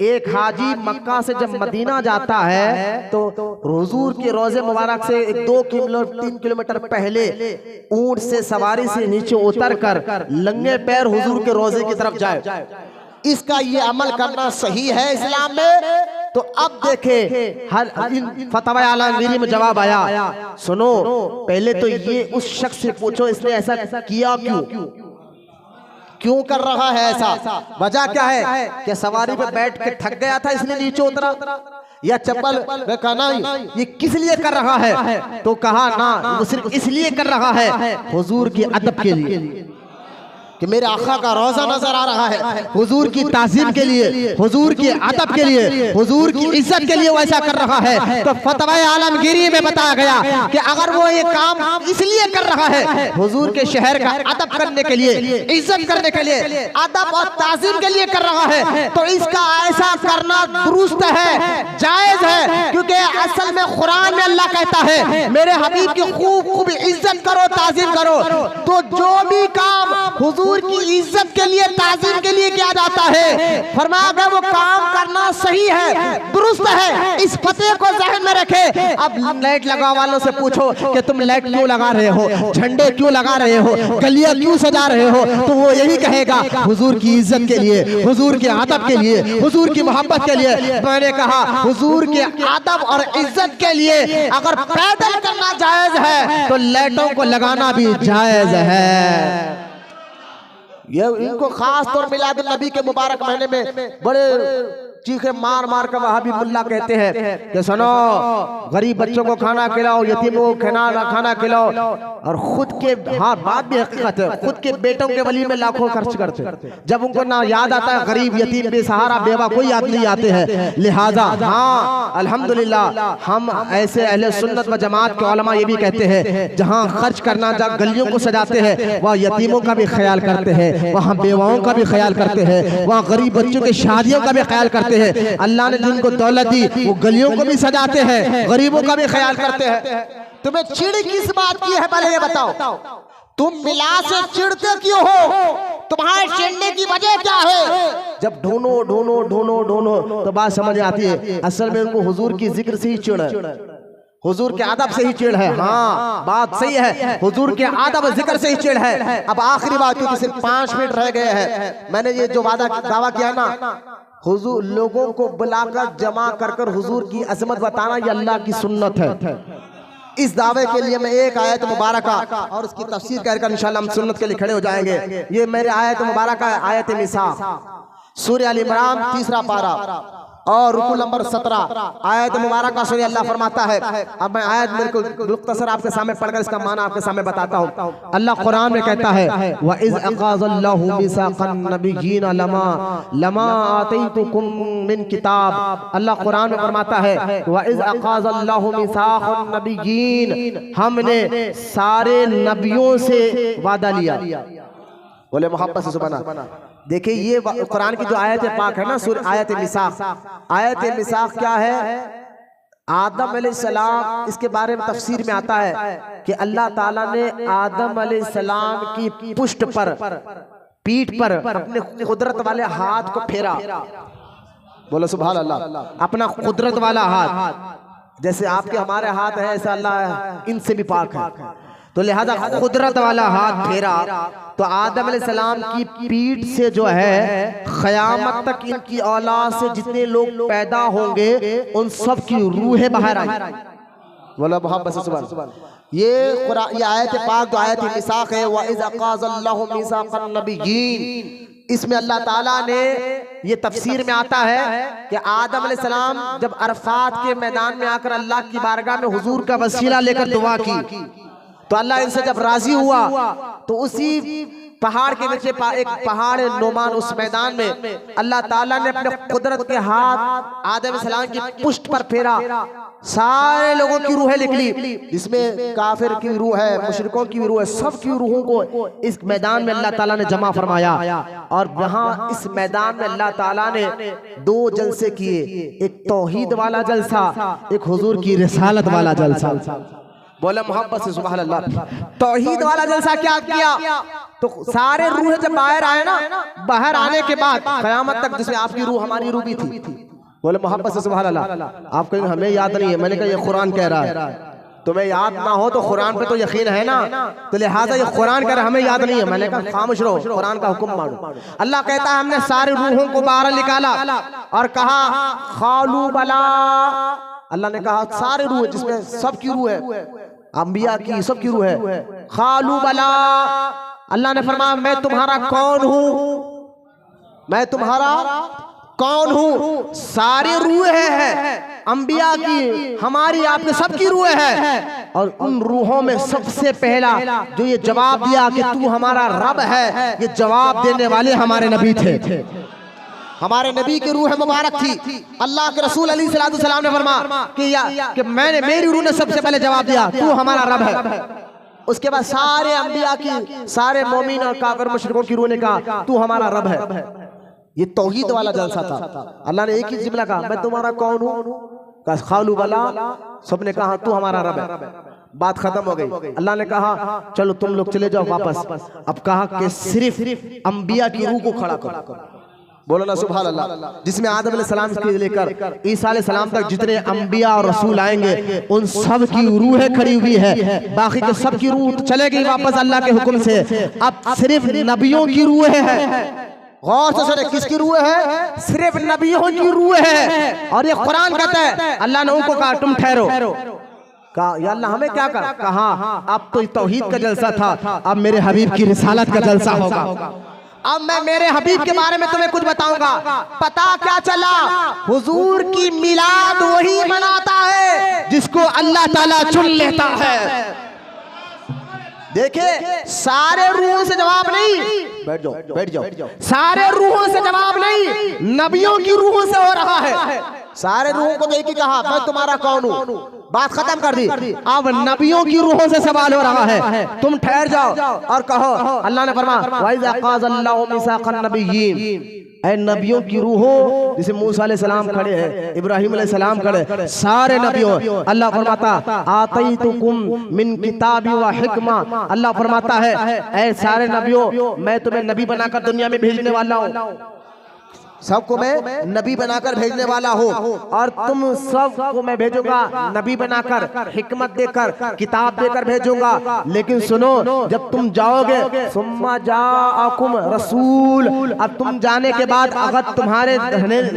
एक हाजी मक्का से जब मदीना जाता है तो हुजूर के रोजे मुबारक से 2 किलोमीटर 3 किलोमीटर पहले ऊंट से सवारी से नीचे उतर कर लंगे पैर हुजूर के रोजे की तरफ जाए, इसका ये अमल करना सही है इस्लाम में? तो अब देखे हर फतवा आलमगीरी में जवाब आया। सुनो, पहले तो ये उस शख्स से पूछो इसने ऐसा किया क्यों कर रहा है ऐसा, वजह क्या है? क्या सवारी पे बैठ के थक गया था इसलिए नीचे उतरा, या चप्पल कहना ये किस लिए कर रहा है? तो कहा ना, वो सिर्फ इसलिए कर रहा है हुजूर की अदब के लिए कि मेरे आका का रोजा नजर आ रहा है, हुजूर की ताज़ीम के लिए, हुजूर की अदब के लिए, हुजूर की इज्जत के लिए वो ऐसा कर रहा है। तो फतवा आलमगीरी में बताया गया कि अगर वो ये काम इसलिए कर रहा है हुजूर के शहर का अदब करने के लिए, इज्जत करने के लिए, अदब और ताज़ीम के लिए कर रहा है, तो इसका ऐसा करना दुरुस्त है, जायज है। क्योंकि असल में कुरान में अल्लाह कहता है मेरे हबीब की खूब खूब इज्जत करो, ताज़ीम करो। तो जो भी काम हुजूर की इज्जत के लिए, ताज़ीम के लिए किया जाता है, फरमाया वो काम करना सही है, दुरुस्त है। इस फतवे को ज़हन में रखे। अब लाइट लगा वालों से पूछो कि तुम लाइट क्यों लगा रहे हो, झंडे क्यों लगा रहे हो, गलियां क्यों सजा रहे हो, तो वो यही कहेगा हुजूर की इज्जत के लिए, हुजूर के अदब के लिए, हुजूर की मोहब्बत के लिए। मैंने कहा हुजूर के अदब और इज्जत के लिए अगर पैदल करना जायज है तो लाइटों को लगाना भी जायज है। ये इनको खास तौर मिलाद नबी के मुबारक महीने में बड़े चीखे मार मार कर वहाबी मुल्ला कहते हैं कि सुनो, गरीब बच्चों को खाना खिलाओ, यतीमों को खाना खिलाओ, और खुद के, हाँ बात भी हकीकत है, खुद के बेटों के वली में लाखों खर्च करते, जब उनको ना याद आता है गरीब यतीम बेसहारा बेवा कोई याद नहीं आते हैं। लिहाजा हाँ अल्हम्दुलिल्लाह हम ऐसे अहले सुन्नत व जमात के उलमा ये भी कहते हैं जहाँ खर्च करना, जहाँ गलियों को सजाते हैं वहाँ यतीमों का भी ख्याल करते हैं, वहाँ बेवाओं का भी ख्याल करते हैं, वहाँ गरीब बच्चों की शादियों का भी ख्याल करते हैं। अल्लाह ने जिनको दौलत दी वो गलियों को भी सजाते हैं, गरीबों का भी ख्याल करते हैं। तुम्हें चिड़ किस बात की है पहले ये बताओ, तुम मिला से चिढ़ते क्यों हो, तुम्हारे चिढ़ने की वजह क्या है? जब ढूंढो ढूंढो ढूंढो ढूंढो तो बात समझ आती है असल में उनको हुजूर की जिक्र से ही चिढ़ है, हुजूर के आदब से ही चिढ़ है। हाँ बात सही है, हुजूर के आदब जिक्र से ही चिढ़ है। अब आखिरी बात, क्योंकि सिर्फ 5 मिनट रह गए हैं, मैंने ये जो दावा किया ना, हुजूर लोगों को बुलाकर जमा कर हुजूर की अजमत बताना ये अल्लाह की सुन्नत है। इस दावे के लिए मैं एक आयत मुबारक और उसकी तफसीर कहकर इंशाअल्लाह हम सुन्नत के लिए खड़े हो जाएंगे। ये मेरे आयत मुबारक है, आयत मिसा, सूरह अल इमरान 3 पारा और रुकू नंबर 17 आयत मुबारक का सुनिए। अल्लाह फरमाता है, अब मैं आयत मेरे को मुख्तसर आपके सामने पढ़कर इसका माना आपके सामने बताता हूँ। अल्लाह कुरान में कहता है व इज़ अक़ज़ल्लाहु मिसाक़न नबिय्यीन लमा आतैतुकुम मिन किताब। अल्लाह कुरान में फरमाता है व इज़ अक़ज़ल्लाहु मिसाक़न नबिय्यीन, हमने सारे नबियों से वादा लिया। बोले मोहब्बत से सुभान। देखिए ये कुरान की जो आयत पाक है ना, सूरह आयत मिसाक, आयत मिसाक क्या है? आदम अलैहिस्सलाम, इसके बारे में तफसीर में आता है कि अल्लाह ताला ने आदम अलैहिस्सलाम की पुष्ट पर, पीठ पर अपने कुदरत वाले हाथ को फेरा। बोलो सुभान अल्लाह। अपना कुदरत वाला हाथ, जैसे आपके हमारे हाथ है ऐसा अल्लाह इनसे भी पाक है, तो लिहाजा कुदरत वाला हाथ फेरा। तो आदम अलैहिस्सलाम की पीठ से जो है क़यामत तक इनकी औलाद से जितने लोग पैदा होंगे उन सब की रूहें बाहर आई। बोला मोहब्बत से सुभान अल्लाह। ये आयत पाक जो आयत मिसाक है, व इज़ अक़ज़ल्लाहु मीसाक़न नबिय्यीन, इसमें अल्लाह ताला ने, ये तफसीर में आता है कि आदम अलैहिस्सलाम जब अरफात के मैदान में आकर अल्लाह की बारगाह में हुजूर का वसीला लेकर दुआ की, तो अल्लाह इनसे जब राजी हुआ तो उसी पहाड़ के नीचे एक पहाड़ नोमान, उस मैदान में अल्लाह ताला ने अपने कुदरत के हाथ आदम अलैहिस्सलाम की पुष्ट पर फेरा। सारे लोगों की रूहें निकली, जिसमें काफिर की रूह है, मुशरिकों की रूह है, सब की रूहों को इस मैदान में अल्लाह ताला ने जमा फरमाया। और वहाँ इस मैदान में अल्लाह ताला ने दो जलसे किए, एक तौहीद वाला जलसा, एक हुजूर की रिसालत वाला जलसा। बोले मोहब्बत से सुभान अल्लाह। तौहीद वाला जलसा क्या किया, तो सारे रूह जब बाहर आए ना, बाहर आने के बाद क़यामत तक, जिसमें आपकी रूह हमारी रूह भी थी। बोले मोहब्बत से सुभान अल्लाह। आप कहेंगे हमें याद नहीं है, मैंने कहा ये कुरान कह रहा है। तुम्हें याद ना हो तो कुरान पे तो यकीन है ना, तो लिहाजा ये कुरान कह रहा है, हमें याद नहीं है। मैंने कहा खामोश रहो, कुरान का हुक्म मानो। अल्लाह कहता है हमने सारे रूहों को बाहर निकाला और कहा खालू बला। अल्लाह ने कहा सारे रूह, जिसमें सबकी रूह है, अंबिया की सबकी रूह है। खालू बला, अल्लाह ने फरमाया मैं तुम्हारा कौन हूं, मैं तुम्हारा कौन हूं। सारी रूहें हैं अंबिया की, हमारी, आपके सबकी रूहें है। और उन रूहों में सबसे पहला जो ये जवाब दिया कि तू हमारा रब है, ये जवाब देने वाले हमारे नबी थे। हमारे नबी की रूह मुबारक थी। अल्लाह के रसूल अलैहिस्सलाम ने फरमाया कि मैंने, मेरी रूह ने सबसे पहले जवाब दिया तू हमारा रब है। उसके बाद सारे अंबिया की, सारे मोमिन और काफिर मुशरिकों की रूह ने कहा तू हमारा रब है। ये तौहीद वाला जलसा था। अल्लाह ने एक ही जुमला कहा मैं तुम्हारा कौन हूँ, खालू बला, सबने कहा तू हमारा रब है। बात खत्म हो गई। अल्लाह ने कहा चलो तुम लोग चले जाओ वापस। अब कहा कि सिर्फ अंबिया की रूह को खड़ा करो। बोलो ना सुभान अल्लाह। जिसमें आदम अलैहिस्सलाम से लेकर ईसा अलैहिस्सलाम तक जितने अंबिया और रसूल आएंगे उन सब की रूहें खड़ी हुई है, बाकी के सब की रूह चलेगी वापस अल्लाह के हुक्म से। अब सिर्फ नबियों की रूह है। गौर से सुने, किसकी रूह है? सिर्फ नबियों की रूह है। और ये कुरान कहता है अल्लाह ने उनको कहा तुम ठहरो। कहा या अल्लाह हमें क्या कहा, अब तो तौहीद का जलसा था, अब मेरे हबीब की रिसालत का जलसा होगा। अब मैं मेरे हबीब के बारे में तुम्हें कुछ बताऊंगा। पता क्या चला, हुजूर की मिलाद वही मनाता है जिसको अल्लाह ताला चुन लेता है। देखे सारे रूहों से जवाब नहीं, बैठ जाओ, सारे रूहों से जवाब नहीं, नबियों की रूहों से हो रहा है। सारे रूहों को देख के कहा मैं तुम्हारा कौन हूँ, बात खत्म कर दी। अब नबियों की रूहों से सवाल हो रहा है, तुम ठहर जाओ और कहो। अल्लाह ने फरमाया वइज़ क़ज़ल्लाहु मीसाक़न नबिय्यीन, ऐ नबियों की रूहों, जैसे मूसा अलैहिस्सलाम खड़े हैं, इब्राहिम अलैहिस्सलाम खड़े, सारे नबियों। अल्लाह फरमाता आतैतुकुम मिन किताबी व हिकमा, अल्लाह फरमाता है ऐ सारे नबियों मैं तुम्हें नबी बनाकर दुनिया में भेजने वाला हूँ, सबको मैं नबी बनाकर भेजने वाला हूँ। और तुम सबको मैं भेजूंगा नबी बनाकर, हिकमत देकर, किताब देकर भेजूंगा। लेकिन सुनो जब तुम जाओगे सुम्मा जाअकुम रसूल, अब तुम जाने के बाद अगर तुम्हारे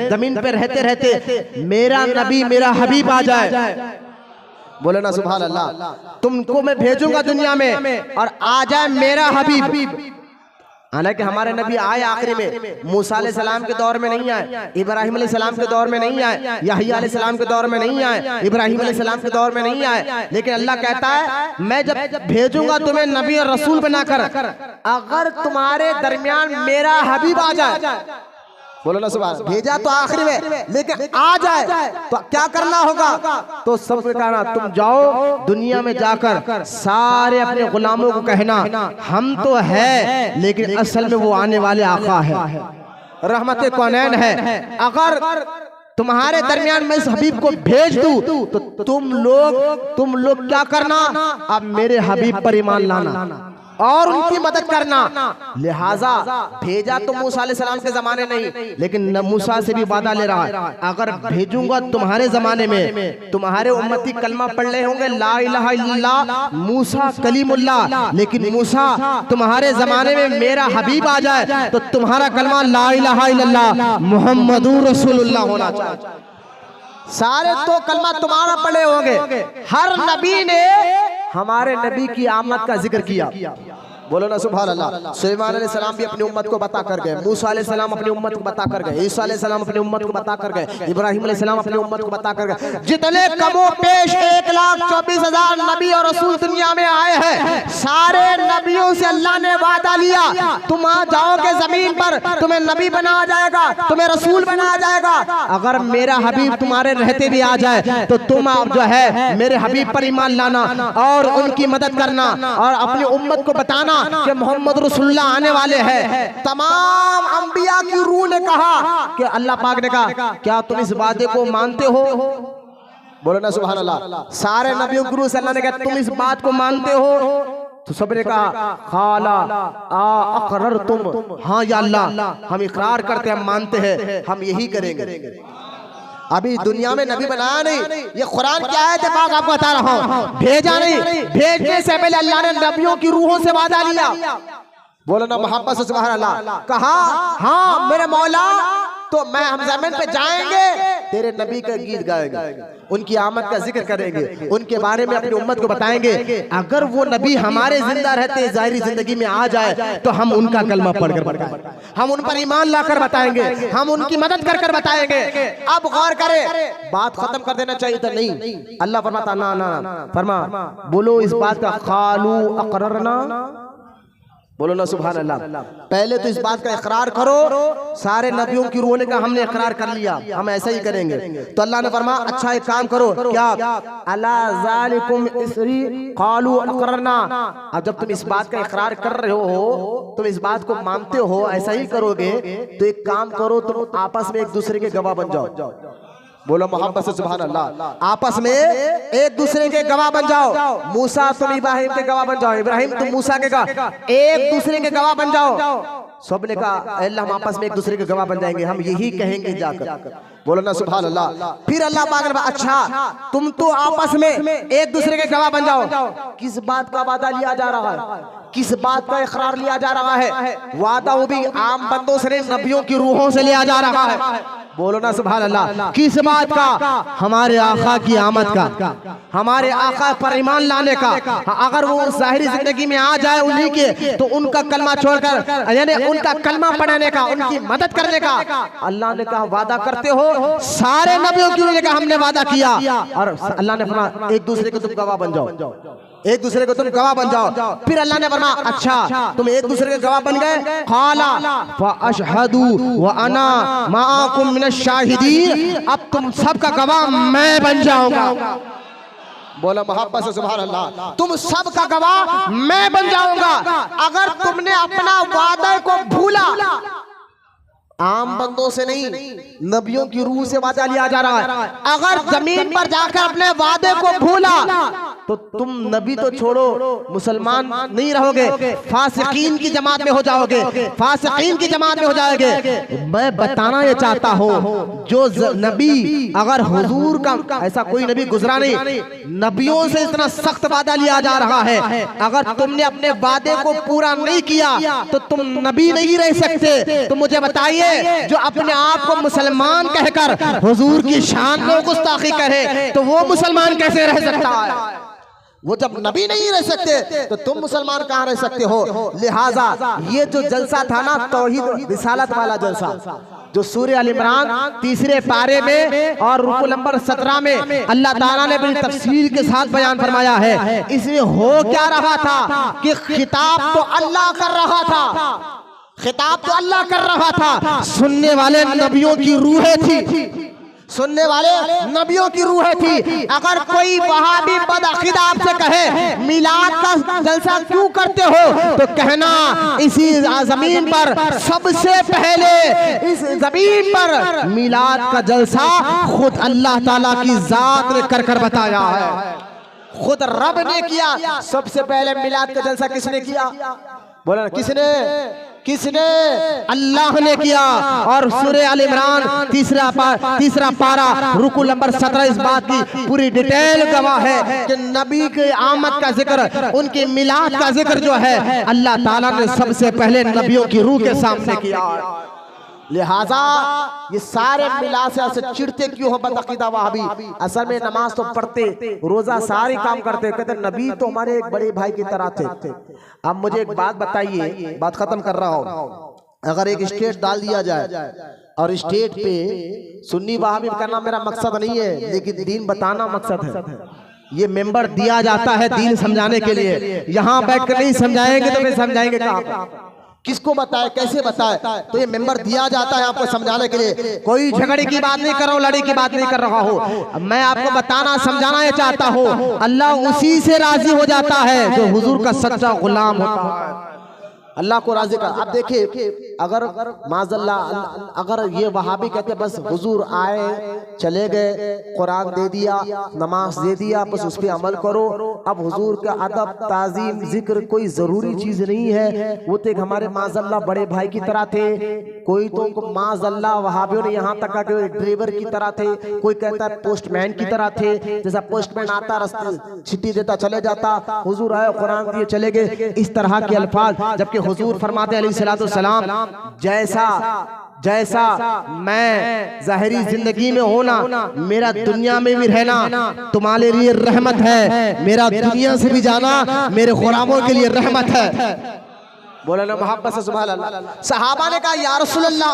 जमीन पे रहते रहते मेरा नबी मेरा हबीब आ जाए, बोले ना सुभान अल्लाह, तुमको मैं भेजूंगा दुनिया में और आ जाए मेरा हबीब। हालांकि हमारे नबी आए आखिरी में, मूसा अलैहिस्सलाम के दौर में नहीं आए, इब्राहिम अलैहिस्सलाम के दौर में नहीं आए, यहया अलैहिस्सलाम के दौर में नहीं आए, इब्राहिम अलैहिस्सलाम के दौर में नहीं आए। लेकिन अल्लाह कहता है मैं जब भेजूंगा तुम्हें नबी और रसूल बनाकर, अगर तुम्हारे दरमियान मेरा हबीब आ जाए, बोलो ना सुभान, भेजा तो आखिरी में लेकिन आ जाए तो क्या करना होगा? तो सबने कहा तुम जाओ दुनिया में जाकर सारे अपने गुलामों को कहना हम तो है लेकिन असल में वो आने वाले आका है, रहमत कौनैन है। अगर तुम्हारे दरमियान मैं इस हबीब को भेज दूं तो तुम लोग क्या करना, अब मेरे हबीब पर ईमान लाना और उनकी मदद करना। लिहाजा भेजा तो मूसा अलैहिस्सलाम के जमाने नहीं, लेकिन मूसा से भी वादा ले रहा है, अगर भेजूंगा तुम्हारे जमाने में तुम्हारे उम्मती कलमा पढ़ रहे होंगे ला इलाहा इल्लल्लाह मूसा कलीमुल्लाह, लेकिन मूसा तुम्हारे जमाने में मेरा हबीब आ जाए तो तुम्हारा कलमा ला इलाहा इल्लल्लाह मुहम्मदुर रसूलुल्लाह होना चाहिए। सारे तो कलमा तुम्हारा पढ़े होंगे। हर नबी ने हमारे नबी की आमद का जिक्र किया, बोलो ना सुभान अल्लाह। सुलेमान अलैहिस्सलाम भी अपनी उम्मत को बता कर गए, मूसा अलैहिस्सलाम अपनी उम्मत को बता कर गए, ईसा अलैहिस्सलाम अपनी उम्मत को बता कर गए, इब्राहिम अलैहिस्सलाम अपनी उम्मत को बता कर गए। जितने कमो पेश 1,24,000 नबी और रसूल दुनिया में आए हैं, सारे नबियों से अल्लाह ने वादा लिया, तुम आ जाओगे जमीन पर, तुम्हें नबी बनाया जाएगा, तुम्हें रसूल बनाया जाएगा। अगर मेरा हबीब तुम्हारे रहते भी आ जाए तो तुम आप जो है मेरे हबीब पर ईमान लाना और उनकी मदद करना और अपनी उम्मत को बताना कि मोहम्मद रसूलुल्लाह आने वाले हैं। तमाम अंबिया की रूह ने कहा कि अल्लाह पाक ने कहा क्या तुम इस वादे को मानते हो, बोलो ना सुभान अल्लाह। सारे नबियों की रूह से अल्लाह ने कहा तुम इस बात को मानते हो, तो सबने कहा खाला अकरर तुम, हाँ या अल्लाह हम इकरार करते हैं, हम मानते हैं, हम यही करेंगे। अभी दुनिया में नबी बनाया नहीं, ये कुरान क्या है पाक आपको बता रहा हूँ, भेजा नहीं, भेजने से पहले अल्लाह ने नबियों की रूहों से वादा लिया, बोलो ना मोहब्बत से सुभान अल्लाह। कहा हाँ मेरे मौला तो मैं हम जमीन पे जाएंगे, तेरे नबी का गीत गाएंगे, उनकी आमद का जिक्र करेंगे, उनके बारे में अपनी उम्मत को बताएंगे। अगर वो नबी हमारे जिंदा रहते जाहिरी जिंदगी में आ जाए तो हम उनका कलमा पढ़कर बताएंगे, हम उन पर ईमान लाकर बताएंगे, हम उनकी मदद कर बताएंगे। अब गौर करें, बात खत्म कर देना चाहिए था, नहीं, अल्लाह फरमाता ना ना फरमा, बोलो इस बात का खालू अकररना, बोलो ना सुभान अल्लाह। पहले तो इस बात का इकरार करो, सारे नबियों की रूह ने कहा हमने इकरार कर लिया, हम ऐसा ही करेंगे। तो अल्लाह ने फरमाया अच्छा एक काम करो, क्या अला ज़ालिकुम इसरी क़ालू अक़ररना। अब जब तुम इस बात का इकरार कर रहे हो, तुम इस बात को मानते हो, ऐसा ही करोगे, तो एक काम करो, तुम आपस में एक दूसरे के गवाह बन जाओ, बोलो मोहब्बत से सुभान अल्लाह। आपस में एक दूसरे के गवाह बन जाओ, मूसा तुम इब्राहिम के गवाह बन जाओ, इब्राहिम तुम मूसा के गवाह, एक दूसरे के गवाह बन जाओ। सब ने कहा अल्लाह हम आपस में एक दूसरे के गवाह बन जाएंगे, हम यही कहेंगे जाकर, बोलो ना सुभान अल्लाह। फिर अल्लाह पाक ने अच्छा तुम तो आपस में एक दूसरे के गवाह बन जाओ, किस बात का वादा लिया जा रहा है, किस बात का इकरार लिया जा रहा है? वादा वो भी आम बंदों से, नबियों की रूहों से लिया जा रहा है, बोलो ना सुभान अल्लाह। किस बात का? हमारे आका की आमद का, हमारे आका पर ईमान लाने का। अगर वो जाहिरी जिंदगी में आ जाए उन्हीं के, तो उनका कलमा छोड़कर, यानी उनका कलमा पढ़ाने का, उनकी मदद करने का अल्लाह ने कहा वादा करते हो। सारे नबियों की ने कहा हमने वादा किया, और अल्लाह ने फरमाया एक दूसरे को तुम गवाह बन जाओ, एक दूसरे को तुम गवाह बन जाओ। फिर अल्लाह ने फरमाया अच्छा तुम एक दूसरे के गवाह बन गए, क़ाला फ़अशहदु व अना माअकुम मिनश शाहिदीन, अब तुम सबका गवाह मैं बन जाऊंगा, बोला मोहब्बत से सुभान अल्लाह। तुम सबका गवाह मैं बन जाऊंगा। अगर तुमने अपना वादा को भूला, आम बंदों से नहीं, नबियों की रूह से वादा लिया जा रहा है। अगर जमीन पर जाकर अपने वादे को भूला तो तुम नबी तो छोड़ो, मुसलमान नहीं रहोगे, फासिकीन की जमात में हो जाओगे, फासिकीन की जमात में हो जाओगे। मैं बताना ये चाहता हूँ, जो नबी, अगर हुजूर का ऐसा कोई नबी गुजरा नहीं, नबियों से इतना सख्त वादा लिया जा रहा है, अगर तुमने अपने वादे को पूरा नहीं किया तो तुम नबी नहीं रह सकते। तो मुझे बताइए, जो अपने आप को मुसलमान कहकर हुजूर की शान में गुस्ताखी करे, तो वो मुसलमान कैसे रह सकता है? वो जब नबी नहीं रह सकते तो तुम मुसलमान कहाँ रह सकते हो? लिहाजा ये जो जलसा था ना, तौहीद रिसालत वाला जलसा, जो सूरह अल इमरान 3 पारे में और रुकू नंबर 17 में अल्लाह ताला ने बड़ी तफसील के साथ बयान फरमाया है। इसमें हो क्या रहा था कि खिताब तो अल्लाह कर रहा था, खिताब तो अल्लाह कर रहा था, सुनने वाले नबियों की रूहें थी, सुनने वाले नबियों की रूह थी। अगर कोई वहाबी बदअकीदा आपसे कहे मिलाद का जलसा क्यों करते हो, तो कहना इसी जमीन पर सबसे पहले इस जमीन पर मिलाद का जलसा खुद अल्लाह ताला की जात ने कर बताया है, खुद रब ने किया। सबसे पहले मिलाद का जलसा किसने किया? बोला ना, किसने? अल्लाह ने किया। और सूरह अल इमरान तीसरा पारा रुकू नंबर 17 इस बात की पूरी डिटेल गवाह है कि नबी के आमद का जिक्र, उनकी मिलाद का जिक्र जो है अल्लाह ताला ने सबसे पहले नबियों की रूह के सामने किया। लिहाजा ये सारे मिलाद से चिढ़ते क्यों हो बदअकीदा वहाबी? असल में नमाज तो पढ़ते, रोजा सारे काम करते, कहते नबी तो हमारे एक बड़े भाई की तरह थे। अब मुझे एक बात बताइए, बात खत्म कर रहा हूँ। अगर एक स्टेट डाल दिया जाए और स्टेट पे सुन्नी वहाबी करना मेरा मकसद नहीं है, लेकिन दीन बताना मकसद है। ये मेंबर दिया जाता है दीन समझाने के लिए। यहाँ बैठकर नहीं समझाएंगे तो फिर समझाएंगे कहाँ? किसको बताए, कैसे बताए? तो ये मेंबर दिया जाता है आपको समझाने के लिए। कोई झगड़े की बात नहीं कर रहा हूँ, लड़ाई की बात नहीं कर रहा हूँ। मैं आपको बताना समझाना ये चाहता हूँ, अल्लाह उसी से राजी हो जाता है जो हुजूर का सच्चा गुलाम होता है। अल्लाह को राजी कर। आप देखिए, अगर माज़अल्लाह अगर ये वहाबी कहते बस हुजूर आए चले गए, कुरान दे दिया, नमाज दे दिया, बस उस पर अमल करो, अब हुजूर का अदब ताजीम जिक्र कोई जरूरी चीज नहीं है। वो तो हमारे माज़अल्लाह बड़े भाई की तरह थे। कोई तो माज़अल्लाह वहाबियों ने यहाँ तक कि ड्राइवर की तरह थे, कोई कहता है पोस्टमैन की तरह थे। जैसा पोस्टमैन आता रास्ते चिट्ठी देता चले जाता, हुजूर आए कुरान दिए चले गए, इस तरह के अल्फाज। जबकि हुजूर फरमाते अलैहिस्सलाम, जैसा मैं ज़ाहिरी जिंदगी में होना, मेरा दुनिया में भी रहना तुम्हारे लिए रहमत है, मेरा दुनिया से भी जाना मेरे गुलामों के लिए रहमत है। बोला ना मोहब्बत से सुभान अल्लाह। सहाबा ने कहा या रसूल अल्लाह,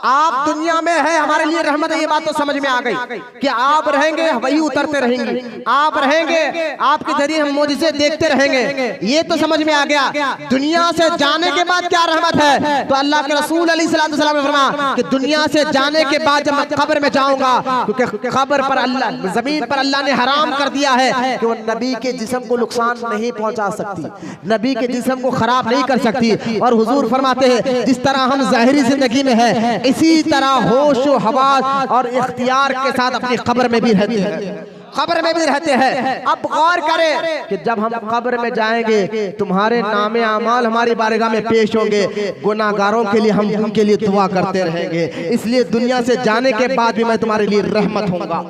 आप दुनिया में है हमारे लिए रहमत है। ये बात तो समझ में आ गई कि आप रहेंगे वही उतरते रहेंगे, आप रहेंगे आपके जरिए हम मुझसे देखते रहेंगे, ये तो समझ में आ गया। दुनिया से जाने के बाद क्या रहमत है? तो अल्लाह के रसूल अलैहिस्सलाम ने फरमाया कि दुनिया से जाने के बाद जब मैं कब्र में जाऊंगा, क्योंकि कब्र पर अल्लाह, जमीन पर अल्लाह ने हराम कर दिया है कि वो नबी के जिस्म को नुकसान नहीं पहुंचा सकती, नबी के जिस्म को खराब नहीं कर सकती। और हुजूर फरमाते हैं जिस तरह हम ज़ाहिरी जिंदगी में है, इसी तरह होश व हवास और इख्तियार के साथ अपनी कब्र में भी रहते हैं, कब्र में भी रहते हैं। अब गौर करें कि जब हम कब्र में जाएंगे तुम्हारे नामे अमाल हमारी बारगाह में पेश होंगे, गुनाहगारों के लिए हम उनके लिए दुआ करते रहेंगे। इसलिए दुनिया से जाने के बाद भी मैं तुम्हारे लिए रहमत होऊंगा।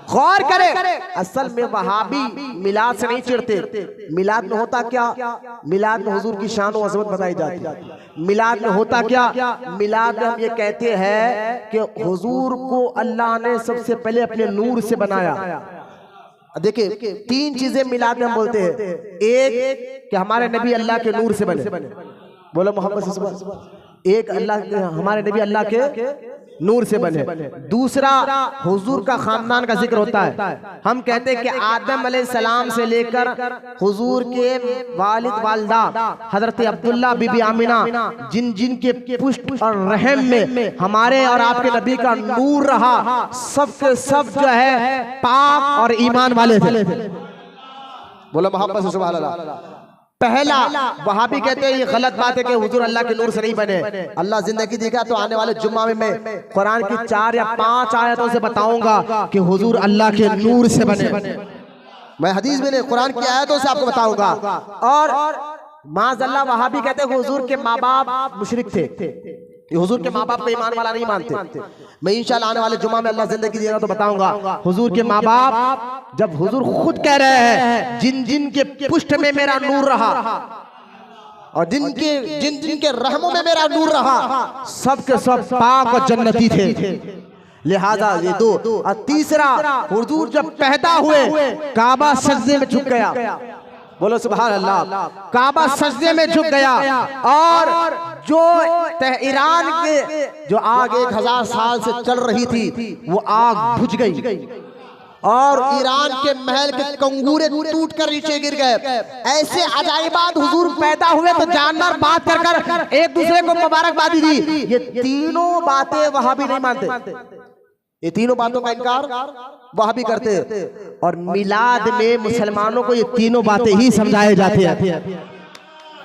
गौर करें, असल में वहाबी मिलाद से नहीं चिढ़ते। मिलाद में होता क्या? मिलाद में हुजूर की शान और अज़मत बताई जाती है। मिलाद में होता क्या? मिलाद में हम ये कहते हैं कि हुजूर को अल्लाह ने सबसे पहले अपने नूर से बनाया। देखिए, तीन चीजें मिलाद में हम बोलते हैं। एक कि हमारे नबी अल्लाह के नूर से बने, बोलो मोहम्मद सल्लल्लाहु। एक अल्लाह, हमारे नबी अल्लाह के नूर से बने। दूसरा हुजूर का खानदान का जिक्र होता है। हम कहते हैं कि आदम अलैहिस्सलाम से लेकर हुजूर के वालिद वालिदा हजरत अब्दुल्ला बीबी आमिना, जिन के पुष्ट और रहम में हमारे और आपके नबी का नूर रहा, सब के सब जो है पाक और ईमान वाले थे। बोलो मोहब्बत से सुभान अल्लाह। पहला वहाबी कहते हैं ये गलत बात है कि हुजूर अल्लाह के नूर से नहीं बने। अल्लाह जिंदगी देगा तो आने वाले जुम्मा में मैं कुरान की 4 या 5 आयतों से बताऊंगा कि हुजूर अल्लाह के नूर से बने। मैं हदीस में नहीं, कुरान की आयतों से आपको बताऊंगा। और माज़अल्लाह वहाबी कहते हैं हुजूर के माँ बाप मुशरिक थे, ये हुजूर के माँ बाप को ईमान वाला नहीं मानते। मैं इंशाल्लाह आने वाले जुम्मा में अल्लाह जिंदगी देगा तो बताऊंगा हुजूर के माँ बाप, जब हुजूर खुद कह रहे हैं जिन के पुष्ट में मेरा नूर रहा और जिन के रहमों में मेरा नूर रहा, सब के सब पाक और जन्नती थे। लिहाजा ये दो। और तीसरा, हुजूर जब पैदा हुए काबा सजदे में झुक गया। बोलो सुभान अल्लाह। काबा सजदे में झुक गया और जो ईरान के जो आग 1000 साल से चल रही थी वो आग बुझ गई और ईरान के महल के कंगूरे टूटकर नीचे गिर गए। ऐसे अजाइबात हुजूर पैदा हुए तो जानवर बात कर एक दूसरे को मुबारकबादी दी। ये तीनों बातें वहाबी नहीं मानते। ये तीनों बातों का इनकार वह भी करते हैं। और मिलाद में मुसलमानों को ये तीनों बातें ही समझाए जाते हैं।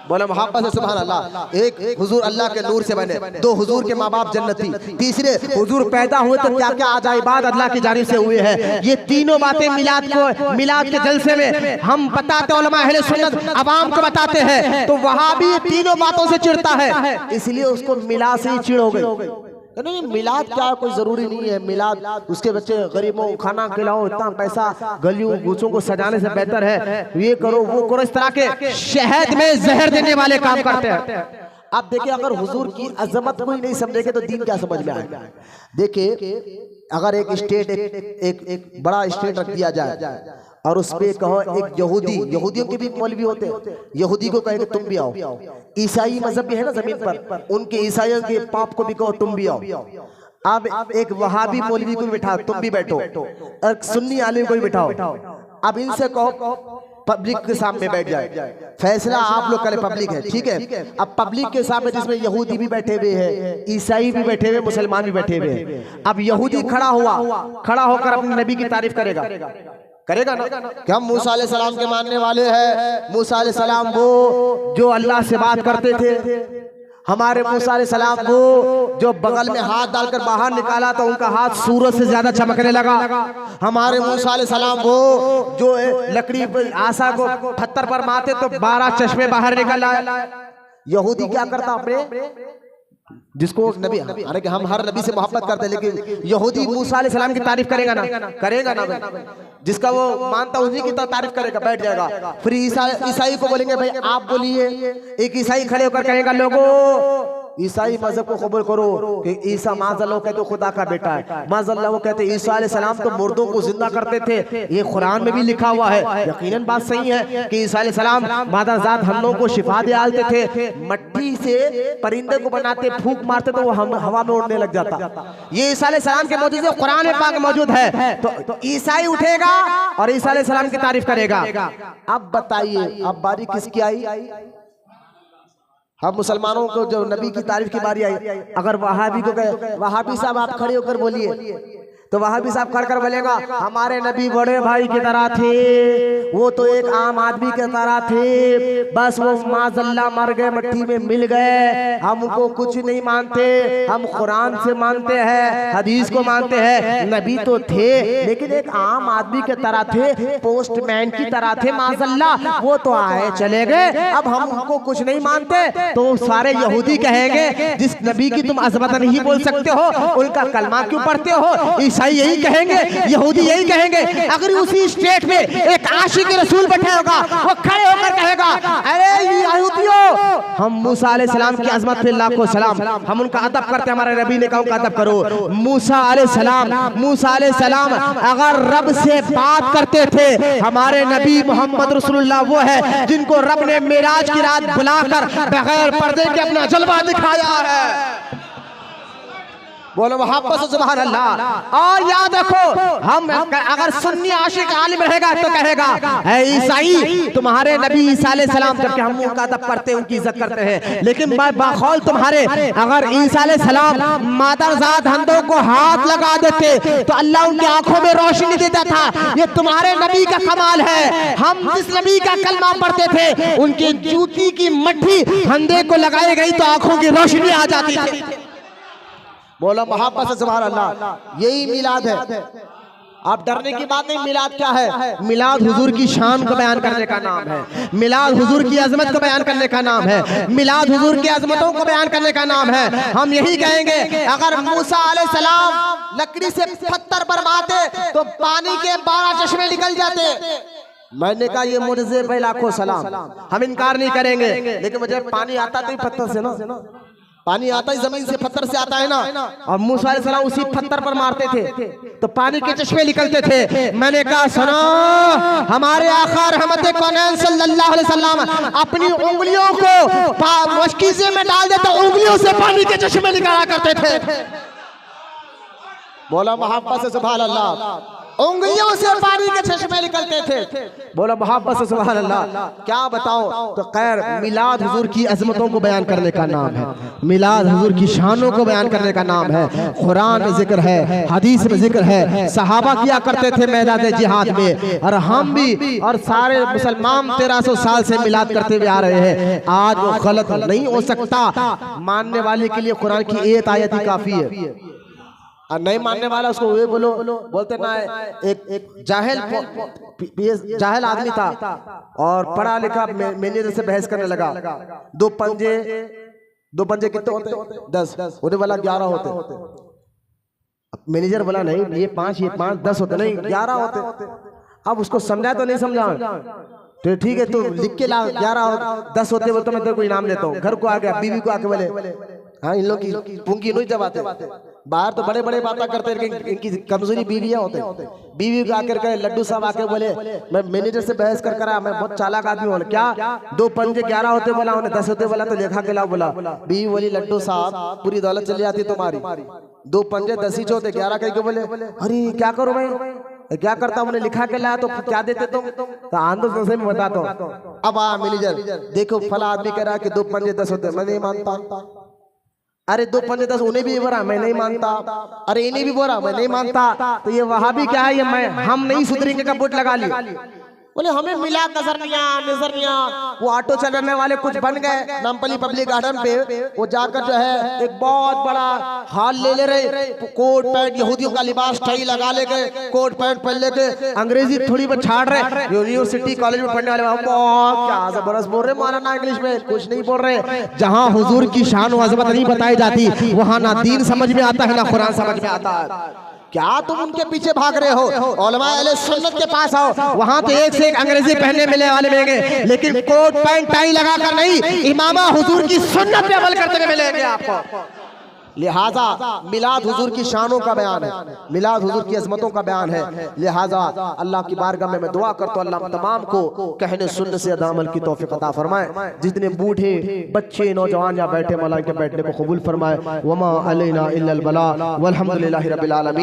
बोला मोहब्बत से सुभान अल्लाह। एक हुजूर अल्लाह के नूर से बने, दो हुजूर के माँ बाप जन्नती, तीसरे हुजूर पैदा हुए तो क्या क्या अजाइबात अल्लाह की जानिब से हुए हैं। ये तीनों बातें मिलाद के जलसे में हम बताते, उलमा अहले सुन्नत अवाम को बताते हैं, तो वहां भी तीनों बातों से चिढ़ता है, इसलिए उसको मिलाद से ही चिढ़ हो गई। नहीं, मिलाद क्या कोई जरूरी नहीं है। मिलाद उसके बच्चे गरीबों को खाना खिलाओ, इतना पैसा गलियों गुच्छों को सजाने से बेहतर है ये करो वो करो, इस तरह के शहद में जहर देने वाले काम करते हैं। आप देखिए, अगर हुजूर की अजमत को ही नहीं समझेंगे तो दीन क्या समझ में आएगा। देखिए, अगर एक स्टेट एक बड़ा स्टेट रख दिया जाए और उस पे कहो एक यहूदियों के भी मौलवी होते हैं, यहूदी को कहे कि तुम भी आओ। ईसाई मजहब भी है ना जमीन पर, उनके ईसाइयों के पाप को भी कहो तुम भी आओ। अब एक वहाबी मौलवी को भी बिठाओ, तुम भी बैठो, और सुन्नी आलिम को भी बिठाओ। अब इनसे कहो पब्लिक के सामने बैठ जाए, फैसला आप लोग करें, पब्लिक है, ठीक है। अब पब्लिक के सामने जिसमें यहूदी भी बैठे हुए हैं, ईसाई भी बैठे हुए, मुसलमान भी बैठे हुए हैं। अब यहूदी खड़ा होकर अपने नबी की तारीफ करेगा ना कि हम मूसा अलैहि सलाम के मानने वाले हैं। मूसा अलैहि सलाम वो जो अल्लाह से बात करते थे, हमारे मूसा अलैहि सलाम वो जो बगल में हाथ डालकर बाहर निकाला तो उनका हाथ सूरज से ज्यादा चमकने लगा। हमारे मूसा अलैहि सलाम वो जो लकड़ी पर आसा को पत्थर पर मारते तो 12 चश्मे बाहर निकल आए। यहूदी क्या करता अपने जिसको नबी, हालांकि हम हर नबी से मोहब्बत करते हैं, लेकिन यहूदी मूसा अलैहि सलाम की तारीफ करेगा ना जिसका वो मानता उसी की तारीफ करेगा, बैठ जाएगा। फिर ईसाई को बोलेंगे भाई आप बोलिए, एक ईसाई खड़े होकर कहेगा लोगों ईसाई मजहब को कबूल करो कि ईसा माज़अल्लाह कहते खुदा का बेटा है, माज़अल्लाह वो कहते ईसा अलैहि सलाम तो मुर्दों को जिंदा करते थे, ये कुरान में भी लिखा हुआ है। यकीनन बात सही है कि ईसा अलैहि सलाम मादाजात हम लोगों को शिफा दिलाते थे, मट्टी से परिंदे को बनाते, फूंक मारते तो वो हवा में उड़ने लग जाता। ये ईसा अलैहि सलाम के मौजूद कुरान में पाक मौजूद है। तो ईसाई उठेगा और ईसा अलैहि सलाम की तारीफ करेगा। अब बताइए, अब बारी किसकी आई? हम मुसलमानों को जो नबी की तारीफ की बारी आई, अगर वहाबी को कहे वहाबी साहब आप खड़े होकर बोलिए, तो वहाबी साहब कर बोलेगा हमारे नबी बड़े भाई की तरह थे, वो तो एक आम आदमी की तरह थे, बस वो माज़अल्लाह मर गए, मट्टी में मिल गए, हमको कुछ नहीं मानते, हम कुरान से मानते हैं, हदीस को मानते हैं। नबी तो थे लेकिन एक आम आदमी की तरह थे, पोस्टमैन की तरह थे, माज़अल्लाह वो तो आए चले गए, अब हम उनको कुछ नहीं मानते। तो सारे यहूदी कहेंगे जिस नबी की तुम अज़मत नहीं बोल सकते हो उनका कलमा क्यों पढ़ते हो? ईसाई यही कहेंगे, यहूदी यही कहेंगे। अगर उसी स्टेट में एक आशिक रसूल बैठा होगा, वो खड़े होकर कहेगा अरे यहूदियों हम मूसा अलैहि सलाम की अज़मत पे लाखों सलाम, हम उनका अदब करते हैं, हमारे नबी ने कहा उनका अदब करो। मूसा अलैहि सलाम अगर रब से बात करते थे, हमारे नबी मोहम्मद रसूलुल्लाह वो है जिनको रब ने मेराज की रात बुलाकर बगैर पर्दे के अपना जलवा दिखाया है। बोलो मोहब्बत से सुभान अल्लाह। और याद रखो, हम अगर सुन्नी आशिक आलिम रहेगा तो कहेगा है ईसाई तुम्हारे नबी ईसा अलैहि सलाम, जबकि हम उनका अदब करते हैं, उनकी इज्जत करते हैं, लेकिन बाखौल तुम्हारे अगर ईसा अलैहि सलाम मादरजात हंदों को हाथ लगा देते तो अल्लाह उनकी आंखों में रोशनी देता था। ये तुम्हारे नबी का कमाल है। हम जिस नबी का कलमा पढ़ते थे उनकी जूती की मट्ठी हंदे को लगाई गई तो आंखों की रोशनी आ जाती थी। बोलो मोहब्बत से सुभान अल्लाह। यही मिलाद है। आप डरने की बात नहीं। मिलाद क्या है? मिलाद हुजूर की शान को बयान करने का नाम है, मिलाद हुजूर की अजमत को बयान करने का नाम है, मिलाद हुजूर की अजमतों को बयान करने का नाम है। हम यही कहेंगे अगर मूसा अलैहि सलाम लकड़ी से पत्थर पर मारते तो पानी के 12 चश्मे निकल जाते। मैंने कहा ये मुझे पे लाखों सलाम, हम इनकार नहीं करेंगे, लेकिन मुझे पानी आता तो पत्थर से ना, पानी आता ही जमीन से, पत्थर से आता है ना। और मूसा अलैहि सलाम उसी पत्थर पर मारते थे तो पानी के चश्मे निकलते थे। मैंने कहा सुनो, हमारे आका रहमत कौनैन सल्लल्लाहु अलैहि वसल्लम अपनी उंगलियों को मशकीज़े में डाल देते, उंगलियों से पानी के चश्मे निकाला करते थे। बोला मोहब्बत से सुभान अल्लाह। उंगलियों से पानी के चश्मे निकलते थे। बोला मोहब्बत से सुभान अल्लाह। क्या बताओ। तो खैर मिलाद हुजूर की अजमतों को बयान करने का नाम है, मिलाद हुजूर की शानों को बयान करने का नाम है। कुरान में जिक्र है, हदीस में जिक्र है, सहाबा किया करते थे मैदान जिहाद में, और हम भी और सारे मुसलमान 1300 साल से मिलाद करते हुए आ रहे हैं। आज वो गलत नहीं हो सकता। मानने वाले के लिए कुरान की एक आयत ही काफी है, और नहीं मानने वाला उसको वे बोलो बोलते ना। एक जाहिल आदमी था और पढ़ा लिखा मैनेजर से बहस करने लगा। दो पंजे कितने होते? 10। उन्हें बोला 11 होते। मैनेजर बोला नहीं, ये 5 10 होते नहीं, 11 होते। अब उसको समझा तो नहीं समझा, तो ठीक है तो लिख के ला 11 10 होते बोलते मैं तेरे को इनाम देता हूँ। घर को आ गया, बीवी को आके बोले हाँ इन लोग की पुंगी नहीं जबाते। बाहर तो बड़े बड़े बातें करते हैं, इनकी कमजोरी बीवियां होते हैं। बीवी को आकर के लड्डू साहब आके बोले मैं मैनेजर से बहस कर करा, मैं बहुत चालाक आदमी हूँ। क्या 2 पंजे 11 होते बोला, उन्हें 10 होते बोला, तो लेखा के लाओ बोला। बीवी बोली लड्डू साहब पूरी दौलत चली जाती तुम्हारी, 2 पंजे 10 ही होते, 11 कह के बोले अरे क्या करूं मैं, क्या करता उन्हें लिखा के लाया तो क्या देते तुम? तो आंदोलन से मैं बताता हूँ। अब मैनेजर देखो फला आदमी कह रहा है कि 2 पंजे 10 होते, मैं नहीं मानता। अरे 2 पंजे 10 उन्हें भी बोला मैं नहीं मानता, अरे इन्हें भी बोला मैं नहीं मानता। तो ये वहां भी क्या है, ये हम नहीं सुधरेंगे का बोट लगा लिया। बोले हमें मिला नजरिया। वो ऑटो चलाने वाले कुछ बन गए नामपली पब्लिक गार्डन पे, वो जाकर जो है एक बहुत बड़ा हॉल ले रहे, कोट पैंट यहूदियों का लिबास टाई लगा ले गए, कोट पैंट पहन लेके अंग्रेजी थोड़ी बहुत छाड़ रहे। यूनिवर्सिटी कॉलेज में पढ़ने वाले क्या जबरदस्त बोल रहे मौलाना, इंग्लिश में कुछ नहीं बोल रहे। जहाँ हुजूर की शान व अज़मत नहीं बताई जाती, वहाँ ना दीन समझ में आता है ना कुरान समझ में आता है। क्या तुम उनके पीछे भाग रहे हो? उलमा अहले सुन्नत के पास आओ, वहां तो एक से एक अंग्रेजी पहनने मिलने वाले मिलेंगे, लेकिन कोट पैंट टाई लगाकर नहीं, इमामा हुजूर की सुन्नत पे अमल करते हुए मिलेंगे आपको। लिहाजा मिलाद हुजूर की शानों का बयान है, मिलाद हुजूर की अजमतों का बयान है। लिहाजा अल्लाह की बारगाह में मैं दुआ करता हूँ अल्लाह तमाम को कहने सुनने से अमल की तौफीक अता फरमाए। जितने बूढ़े बच्चे नौजवान यहाँ बैठे मौला के बैठने को कबूल फरमाए। वमा अलैना इल्लल बलाग वल्हम्दुलिल्लाहि रब्बिल आलमीन।